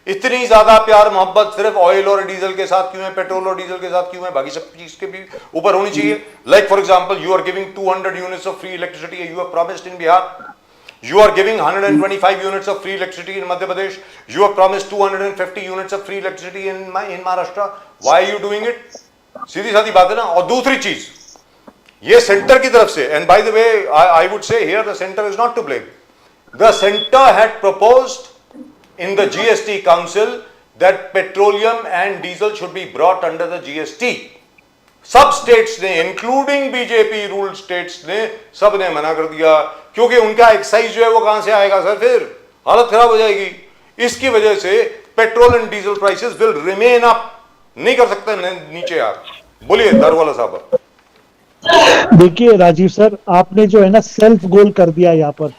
इतनी ज्यादा प्यार मोहब्बत सिर्फ ऑयल और डीजल के साथ क्यों है, पेट्रोल और डीजल के साथ क्यों है, बाकी सब चीज के भी ऊपर होनी चाहिए. Like for example, you are giving 200 units of free electricity, you have promised in Bihar. You are giving 125 units of free electricity in Madhya Pradesh. You have promised 250 units of free electricity in Maharashtra. Why are you doing it? सीधी सादी बात है ना. और दूसरी चीज, ये centre की तरफ से, and by the way, I would say here the center is not to blame. The center had proposed in the GST Council that petroleum and diesel should be brought under the GST. सब states ने, including BJP ruled states ने, सब ने मना कर दिया, क्योंकि उनका एक्साइज जो है वो कहां से आएगा सर, फिर हालत खराब हो जाएगी. इसकी वजह से petrol and diesel prices will remain up. नहीं कर सकते नीचे. आप बोलिए दारूवाला साहब. देखिए राजीव सर, आपने जो है ना सेल्फ गोल कर दिया. यहाँ पर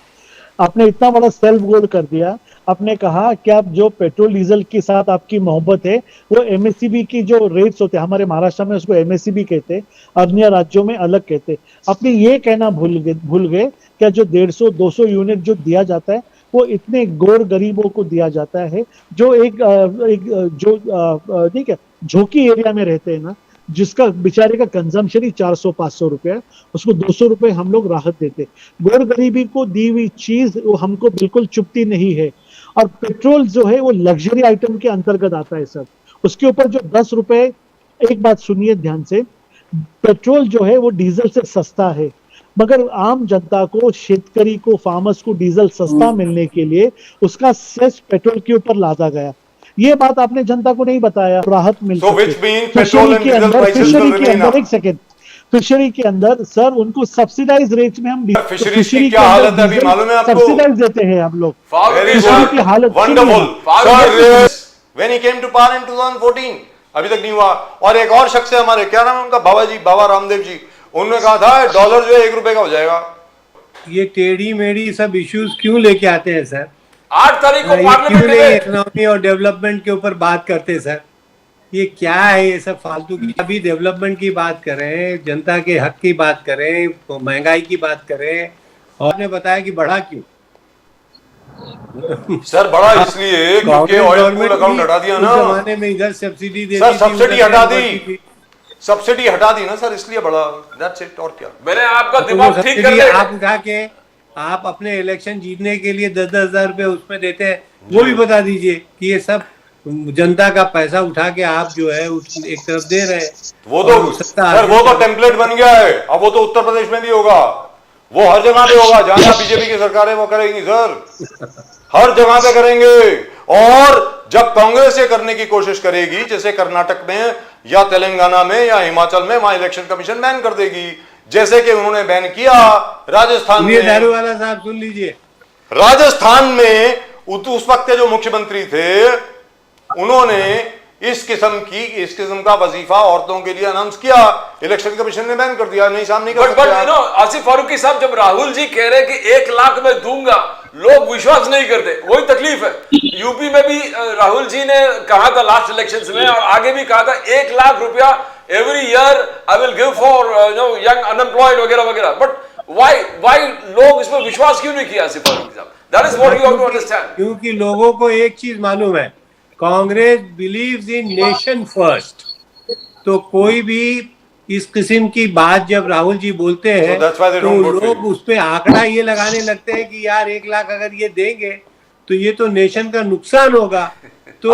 आपने इतना बड़ा सेल्फ गोल कर दिया. आपने कहा कि आप जो पेट्रोल डीजल के साथ आपकी मोहब्बत है, वो एमएससीबी की जो रेट्स होते हैं, हमारे महाराष्ट्र में उसको एमएससीबी कहते हैं, अन्य राज्यों में अलग कहते हैं. आपने ये कहना भूल गए क्या जो 150-200 यूनिट जो दिया जाता है वो इतने गौर गरीबों को दिया जाता है जो ठीक है झोंकी एरिया में रहते हैं ना, जिसका बेचारे का कंजम्पशन ही 400-500 रुपए है, उसको 200 रुपए हम लोग राहत देते. गौर गरीबी को दी हुई चीज वो हमको बिल्कुल चुभती नहीं है. और पेट्रोल जो है वो लग्जरी आइटम के अंतर्गत आता है सर. उसके ऊपर जो 10 रुपए, एक बात सुनिए ध्यान से, पेट्रोल जो है वो डीजल से सस्ता है, मगर आम जनता को, शेतकरी को, फार्मर्स को डीजल सस्ता मिलने के लिए उसका सेस पेट्रोल के ऊपर लादा गया. ये बात आपने जनता को नहीं बताया. राहत मिल फिशरी के अंदर, एक सेकेंड, फिशरी के अंदर सर उनको सब्सिडाइज रेट में हम फिशरी क्या हालत है अभी मालूम है आपको? सब्सिडाइज देते हैं हम लोग. फिशरी की हालत wonderful. When he came to power in 2014, अभी तक नहीं हुआ. और एक और शख्स है हमारे, क्या नाम है उनका, बाबा रामदेव जी, उन्होंने कहा था डॉलर जो है 1 रुपए का हो जाएगा. ये टेढ़ी मेढ़ी सब इश्यूज क्यों लेके आते हैं सर? 8 तारीख को पार्लियामेंट में इकोनॉमी और डेवलपमेंट के ऊपर बात करते हैं सर. ये क्या है ये सब फालतू की? अभी डेवलपमेंट की बात करें, जनता के हक की बात करें, महंगाई की बात करें, और ने बताया कि बढ़ा क्यों सर? बढ़ा इसलिए क्योंकि ऑयल पूल अकाउंट हटा दिया ना. जमाने में इधर सब्सिडी देती सर, सब्सिडी हटा दी ना सर, इसलिए बढ़ा. That's it. और क्या? मैंने आपका दिमाग ठीक कर दिया. आप उठा के आप अपने इलेक्शन जीतने के लिए 10-10 हजार रुपए उसमें देते हैं, वो भी बता दीजिए कि ये सब जनता का पैसा उठा के आप जो है एक तरफ दे रहे हैं. वो तो टेम्पलेट बन गया है. अब वो तो उत्तर प्रदेश में भी होगा, वो हर जगह पे होगा. जहां बीजेपी की सरकार है वो करेंगी सर, हर जगह पे करेंगे. और जब कांग्रेस ये करने की कोशिश करेगी, जैसे कर्नाटक में या तेलंगाना में या हिमाचल में, वहां इलेक्शन कमीशन बैन कर देगी, जैसे कि उन्होंने बैन किया राजस्थान में. दारूवाला साहब सुन लीजिए, राजस्थान में उस वक्त के जो मुख्यमंत्री थे, उन्होंने इस किस्म का वजीफा औरतों के लिए अनाउंस किया, इलेक्शन कमीशन ने बैन कर दिया. नहीं साहब, नहीं कर सकते. आसिफ फारूकी साहब, जब राहुल जी कह रहे कि 1 लाख में दूंगा, लोग विश्वास नहीं करते. वही तकलीफ है. यूपी में भी राहुल जी ने कहा था लास्ट इलेक्शंस में, और आगे भी कहा था 1 लाख रुपया every year I will give for young unemployed वगैरह वगैरह. बट व्हाई लोग इसमें विश्वास क्यों नहीं किया आसिफ फारूकी साहब? That is what you have to understand. क्योंकि लोगों को एक चीज मालूम है, Congress believes in nation first. तो कोई भी इस किस्म की बात जब राहुल जी बोलते हैं तो लोग उस पे आंकड़ा ये लगाने लगते हैं कि यार 1 लाख अगर ये देंगे तो ये तो नेशन का नुकसान होगा. तो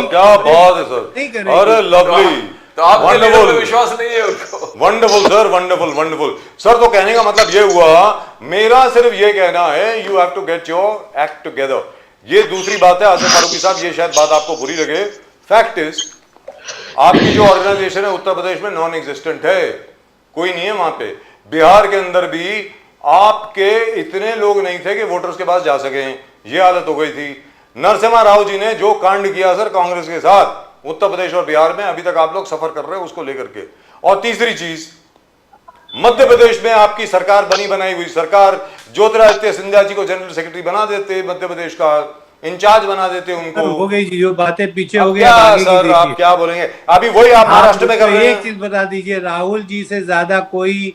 क्या बात है सर. अरे लवली. तो आपके लीडर पे विश्वास नहीं है उनको. Wonderful sir, wonderful sir. तो कहने का मतलब ये हुआ, मेरा सिर्फ ये कहना है, you have to get your act together. ये दूसरी बात है आसिफ फारूकी साहब, ये शायद बात आपको बुरी लगे. फैक्ट इज, आपकी जो ऑर्गेनाइजेशन है उत्तर प्रदेश में नॉन एग्जिस्टेंट है, कोई नहीं है वहां पे. बिहार के अंदर भी आपके इतने लोग नहीं थे कि वोटर्स के पास जा सके, ये हालत हो गई थी. नरसिम्हा राव जी ने जो कांड किया सर कांग्रेस के साथ उत्तर प्रदेश और बिहार में, अभी तक आप लोग सफर कर रहे हो उसको लेकर के। और तीसरी चीज, मध्य प्रदेश में आपकी सरकार बनी बनाई हुई सरकार, ज्योतिरादित्य सिंधिया जी को जनरल सेक्रेटरी बना देते, मध्य प्रदेश का इंचार्ज बना देते उनको। हो गई जी, जो बातें पीछे हो गई क्या सर आप क्या बोलेंगे? अभी वही आप महाराष्ट्र में कर रहे हैं। एक चीज बता दीजिए, राहुल जी से ज्यादा कोई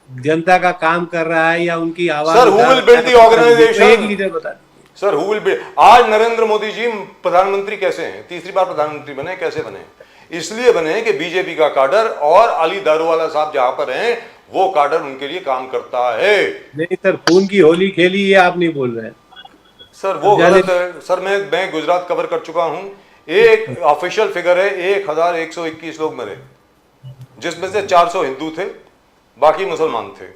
जनता का काम कर रहा है या उनकी आवाज? Sir who will build the organisation? एक लीडर बता दीजिए सर हु विल बिल्ड। आज नरेंद्र मोदी जी प्रधानमंत्री कैसे हैं, तीसरी बार प्रधानमंत्री बने, कैसे बने? इसलिए बने कि बीजेपी का काडर और अली दारूवाला साहब जहां पर हैं वो काडर उनके लिए काम करता है। नहीं सर, खून की होली खेली ये आप नहीं बोल रहे हैं सर, वो गलत है सर। मैं गुजरात कवर कर चुका हूं, एक ऑफिशियल फिगर है 1121 लोग मरे, जिसमें से 400 हिंदू थे, बाकी मुसलमान थे।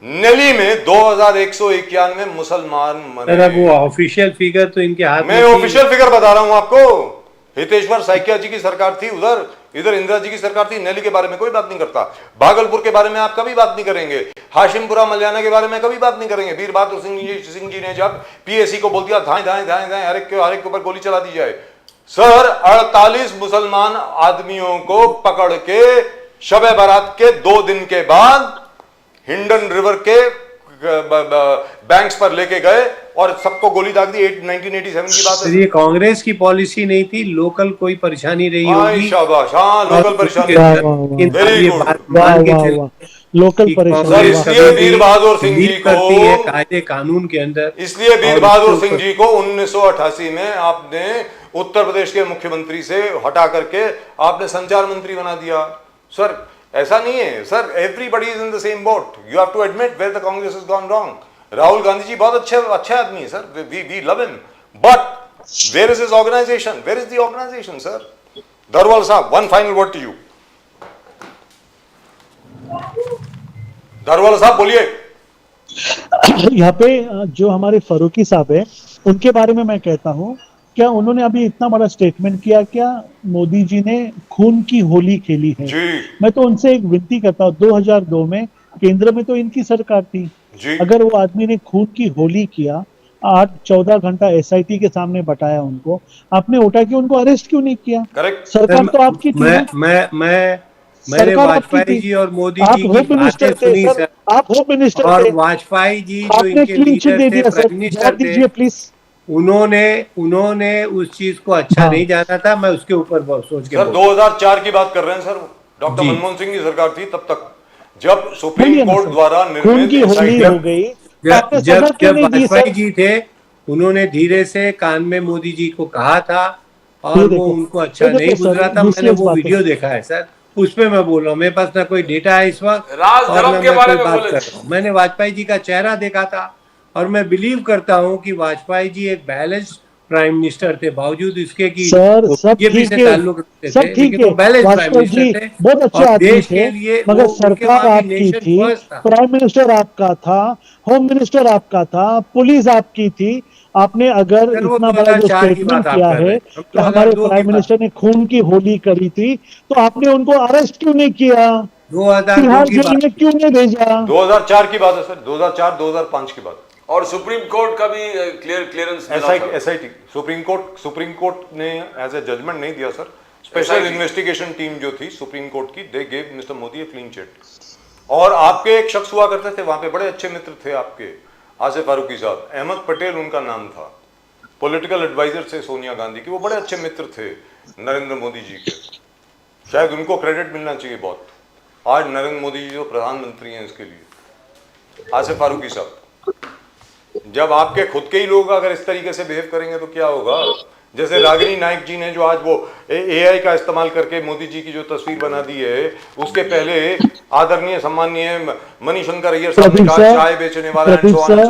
नेली में 2191 मुसलमान मरे। सर, वो ऑफिशियल फिगर तो इनके हाथ में। मैं ऑफिशियल फिगर बता रहा हूं आपको। हितेश्वर साइकिया जी की सरकार थी उधर, इधर इंदिरा जी की सरकार थी। नेली के बारे में कोई बात नहीं करता, भागलपुर के बारे में आप कभी बात नहीं करेंगे, हाशिमपुरा मल्याना के बारे में कभी बात नहीं करेंगे। वीर बहादुर सिंह जी ने जब पीएसी को बोल दिया धाए धाए धाए धाए हर एक के ऊपर गोली चला दी जाए, सर 48 मुसलमान आदमियों को पकड़ के शब बारात के 2 दिन के बाद हिंडन रिवर के बैंक्स पर लेके गए और सबको गोली दाग दी। 1987 की बात है। ये कांग्रेस की पॉलिसी नहीं थी, लोकल कोई परेशानी रही होगी। शाबाश, हाँ लोकल परेशानी। वेरी गुड, लोकल परेशानी। इसलिए वीर बहादुर सिंह जी को कायदे कानून के अंदर, इसलिए वीर बहादुर सिंह जी को 1988 में आपने उत्तर प्रदेश के मुख्यमंत्री से हटा करके आपने संचार मंत्री बना दिया। सर ऐसा नहीं है sir, everybody is in the same boat. You have to admit where the Congress has gone wrong. Rahul Gandhi ji बहुत अच्छे आदमी है sir, we love him, but where is his organisation? Where is the organisation sir? Daruwala साहब, one final word to you. Daruwala साहब बोलिए। यहाँ पे जो हमारे फारूकी साहब है उनके बारे में मैं कहता हूँ, क्या उन्होंने अभी इतना बड़ा स्टेटमेंट किया? क्या मोदी जी ने खून की होली खेली है? जी। मैं तो उनसे एक विनती करता हूँ, 2002 में केंद्र में तो इनकी सरकार थी जी। अगर वो आदमी ने खून की होली किया, 8-14 घंटा एसआईटी के सामने बताया उनको, आपने उठा के उनको अरेस्ट क्यों नहीं किया? करेक्ट। सरकार तो आपकी थी। मैंने वाजपेयी जी और मोदी जी की बातें सुनी सर। आप होम मिनिस्टर और थे, वाजपेयी जी जो आपने इनके क्लीन चिट दे लीडर थे, दिया सर। प्राइम मिनिस्टर थे, प्लीज। उन्होंने उस चीज को अच्छा नहीं जाना था। मैं उसके ऊपर सोच के सर 2004 की बात कर रहे हैं सर, डॉक्टर मनमोहन सिंह की सरकार थी तब तक, जब सुप्रीम कोर्ट द्वारा खून की होली हो गई। जब वाजपेयी जी थे, उन्होंने धीरे से कान में मोदी जी को कहा था और वो उनको अच्छा नहीं गुजरा था। मैंने वो वीडियो देखा है सर, उस पे मैं बोल रहा हूँ। मेरे पास ना कोई डेटा है इस वक्त, राजधर्म के बारे में बोले। मैंने वाजपेयी जी का चेहरा देखा था और मैं बिलीव करता हूँ कि वाजपेयी जी एक बैलेंस्ड प्राइम मिनिस्टर थे, बावजूद इसके कि सर सब बीजेपी से ताल्लुक रखते थे, सब ठीक लेकिन वो बैलेंस्ड प्राइम मिनिस्टर थे। बहुत अच्छे आदमी देश थे, के लिए मगर वो सरकार आपकी थी, प्राइम मिनिस्टर आपका था, होम मिनिस्टर आपका था, पुलिस आपकी थी। आपने अगर इतना बड़ा जो स्टेटमेंट किया है कि हमारे प्राइम मिनिस्टर ने खून की होली करी थी, तो आपने उनको अरेस्ट क्यों नहीं किया? 2002 की जेल में क्यों नहीं भेजा? 2004 की बात है सर, 2004-2005 की बात। और सुप्रीम कोर्ट का भी क्लियरेंस एसआईटी सुप्रीम कोर्ट ने एज ए जजमेंट नहीं दिया सर। स्पेशल इन्वेस्टिगेशन टीम जो थी सुप्रीम कोर्ट की, they gave mister Modi a clean chit. और आपके एक शख्स हुआ करते थे वहां पे, बड़े अच्छे मित्र थे आपके, आसिफ फारूकी साहब, अहमद पटेल उनका नाम था, पॉलिटिकल एडवाइजर थे सोनिया गांधी की। वो बड़े अच्छे मित्र थे नरेंद्र मोदी जी के, शायद उनको क्रेडिट मिलना चाहिए बहुत। आज नरेंद्र मोदी जी जो प्रधानमंत्री हैं इसके लिए, आसिफ फारूकी साहब, जब आपके खुद के ही लोग अगर इस तरीके से बिहेव करेंगे तो क्या होगा? जैसे रागिनी नायक जी ने जो आज वो एआई का इस्तेमाल करके मोदी जी की जो तस्वीर बना दी है, उसके पहले आदरणीय सम्माननीय मणिशंकर अय्यर साहब ने कहा चाय बेचने वाला है,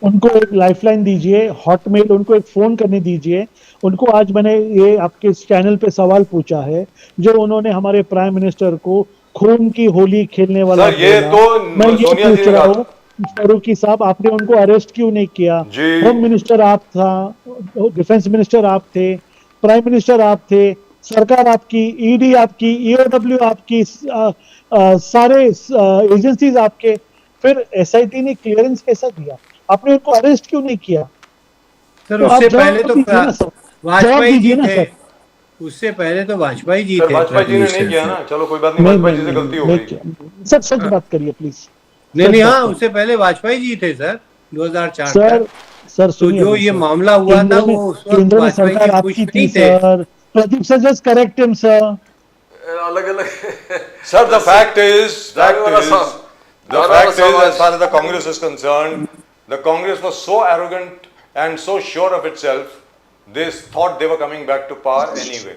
उनको एक लाइफलाइन दीजिए, हॉटमेल, उनको एक फोन करने दीजिए उनको। आज मैंने ये आपके चैनल पे सवाल पूछा है, जो उन्होंने हमारे प्राइम मिनिस्टर को खून की होली खेलने वाला, ये तो मैं ये पूछ रहा हूँ फारूकी साहब, आपने उनको अरेस्ट क्यों नहीं किया? होम मिनिस्टर आप था, डिफेंस मिनिस्टर आप थे, प्राइम मिनिस्टर आप थे, सरकार आपकी, ईडी आपकी, ईओडब्ल्यू आपकी, सारे एजेंसीज आपके, फिर एसआईटी ने क्लियरेंस कैसा दिया? आपने उनको अरेस्ट क्यों नहीं किया? सर तो आप उससे जवाब पहले तो दीजिए ना सर, जवाब वाजपेयी जी दीजिए ना थे, सर। उससे पहले तो वाजपेयी जी सर थे वाजपेयी जी ने नहीं प्राइम किया मिनिस्टर। ना, चलो कोई बात नहीं, नहीं वाजपेयी नहीं जी से गलती हो नहीं, गई। सर सच बात करिए प्लीज, नहीं सच नहीं, बात हाँ करिए उससे पहले वाजपेयी जी थे सर 2004 सर। तक। सर तो सुनिए जो ना ये सर, मामला हुआ था केंद्र में, वो उस वक्त केंद्र में वाजपेयी सरकार जी खुश आपकी थी नहीं थे। Sir. Pradeep sir just correct him sir. अलग अलग Sir, the fact is, Daruwalla साहब, as far as the Congress is concerned, the Congress was so arrogant and so sure of itself, they thought they were coming back to power anyway.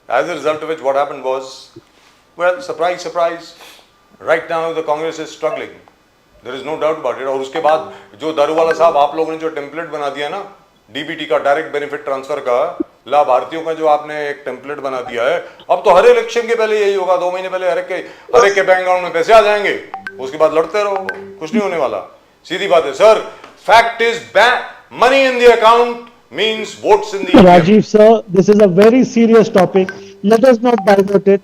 As a result of which, what happened was, well, surprise, surprise, right now the Congress is struggling. There is no doubt about it. और उसके बाद जो दारूवाला साहब आप लोगों ने जो template बना दिया ना, डीबीटी का, डायरेक्ट बेनिफिट ट्रांसफर का, लाभार्थियों का जो आपने एक टेम्पलेट बना दिया है, अब तो हर इलेक्शन के पहले यही होगा, 2 महीने पहले हर एक के बैंक अकाउंट में पैसे आ जाएंगे, उसके बाद लड़ते रहो, कुछ नहीं होने वाला। सीधी बात है sir, fact is money in the account means votes in the Rajiv sir, this is a very serious topic, let us not divert it,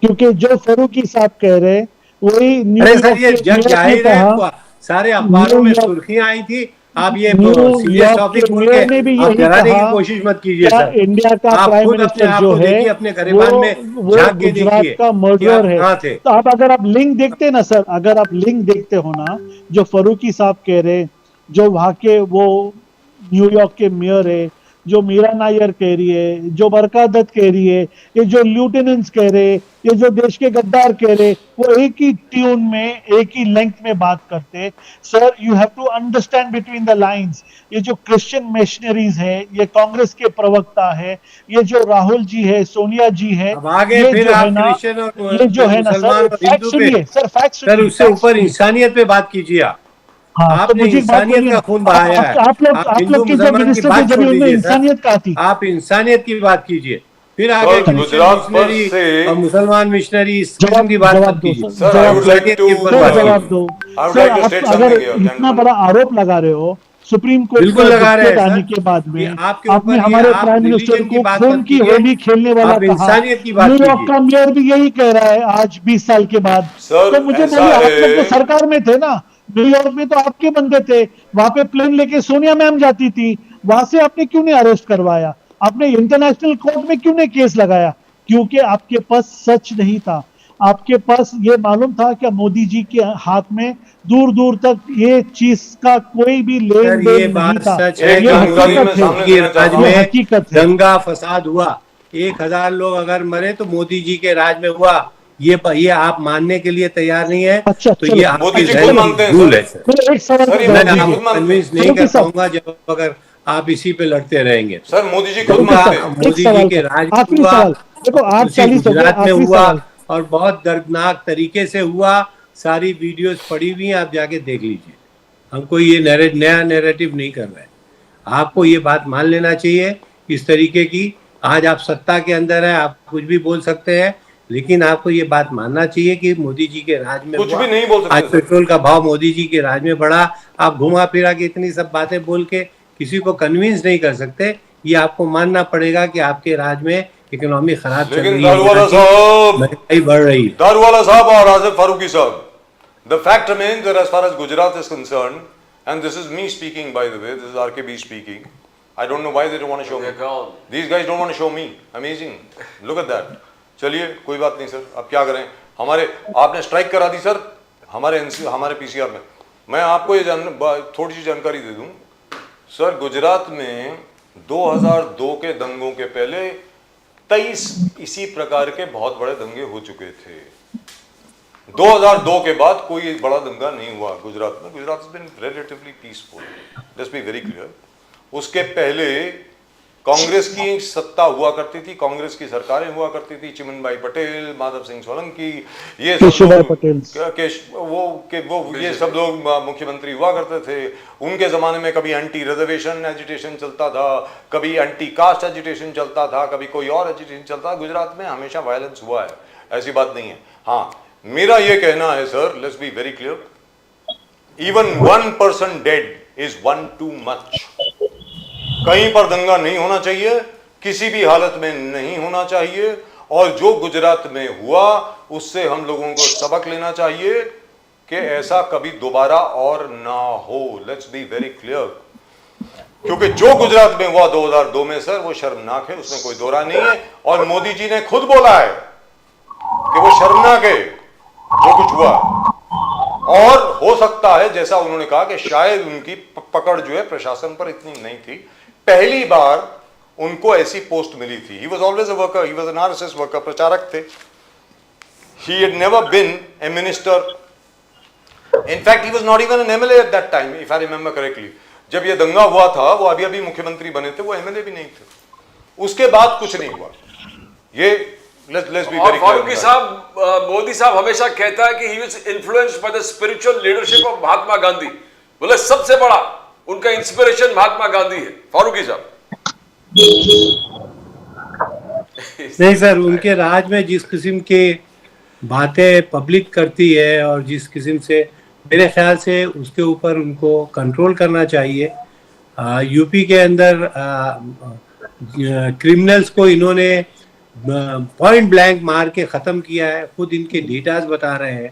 क्योंकि जो फरूकी साहब कह रहे वही अरे सर ये जग न्यूयॉर्क ने जाहिर है, कहा, सारे अखबारों में न्यूयॉर्क सुर्खियां आई थी। आप ये सीरियस न्यूयॉर्क टॉपिक के बोल के मेयर ने भी आप यही डराने की कहा। कोशिश मत कीजिए क्या सर। इंडिया का आप प्राइम खुद अपने मिनिस्टर आप जो को है देखिए, अपने वो गिरबान में वो झांक के गुजरात देखिए का कि मर्डरर आप है। कहाँ थे। तो आप अगर आप लिंक देखते ना सर, अगर आप लिंक देखते हो ना, जो फरूकी साहब कह रहे, जो वहां के वो न्यूयॉर्क के मेयर है, जो मीरा नायर कह रही है, जो बरका दत्त कह रही है, ये जो ल्यूटेनेंट्स कह रहे, ये जो देश के गद्दार कह रहे, वो एक ही ट्यून में, एक ही लेंथ में बात करते। Sir you have to understand between the lines. ये जो क्रिश्चियन मिशनरीज है, ये कांग्रेस के प्रवक्ता है, ये जो राहुल जी है, सोनिया जी है, अब आगे ये फिर जो है आप ना, क्रिश्चियन और ये जो है ना मुसलमान सर, और फैक्ट हिंदू पे, सुनिए सर, फैक्ट सर सुनिए, उससे फैक्ट ऊपर सुनिए। इंसानियत पे बात कीजिए। हाँ तो आपने मुझे एक बात इंसानियत बोलिए का ना, खून बहाया है। आप आप हिंदू लोग के जो मुसलमान की मिनिस्टर थे बात जब छोड़ उनमें दीजिए सर, इंसानियत कहा थी। आप इंसानियत की बात कीजिए। फिर आगे सर क्रिश्चियन गुजरात मिशनरी पर से और मुसलमान मिशनरी इस किस्म जवाब की बात जवाब मत दो कीजिए। सर, सर आई जवाब वुड दो लाइक टू इंसानियत के ऊपर सर, बात जवाब कीजिए। दो I would sir. Like to आप स्टेट अगर समथिंग हियर, इतना जेंटलमैन। बड़ा आरोप लगा रहे हो सुप्रीम कोर्ट बिल्कुल का लगा रहे डिक्टेट हैं आने सर, के बाद ये में आपके आपने ऊपर, ये हमारे आप प्राइम मिनिस्टर रिलीजन की को बात खून मत की कीजिए, होली खेलने वाला आप कहा। इंसानियत की बात न्यूयॉर्क कीजिए। का मेयर भी यही कह रहा है आज 20 साल के बाद। तो सर मुझे ऐसा बोलिए, आप लोग तो है, सरकार में थे ना, न्यूयॉर्क में तो आपके बंदे थे, वहां पे प्लेन लेके सोनिया मैम जाती थी, वहां से आपने क्यों नहीं अरेस्ट करवाया? आपने इंटरनेशनल कोर्ट में क्यों नहीं केस लगाया? क्योंकि आपके पास सच नहीं था। आपके पास ये मालूम था कि मोदी जी के हाथ में दूर दूर तक ये चीज का कोई भी लेन सर देन ये नहीं बात था। सच है एक कि ये जानकारी मोदी मैं हकीकत है, सामने के देना राज चाहता ये हूं। में हकीकत है। दंगा फसाद हुआ, 1000 लोग अगर मरे तो मोदी जी के राज में हुआ, ये आप मानने के लिए तैयार नहीं है। अच्छा तो चलो, ये मोदी आपकी जी जहन खुद की मानते हैं भूल सर। है सर। मेरे एक सवाल सर का ये जवाब मैं मोदी जी दीजिए खुद आपको मानते हैं। कन्विंस नहीं फरूकी कर साहब। पाऊंगा जब अगर आप इसी पे लड़ते रहेंगे। सर मोदी जी खुद फरूकी मानते साहब, हैं। एक मोदी जी सवाल के का राज में आखिरी हुआ, सवाल। देखो और उसी 8:40 हो गया, गुजरात में आखिरी हुआ, सवाल। और बहुत दर्दनाक तरीके से हुआ। सारी वीडियोस पड़ी हुई हैं, आप जाके देख लीजिए। हम कोई ये नया नैरेटिव नहीं कर रहे हैं। आपको ये बात मान लेना चाहिए इस तरीके की। आज आप सत्ता के अंदर है, आप कुछ भी बोल सकते हैं, लेकिन आपको ये बात मानना चाहिए कि मोदी जी के राज में कुछ हुआ। भी नहीं बोल आज सकते सर। पेट्रोल का भाव मोदी जी के राज में बढ़ा। आप घुमा फिरा के इतनी सब बातें बोल के किसी को कन्विंस नहीं कर सकते। ये आपको मानना पड़ेगा कि आपके राज में इकोनॉमी खराब चल लेकिन रही है, दारूवाला यहाँ की साहब, महंगाई बढ़ रही है। दारूवाला साहब और आसिफ फारूकी साहब, the fact remains that as far as Gujarat is concerned, and this is me speaking by the way, this is RKB speaking. I don't know why they don't want to show me. These guys don't want to show me. Amazing. Look at that. चलिए कोई बात नहीं sir, अब क्या करें? हमारे आपने strike करा दी सर हमारे पीसीआर में। मैं आपको ये थोड़ी सी जानकारी दे दूं सर, गुजरात में 2002 के दंगों के पहले 23 इसी प्रकार के बहुत बड़े दंगे हो चुके थे। 2002 के बाद कोई बड़ा दंगा नहीं हुआ गुजरात में। Gujarat has been relatively peaceful. Let's be very clear. उसके पहले कांग्रेस की सत्ता हुआ करती थी, कांग्रेस की सरकारें हुआ करती थी, चिमनभाई पटेल, माधव सिंह सोलंकी, ये सब लोग ये सब लोग मुख्यमंत्री हुआ करते थे। उनके जमाने में कभी एंटी रिजर्वेशन एजिटेशन चलता था, कभी एंटी कास्ट एजिटेशन चलता था, कभी कोई और एजिटेशन चलता था। गुजरात में हमेशा वायलेंस हुआ है, ऐसी बात नहीं है। हाँ, मेरा ये कहना है sir, let's be very clear, even 1 person dead is 1 too much। कहीं पर दंगा नहीं होना चाहिए, किसी भी हालत में नहीं होना चाहिए, और जो गुजरात में हुआ उससे हम लोगों को सबक लेना चाहिए कि ऐसा कभी दोबारा और ना हो। Let's be very clear. क्योंकि जो गुजरात में हुआ 2002 में सर वो शर्मनाक है, उसमें कोई दो राय नहीं है। और मोदी जी ने खुद बोला है कि वो शर्मनाक है जो कुछ हुआ। और हो सकता है जैसा उन्होंने कहा कि शायद उनकी पकड़ जो है प्रशासन पर इतनी नहीं थी, पहली बार उनको ऐसी पोस्ट मिली थी। He was always a worker, he was an RSS worker, प्रचारक थे। He had never been a minister, in fact he was not even an MLA at that time if I remember correctly। जब ये दंगा हुआ था वो अभी मुख्यमंत्री बने थे, वो MLA भी नहीं थे। उसके बाद कुछ नहीं हुआ। ये let's be very clear। Farooqui साहब, मोदी साहब हमेशा कहता है कि he was influenced by the spiritual leadership of Mahatma Gandhi. बोले सबसे बड़ा उनका इंस्पिरेशन महात्मा गांधी है। फारूकी साहब नहीं सर, उनके राज में जिस किस्म के बातें पब्लिक करती है और जिस किस्म से, मेरे ख्याल से उसके ऊपर उनको कंट्रोल करना चाहिए। यूपी के अंदर क्रिमिनल्स को इन्होंने पॉइंट ब्लैंक मार के ख़त्म किया है, खुद इनके डेटाज बता रहे हैं।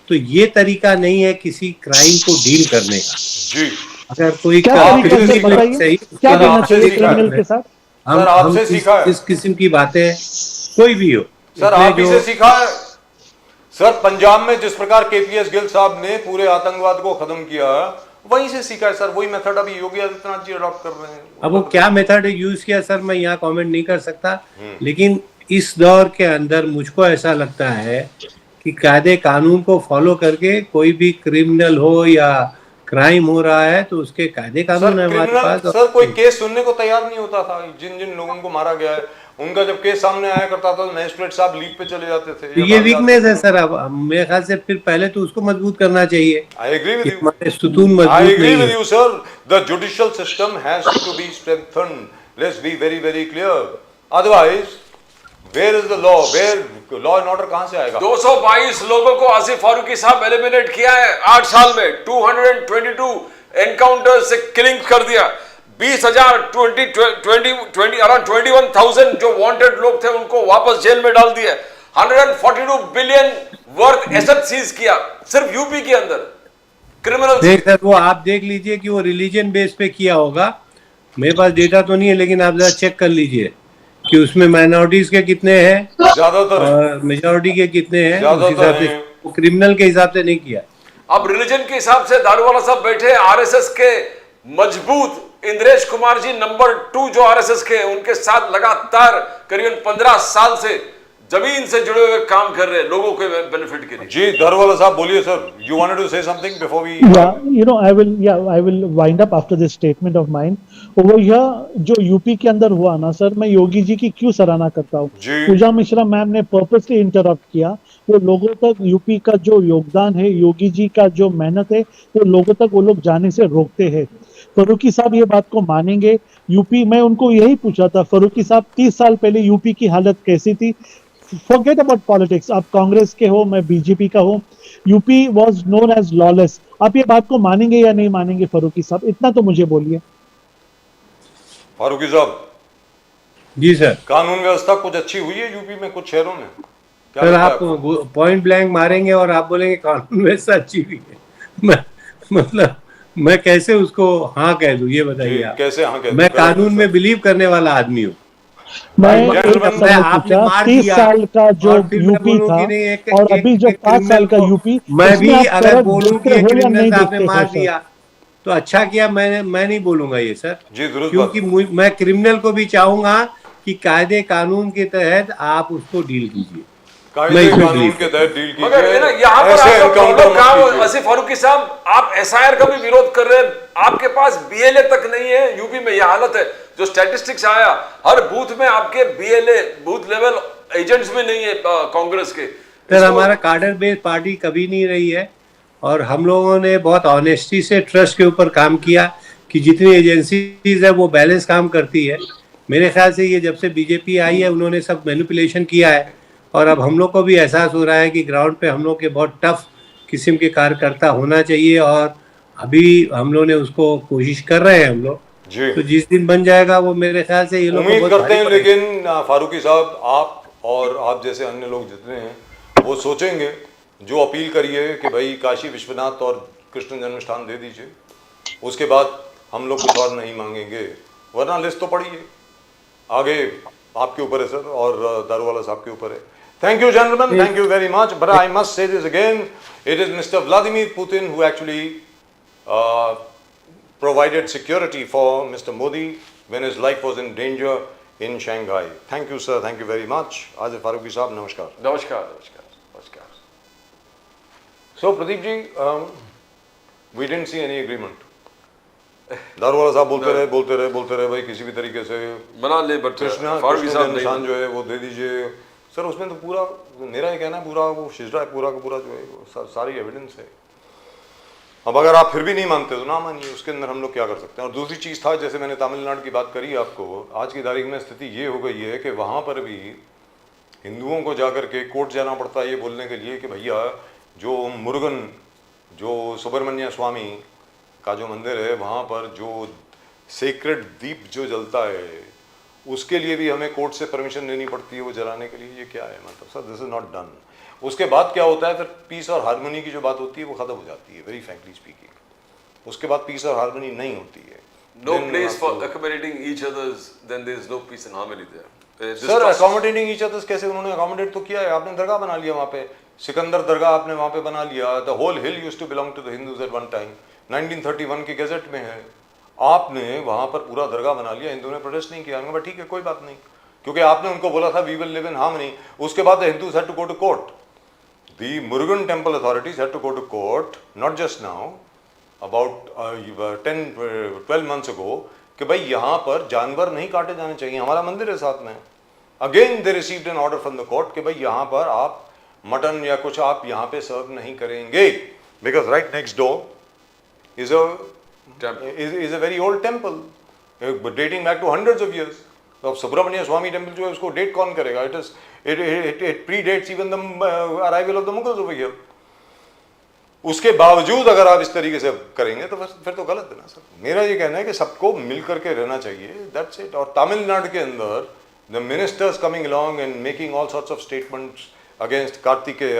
तो ये तरीका नहीं है किसी क्राइम को डील करने का। जी अगर कोई क्या करना चाहिए क्रिमिनल के साथ? हम इस किस्म की बातें कोई भी हो सर, आप ही से सीखा है सर। पंजाब में जिस प्रकार केपीएस गिल साहब ने पूरे आतंकवाद को खत्म किया, वहीं से सीखा है सर। वही मेथड अभी योगी आदित्यनाथ जी अडॉप्ट कर रहे हैं। अब वो क्या मेथड यूज किया सर, मैं यहाँ कमेंट नहीं कर सकता, लेकिन इस दौर के अंदर मुझको ऐसा लगता है कि कायदे कानून को फॉलो करके कोई भी क्रिमिनल हो या क्राइम हो रहा है तो उसके कायदे कानून है हमारे पास। सर कोई केस सुनने को तैयार नहीं होता था। जिन जिन लोगों को मारा गया है उनका जब केस सामने आया करता था तो मैजिस्ट्रेट साहब लीव पे चले जाते थे। ये वीकनेस है सर। अब मेरे ख्याल से फिर पहले तो उसको मजबूत करना चाहिए। आई एग्री विद यू, हमारे सुतून मजबूत आई एग्री नहीं विद है। You sir. The judicial system has to be strengthened, let's be very very clear. Otherwise where is the law, where law and order कहां से आएगा? 222 लोगों को आसिफ फारूकी साहब एलिमिनेट किया है 8 साल में। 222 एनकाउंटर से किलिंग कर दिया। 20,000 अराउंड 21,000 जो वांटेड लोग थे उनको वापस जेल में डाल दिया। 142 बिलियन वर्थ एसेट सीज किया सिर्फ यूपी के अंदर। क्रिमिनल देख सर, वो आप देख लीजिए कि वो रिलीजन बेस पे किया होगा। मेरे पास डेटा तो नहीं है, लेकिन आप जरा चेक कर लीजिए कि उसमें माइनॉरिटीज के कितने हैं, ज्यादातर मेजॉरिटी के कितने हैं। ज्यादातर उस हिसाब से वो क्रिमिनल के हिसाब से नहीं किया। अब रिलीजन के हिसाब से दारूवाला साहब बैठे आरएसएस के मजबूत इंद्रेश कुमार जी नंबर 2 जो आरएसएस के, उनके साथ लगातार करीबन 15 साल से जमीन से जुड़े हुए काम कर रहे हैं लोगों के बेनिफिट के लिए। जी दारूवाला साहब बोलिए sir, you wanted to say something before we I will wind up after this statement of mine। over here जो यूपी के अंदर हुआ ना सर, मैं योगी जी की क्यों सराहना करता हूँ। पूजा मिश्रा मैम ने पर्पसली इंटरप्ट किया। वो लोगों तक यूपी का जो योगदान है, योगी जी का जो मेहनत है, वो लोगों तक वो लोग जाने से रोकते हैं। फरूकी साहब ये बात को मानेंगे। यूपी, मैं उनको यही पूछा था, फरूकी साहब 30 साल पहले यूपी की हालत कैसी थी? फॉरगेट अबाउट पॉलिटिक्स, आप कांग्रेस के हो, मैं बीजेपी का हूँ। UP was known as lawless. आप ये बात को मानेंगे या नहीं मानेंगे फरूकी साहब, इतना तो मुझे बोलिए। फारूकी साहब जी सर, कानून व्यवस्था कुछ अच्छी हुई है यूपी में कुछ शहरों में? क्या सर लगता है आप पॉइंट ब्लैंक मारेंगे और आप बोलेंगे कानून व्यवस्था अच्छी हुई है। मतलब मैं कैसे उसको हाँ कह दूं, ये बताइए आप। कैसे हाँ कह दूं? मैं कानून में बिलीव करने वाला आदमी हूँ। मैं आपने मार 30 दिया साल का जो और फिर मैं यूपी बोलूं था कि नहीं, एक- और अभी जो एक 5 साल का criminal को यूपी, मैं भी उसमें आप अगर फर्क बोलूं देखते कि हो या क्रिमिनल नहीं आपने देखते मार हो सर? दिया तो अच्छा किया। मैं नहीं बोलूंगा ये सर, जी दुरुस्त क्योंकि मैं क्रिमिनल को भी चाहूंगा कि कायदे कानून के तहत आप उसको डील कीजिए। कायदे कानून के तहत डील कीजिए। मगर है ना, यहाँ पर ऐसे आपका एनकाउंटर प्रॉब्लम कहाँ मत हो? कीजिए। आसिफ फारूकी साहब, आप एसआईआर का भी विरोध कर रहे हैं। आपके पास बीएलए तक नहीं है। यूपी में यह हालत है। जो स्टैटिस्टिक्स आया, हर बूथ में आपके बीएलए बूथ लेवल एजेंट्स भी नहीं है कांग्रेस के। सर हमारा कार्डर बेस्ड पार्टी कभी नहीं रही है और हम लोगों ने बहुत ऑनेस्टी से ट्रस्ट के ऊपर काम किया कि जितनी एजेंसीज है वो बैलेंस काम करती है। मेरे ख्याल से ये जब से बीजेपी आई है उन्होंने सब मैनिपुलेशन किया है और अब हम लोग को भी एहसास हो रहा है कि ग्राउंड पे हम लोग के बहुत टफ किस्म के कार्यकर्ता होना चाहिए और अभी हम लोग ने उसको कोशिश कर रहे हैं हम लोग। तो जिस दिन बन जाएगा वो मेरे ख्याल से ये लोग उम्मीद करते हैं। लेकिन फारूकी साहब, आप और आप जैसे अन्य लोग जितने हैं वो सोचेंगे, जो अपील करिए कि भाई काशी विश्वनाथ और कृष्ण जन्मस्थान दे दीजिए। उसके बाद हम लोग कुछ और नहीं मांगेंगे, वरना लिस्ट तो पड़ी है, आगे आपके ऊपर है सर और दारूवाला साहब के ऊपर है। Thank you gentleman, thank you very much, but I must say this again, it is mister Vladimir Putin who actually provided security for Mr. Modi when his life was in danger in Shanghai. Thank you, sir. Thank you very much. Asif Farooqi साहब, नमस्कार। नमस्कार नमस्कार नमस्कार। So Pradeep ji, we didn't see any agreement. Daruwalla साहब बोलते रहे भाई किसी भी तरीके से बना ले, बट कृष्णा निशान जो है वो दे दीजिए। सर उसमें तो पूरा, मेरा ये कहना है, पूरा वो शिजरा है, पूरा का पूरा जो है वो सारी एविडेंस है। अब अगर आप फिर भी नहीं मानते तो ना मानिए, उसके अंदर हम लोग क्या कर सकते हैं। और दूसरी चीज़ था, जैसे मैंने तमिलनाडु की बात करी आपको, आज की तारीख में स्थिति ये हो गई है कि वहाँ पर भी हिंदुओं को जाकर के कोर्ट जाना पड़ता है ये बोलने के लिए कि भैया जो मुरुगन, जो सुब्रमण्य स्वामी का जो मंदिर है वहाँ पर जो सेक्रेड दीप जो जलता है उसके लिए भी हमें कोर्ट से परमिशन लेनी पड़ती है वो जलाने के लिए। ये क्या है मतलब sir, this is not done. उसके बाद क्या होता है फिर, पीस और हारमोनी की जो बात होती है वो खत्म हो जाती है, वेरी फ्रैंकली स्पीकिंग। उसके बाद पीस और हारमोनी नहीं होती है। No place for accommodating each others, then there is no peace and harmony there. Sir accommodating each others कैसे, उन्होंने accommodate तो किया है, आपने दरगाह बना लिया वहाँ पे, सिकंदर दरगाह आपने वहाँ पे बना लिया। The whole hill used to belong to the Hindus at one time, 1931 के गजट में है। आपने वहाँ पर पूरा दरगाह बना लिया, हिंदू ने प्रोटेस्ट नहीं किया, ठीक है कोई बात नहीं, क्योंकि आपने उनको बोला था we will live in harmony. उसके बाद the Hindus had to go to court, the Murugan temple authorities had to go to court, not just now, about 10-12 months ago, कि भाई यहाँ पर जानवर नहीं काटे जाने चाहिए, हमारा मंदिर है साथ में। Again they received an order from the court कि भाई यहाँ पर आप मटन या कुछ आप यहाँ पे सर्व नहीं करेंगे, because right next door is a very old temple dating back to hundreds of years. अब सुब्रमण्य स्वामी टेम्पल जो है उसको डेट कौन करेगा? It predates even the arrival of the Mughals over here. उसके बावजूद अगर आप इस तरीके से करेंगे तो फिर तो गलत है ना सर। मेरा ये कहना है कि सबको मिल करके रहना चाहिए, दैट्स इट। और तमिलनाडु के अंदर the ministers coming along and making all sorts of statements against Kartikeya,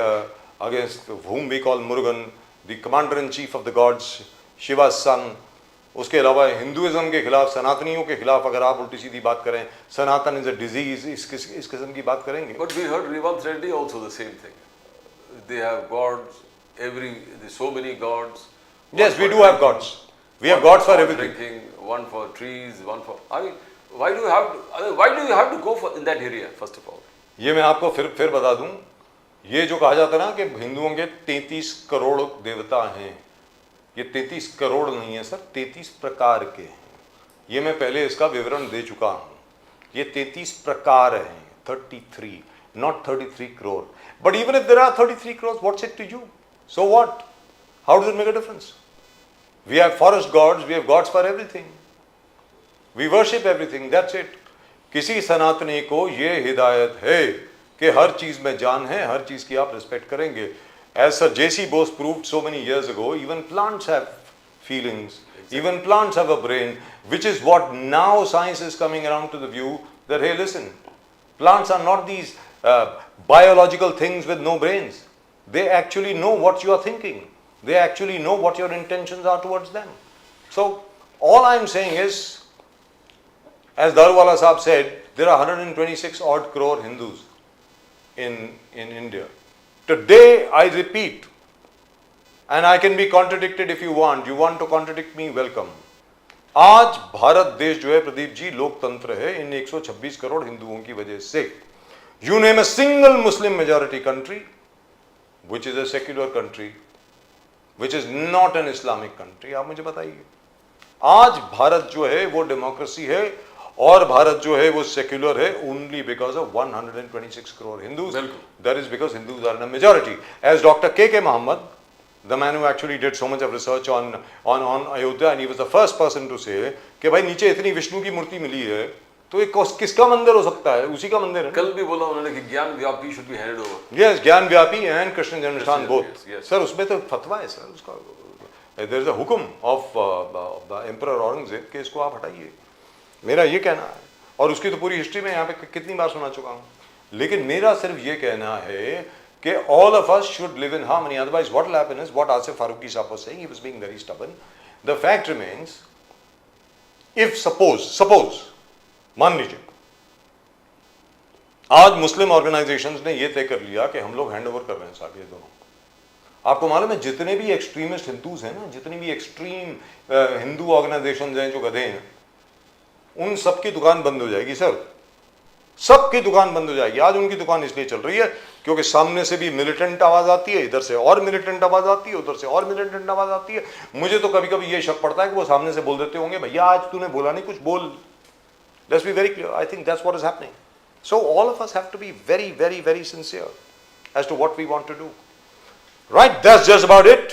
against whom we call Murugan, the commander in chief of the gods, शिवा's son। उसके अलावा हिंदुइज्म के खिलाफ, सनातनियों के खिलाफ अगर आप उल्टी सीधी बात करें, सनातन इज अ डिजीज, इस किस्म की बात करेंगे। But we heard Revanth Reddy also the same thing. They have gods, there's so many gods. Yes, we do have gods. We have gods for everything. Drinking, one for trees, one for. I mean, why do you have to go for in that area first of all? ये मैं आपको फिर बता दूं, ये जो कहा जाता है ना कि हिंदुओं के 33 करोड़ देवता हैं, ये 33 करोड़ नहीं है सर, 33 प्रकार के हैं। ये मैं पहले इसका विवरण दे चुका हूँ। ये 33 प्रकार हैं, 33, not 33 crore. But even if there are 33 crores, what's it to you? So what? How does it make a difference? We have forest gods, we have gods for everything. We worship everything, that's it. किसी सनातनी को ये हिदायत है कि हर चीज़ में जान है, हर चीज़ की आप रिस्पेक्ट करेंगे। As Sir J.C. Bose proved so many years ago, even plants have feelings, even plants have a brain, which is what now science is coming around to the view that, hey, listen, plants are not these biological things with no brains. They actually know what you are thinking. They actually know what your intentions are towards them. So, all I am saying is, as Daruwala Sahab said, there are 126 odd crore Hindus in India. Today, I repeat, and I can be contradicted if you want to contradict me, welcome. आज भारत देश जो है प्रदीप जी लोकतंत्र है इन 126 करोड़ हिंदुओं की वजह से। You name a single Muslim majority country, which is a secular country, which is not an Islamic country, आप मुझे बताइए। आज भारत जो है वो डेमोक्रेसी है और भारत जो है वो सेक्युलर है only because of 126 crore Hindus. That is because Hindus are in a majority. As Dr. K.K. Muhammad, the man who actually did so much of research on Ayodhya, and he was the first person to say कि भाई नीचे इतनी विष्णु की मूर्ति मिली है तो ये किसका मंदिर हो सकता है? उसी का मंदिर है। कल भी बोला उन्होंने कि ज्ञान व्यापी should be handed over. Yes, ज्ञान व्यापी and कृष्ण जन्मस्थान both. सर उसमें तो फतवा है सर उसका। There is a हुक्म of the Emperor Aurangzeb कि इसको आप हटाइए। मेरा ये कहना है, और उसकी तो पूरी हिस्ट्री में यहाँ पे कितनी बार सुना चुका हूँ। लेकिन मेरा सिर्फ ये कहना है कि all of us should live in harmony. Otherwise, what will happen is what Asif Farooqi Sahab was saying. He was being very stubborn. The fact remains if suppose मान लीजिए आज मुस्लिम ऑर्गेनाइजेशंस ने यह तय कर लिया कि हम लोग हैंड ओवर कर रहे हैं साहब ये दोनों। आपको मालूम है जितने भी एक्सट्रीमिस्ट हिंदूज हैं ना, जितनी भी एक्सट्रीम हिंदू ऑर्गेनाइजेशंस हैं जो गधे हैं, उन सबकी दुकान बंद हो जाएगी सर, सबकी दुकान बंद हो जाएगी। आज उनकी दुकान इसलिए चल रही है क्योंकि सामने से भी मिलिटेंट आवाज आती है, इधर से और मिलिटेंट आवाज आती है, उधर से और मिलिटेंट आवाज आती है। मुझे तो कभी कभी ये शक पड़ता है कि वो सामने से बोल देते होंगे भैया आज तूने बोला नहीं, कुछ बोल। Let's be very clear, I think that's what is happening. So all of us have to be very very very sincere as to what we want to do. Right, that's just about it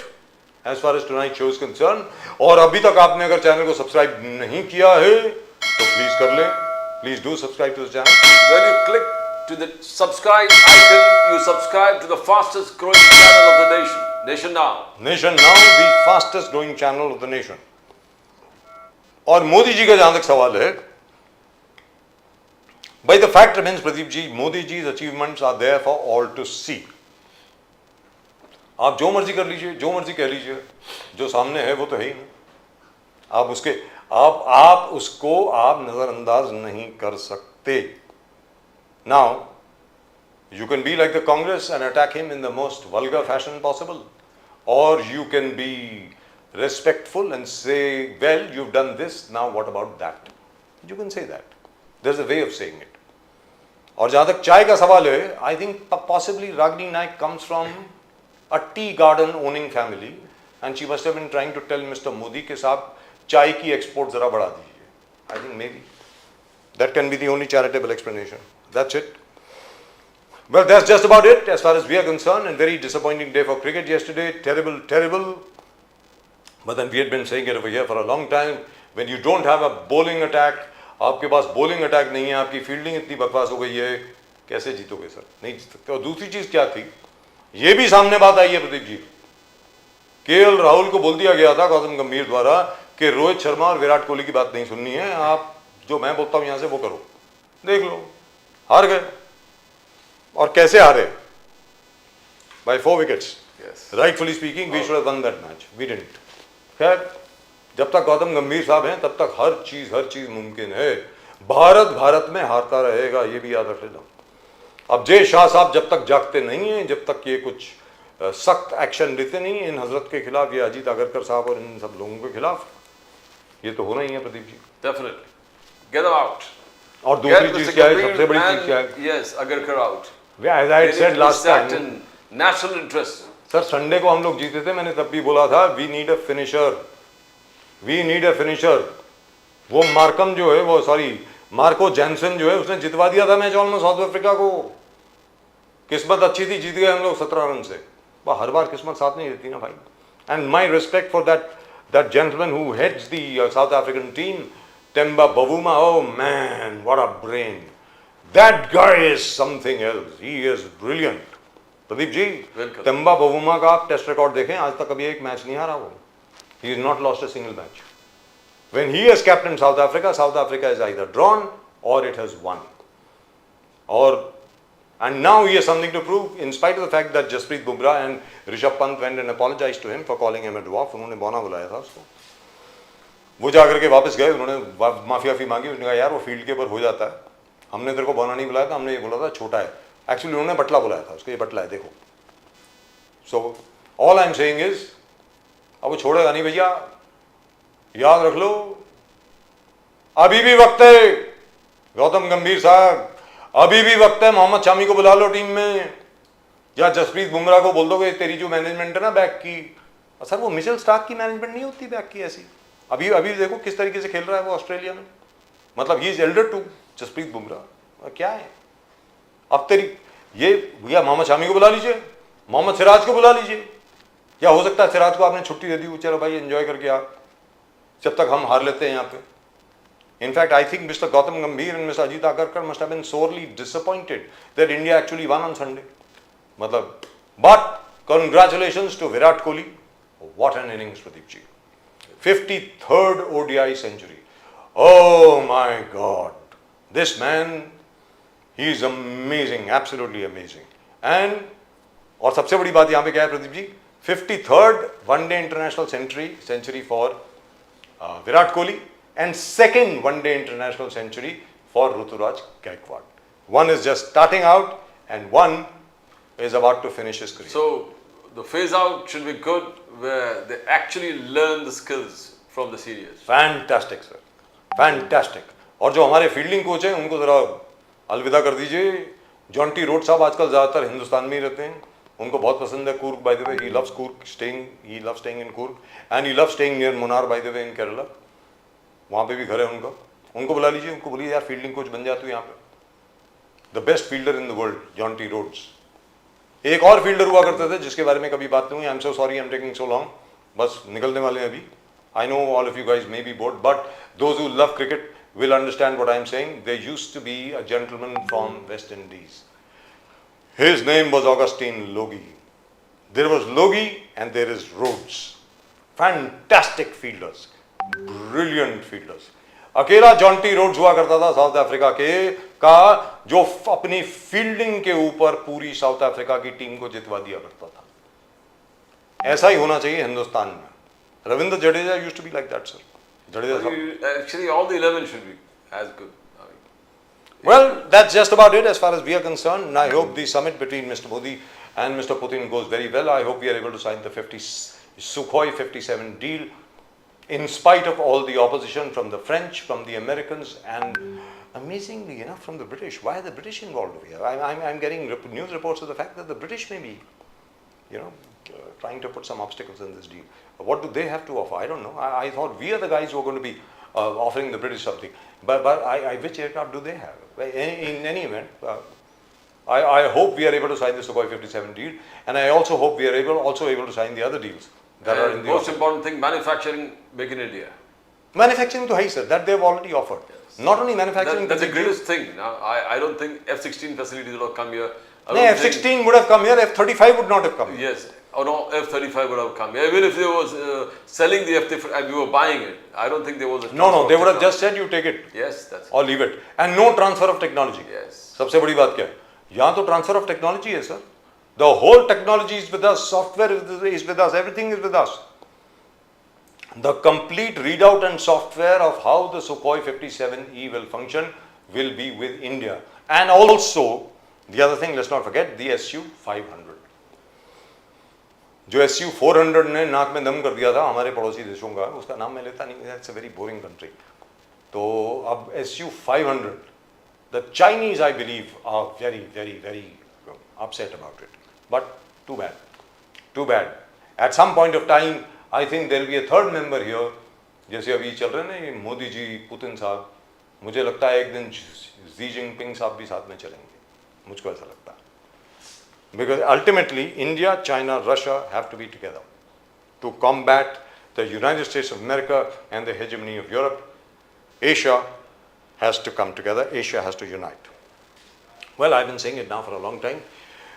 as far as tonight show is concerned. और अभी तक आपने अगर channel को subscribe नहीं किया है तो प्लीज कर ले, please do subscribe to the channel. When you click to the subscribe icon, you subscribe to the fastest growing channel of the nation, Nation Now. Nation Now, the fastest growing channel of the nation. और मोदी जी का जहां तक सवाल है, by the fact remains Pradeep ji, Modi जी's achievements are there for all to see. आप जो मर्जी कर लीजिए, जो मर्जी कह लीजिए, जो सामने है वो तो है ही नहीं। आप उसको आप नजरअंदाज नहीं कर सकते। Now, you can be like the Congress and attack him in the most vulgar fashion possible, or you can be respectful and say, well, you've done this, now what about that? You can say that. There's a way of saying it. और जहां तक चाय का सवाल है, I think possibly Ragini Naik comes from a tea garden owning family, and she must have been trying to tell Mr. Modi कि साहब चाय की एक्सपोर्ट जरा बढ़ा दीजिए। I think maybe that can be the only charitable explanation. That's it. Well, that's just about it as far as we are concerned, and very disappointing day for cricket yesterday. Terrible. But then we had been saying it over here for a long time. When you don't have a bowling attack, आपके पास bowling attack नहीं है, आपकी fielding इतनी बकवास हो गई है, कैसे जीतोगे सर? नहीं जीत सकते। और दूसरी चीज क्या थी, ये भी सामने बात आई है प्रदीप जी, केएल राहुल को बोल दिया गया था गौतम गंभीर द्वारा कि रोहित शर्मा और विराट कोहली की बात नहीं सुननी है, आप जो मैं बोलता हूं यहां से वो करो। देख लो, हार गए। और कैसे हारे? By 4 wickets. Rightfully speaking we should have won that match, we didn't. खैर, जब तक गौतम गंभीर साहब हैं तब तक हर चीज मुमकिन है। भारत में हारता रहेगा, ये भी याद रख लेना। अब जय शाह साहब जब तक जागते नहीं हैं, जब तक ये कुछ सख्त एक्शन लेते नहीं इन हजरत के खिलाफ, ये अजीत आगरकर साहब और इन सब लोगों के खिलाफ, ये तो होना ही है Pradeep ji. Definitely. Get them out. और दूसरी चीज क्या है, सबसे बड़ी चीज क्या है? Yes, Agarkar out. As I said last time, in national interest. Sir Sunday को हम लोग जीते थे, मैंने तब भी बोला था वी नीड अ फिनिशर। वो मार्कम जो है, वो सॉरी मार्को जैनसन जो है, उसने जितवा दिया था मैच ऑलमोस्ट साउथ अफ्रीका को। किस्मत अच्छी थी, जीत गए हम लोग 17 रन से। हर बार किस्मत साथ नहीं देती ना भाई। And my respect for that gentleman who heads the south African team, Temba Bavuma. Oh man, what a brain. That guy is something else. He is brilliant. Pradeep ji, Temba Bavuma का आप टेस्ट रिकॉर्ड देखें, आज तक कभी एक match नहीं हारा वो। He has not lost a single match. When he has captained South Africa is either drawn or it has won. And now he has something to prove, in spite of the fact that Jasprit Bumrah and Rishabh Pant went and apologized to him for calling him a dwarf. उन्होंने बौना बुलाया था उसको, वो जाकर के वापस गए, उन्होंने माफी मांगी, उन्होंने कहा यार वो फील्ड के ऊपर हो जाता है, हमने तेरे को बौना नहीं बुलाया था, हमने ये बोला था छोटा है। एक्चुअली उन्होंने बटला बुलाया था उसको, ये बटला है देखो। So all I am saying is, अब वो छोड़ेगा नहीं भैया, याद रख लो, अभी भी वक्त है। गौतम गंभीर साहब, अभी भी वक्त है, मोहम्मद शामी को बुला लो टीम में, या जसप्रीत बुमराह को बोल दोगे तेरी जो मैनेजमेंट है ना बैक की, सर वो मिचेल स्टार्क की मैनेजमेंट नहीं होती बैक की ऐसी। अभी देखो किस तरीके से खेल रहा है वो ऑस्ट्रेलिया में, मतलब he is elder to Jasprit Bumrah. क्या है अब तेरी ये, भैया मोहम्मद शामी को बुला लीजिए, मोहम्मद सिराज को बुला लीजिए, या हो सकता है सिराज को आपने छुट्टी दे दी, चलो भाई एंजॉय करके आ, जब तक हम हार लेते हैं यहाँ पे। In fact, I think Mr. Gautam Gambhir and Mr. Ajit Agarkar must have been sorely disappointed that India actually won on Sunday. But congratulations to Virat Kohli. What an innings, Pradeep ji. 53rd ODI century. Oh my God. This man, he is amazing, absolutely amazing. And और सबसे बड़ी बात यहाँ पे क्या है Pradeep ji, 53rd one day international century for Virat Kohli. and second one-day international century for Ruturaj Gaikwad. One is just starting out and one is about to finish his career. So the phase out should be good, where they actually learn the skills from the seniors. Fantastic sir, fantastic. और जो हमारे fielding coach हैं उनको ज़रा अलविदा कर दीजिए. Jonty road साहब आजकल ज़्यादातर हिंदुस्तान में ही रहते हैं. उनको बहुत पसंद है Coorg. By the way he loves Coorg, he loves staying in Coorg and he loves staying near Munnar by the way in Kerala. वहाँ पे भी घर है उनका. उनको बुला लीजिए, उनको बोलिए यार फील्डिंग कोच बन जा तू यहाँ पे. The best fielder in the world, Jonty Rhodes. एक और फील्डर हुआ करते थे जिसके बारे में कभी बात नहीं हुई. I am so sorry, I am taking so long. बस निकलने वाले हैं अभी. I know all of you guys may be board, but those who love cricket will understand what I am saying. There used to be a gentleman from West Indies. His name was Augustine Logie. There was Logie and there is Rhodes. Fantastic fielders. Brilliant fielders. अकेला Jonty Rhodes हुआ करता था south Africa के का, जो अपनी fielding के ऊपर पूरी साउथ अफ्रीका की टीम को जितवा दिया करता था. ऐसा ही होना चाहिए हिंदुस्तान में. Ravindra Jadeja used to be like that sir. Actually, all the 11 should be as good. Well, that's just about it as far as we are concerned. And I hope the summit between Mr. Modi and Mr. Putin goes very well. I hope we are able to sign the Sukhoi 57 deal in spite of all the opposition from the French, from the Americans, and amazingly enough from the British. Why are the British involved over here? I'm getting news reports of the fact that the British may be, trying to put some obstacles in this deal. What do they have to offer? I don't know. I thought we are the guys who are going to be offering the British something. But which aircraft do they have? In any event, I hope we are able to sign the Sukhoi 57 deal, and I also hope we are also able to sign the other deals that are in the most important thing, manufacturing, make in India. Manufacturing to high, sir. That they have already offered. Yes. Not only manufacturing. That's the greatest thing. Now, I don't think F-16 facilities will have come here. No, F-16 would have come here. F-35 would not have come here. Yes. Oh no, F-35 would have come here. Even if they was selling the F-35 and we were buying it, I don't think there was a No, they would have just said you take it. Yes, that's or leave it. And no transfer of technology. Yes. सबसे बड़ी बात क्या है? यहाँ तो transfer of technology है sir. The whole technology is with us. Software is with us. Everything is with us. The complete readout and software of how the Sukhoi 57E will function will be with India. And also, the other thing, let's not forget, the Su-500. जो Su-400 ने नाक में दम कर दिया था हमारे पड़ोसी देशों का, उसका नाम मैं लेता नहीं, it's a very boring country. तो अब Su-500, the Chinese I believe are very, very, very upset about it. But too bad, too bad. At some point of time, I think there will be a third member here. जैसे अभी चल रहे हैं ना ये Modi ji, Putin साहब, मुझे लगता है एक दिन शी जिनपिंग साहब भी साथ में चलेंगे. मुझको ऐसा लगता है. Because ultimately, India, China, Russia have to be together to combat the United States of America and the hegemony of Europe. Asia has to come together. Asia has to unite. Well, I've been saying it now for a long time.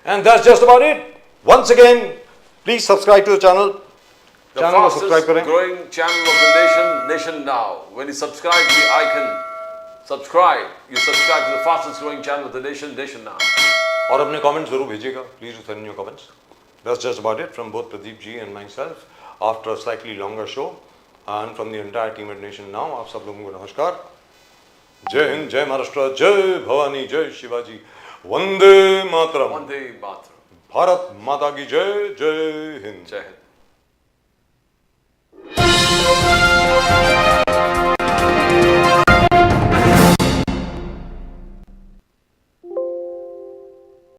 And that's just about it. Once again, please subscribe to the channel. The fastest growing channel of the nation now. When you subscribe to the icon, subscribe. You subscribe to the fastest growing channel of the nation now. और अपने comments जरूर भेजिएगा. Please do send your comments. That's just about it from both Pradeep ji and myself after a slightly longer show and from the entire team at Nation Now. आप सब लोगों को नमस्कार. जय हिंद, जय महाराष्ट्र, जय भवानी, जय शिवाजी, वंदे मातरम. वंदे मातरम. भारत माता की जय. जय हिंद. जय हिंद.